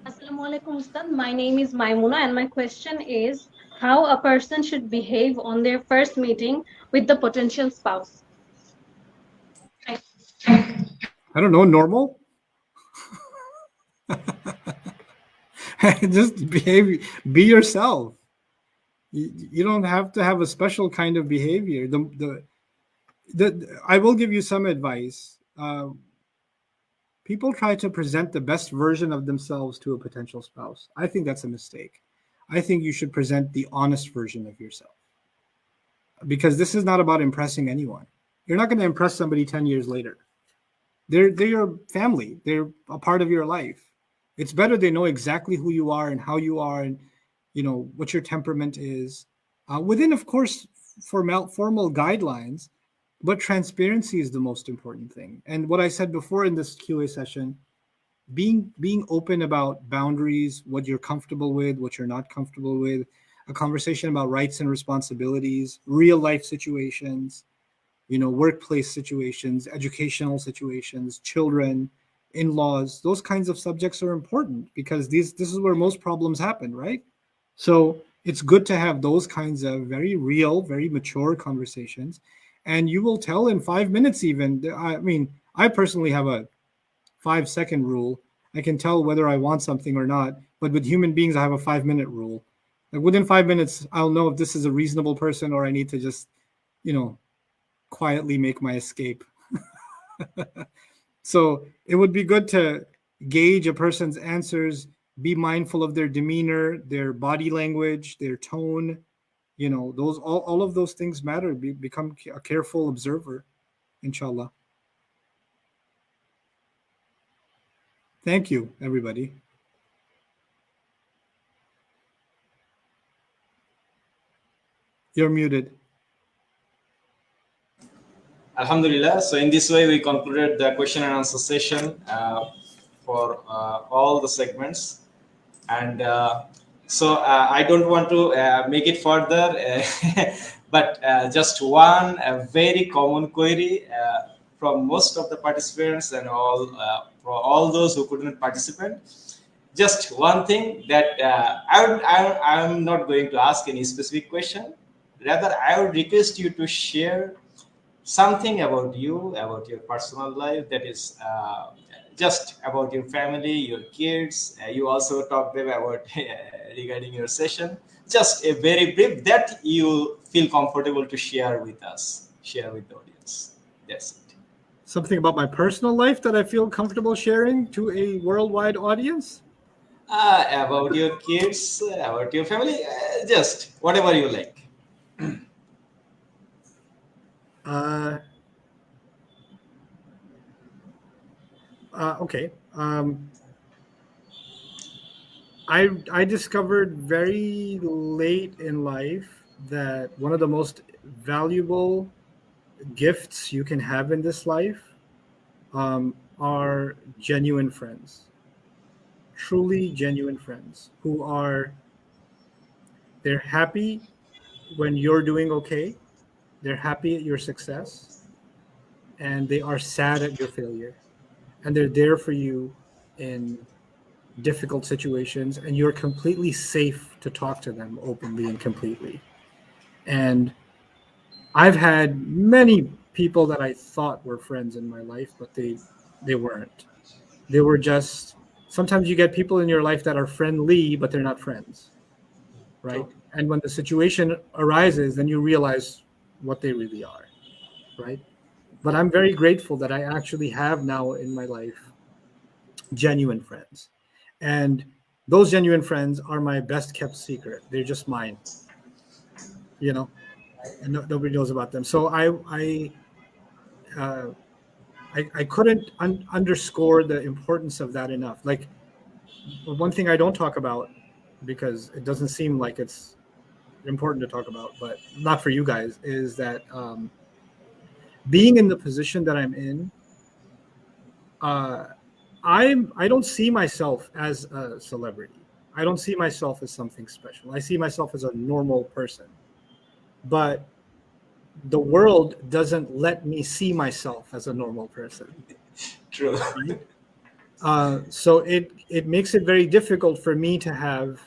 Assalamualaikum Ustad. My name is Maimuna, and my question is how a person should behave on their first meeting with the potential spouse. I don't know, normal? Just behave, be yourself. You don't have to have a special kind of behavior. I will give you some advice. People try to present the best version of themselves to a potential spouse. I think that's a mistake. I think you should present the honest version of yourself. Because this is not about impressing anyone. You're not going to impress somebody 10 years later. They're your family. They're a part of your life. It's better they know exactly who you are and how you are and what your temperament is. Within, of course, formal guidelines, but transparency is the most important thing. And what I said before in this QA session, being open about boundaries, what you're comfortable with, what you're not comfortable with, a conversation about rights and responsibilities, real life situations, workplace situations, educational situations, children, in-laws, those kinds of subjects are important because this is where most problems happen, right? So it's good to have those kinds of very real, very mature conversations. And you will tell in 5 minutes even. I mean, I personally have a 5-second rule. I can tell whether I want something or not. But with human beings, I have a 5-minute rule. Like within 5 minutes, I'll know if this is a reasonable person or I need to just, quietly make my escape. So it would be good to gauge a person's answers, be mindful of their demeanor, their body language, their tone. Those all of those things matter. Become a careful observer, inshallah. Thank you, everybody. You're muted. Alhamdulillah. So in this way, we concluded the question and answer session for all the segments. And so I don't want to make it further, but just one very common query from most of the participants and for all those who couldn't participate. Just one thing that I'm not going to ask any specific question. Rather, I would request you to share something about you, about your personal life that is just about your family, your kids. You also talked them about regarding your session. Just a very brief that you feel comfortable to share with us, share with the audience. That's it. Something about my personal life that I feel comfortable sharing to a worldwide audience? About your kids, about your family, just whatever you like. Okay. I discovered very late in life that one of the most valuable gifts you can have in this life are genuine friends, truly genuine friends who they're happy when you're doing okay, they're happy at your success, and they are sad at your failure, and they're there for you in difficult situations, and you're completely safe to talk to them openly and completely. And I've had many people that I thought were friends in my life, but they weren't. They were just, sometimes you get people in your life that are friendly, but they're not friends, right? And when the situation arises, then you realize what they really are, right? But I'm very grateful that I actually have now in my life genuine friends. And those genuine friends are my best kept secret. They're just mine, and nobody knows about them. So I couldn't underscore the importance of that enough. Like, one thing I don't talk about, because it doesn't seem like it's important to talk about, but not for you guys, is that being in the position that I'm in, I don't see myself as a celebrity. I don't see myself as something special. I see myself as a normal person. But the world doesn't let me see myself as a normal person. True. Right? So it makes it very difficult for me to have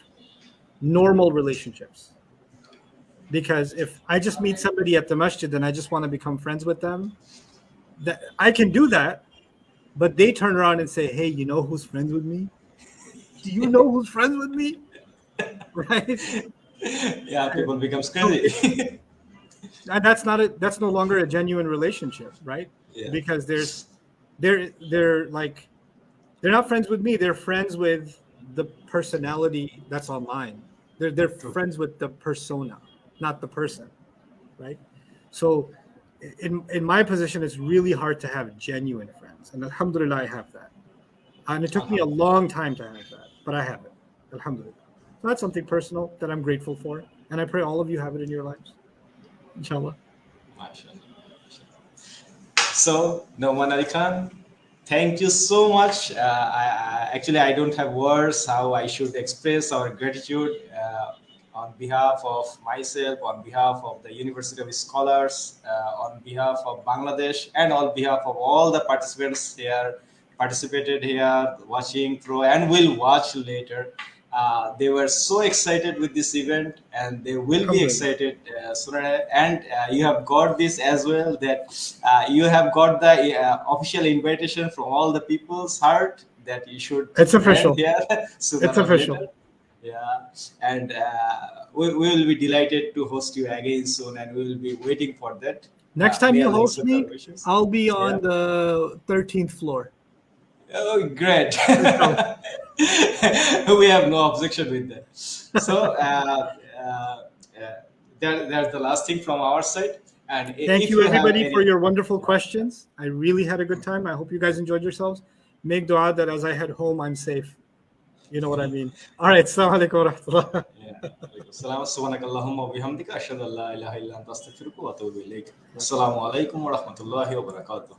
normal relationships. Because if I just meet somebody at the masjid and I just want to become friends with them, that I can do that, but they turn around and say, "Hey, you know who's friends with me? Do you know who's friends with me?" Right? Yeah, people become crazy. And that's no longer a genuine relationship, right? Yeah. Because they're like, they're not friends with me. They're friends with the personality that's online. They're friends with the persona, not the person, right? So in my position, it's really hard to have genuine friends, and alhamdulillah, I have that. And it took me a long time to have that, but I have it, alhamdulillah. So that's something personal that I'm grateful for, and I pray all of you have it in your lives, inshallah. So, Nouman Ali Khan, thank you so much. I don't have words how I should express our gratitude on behalf of myself, on behalf of the University of Scholars, on behalf of Bangladesh, and on behalf of all the participants here, participated here, watching through, and will watch later. They were so excited with this event, and they will be excited sooner. And you have got this as well, that you have got the official invitation from all the people's heart that you should. It's official. Yeah, it's official. Later. Yeah, and we will be delighted to host you again soon, and we will be waiting for that. Next time you host me, I'll be on the 13th floor. Oh, great. We have no objection with that. So there's the last thing from our side. And thank you everybody for your wonderful questions. I really had a good time. I hope you guys enjoyed yourselves. Make dua that as I head home, I'm safe. You know what I mean? All right. Assalamu alaikum wa rahmatullah. Assalamu alaikum wa rahmatullahi wa barakatuh.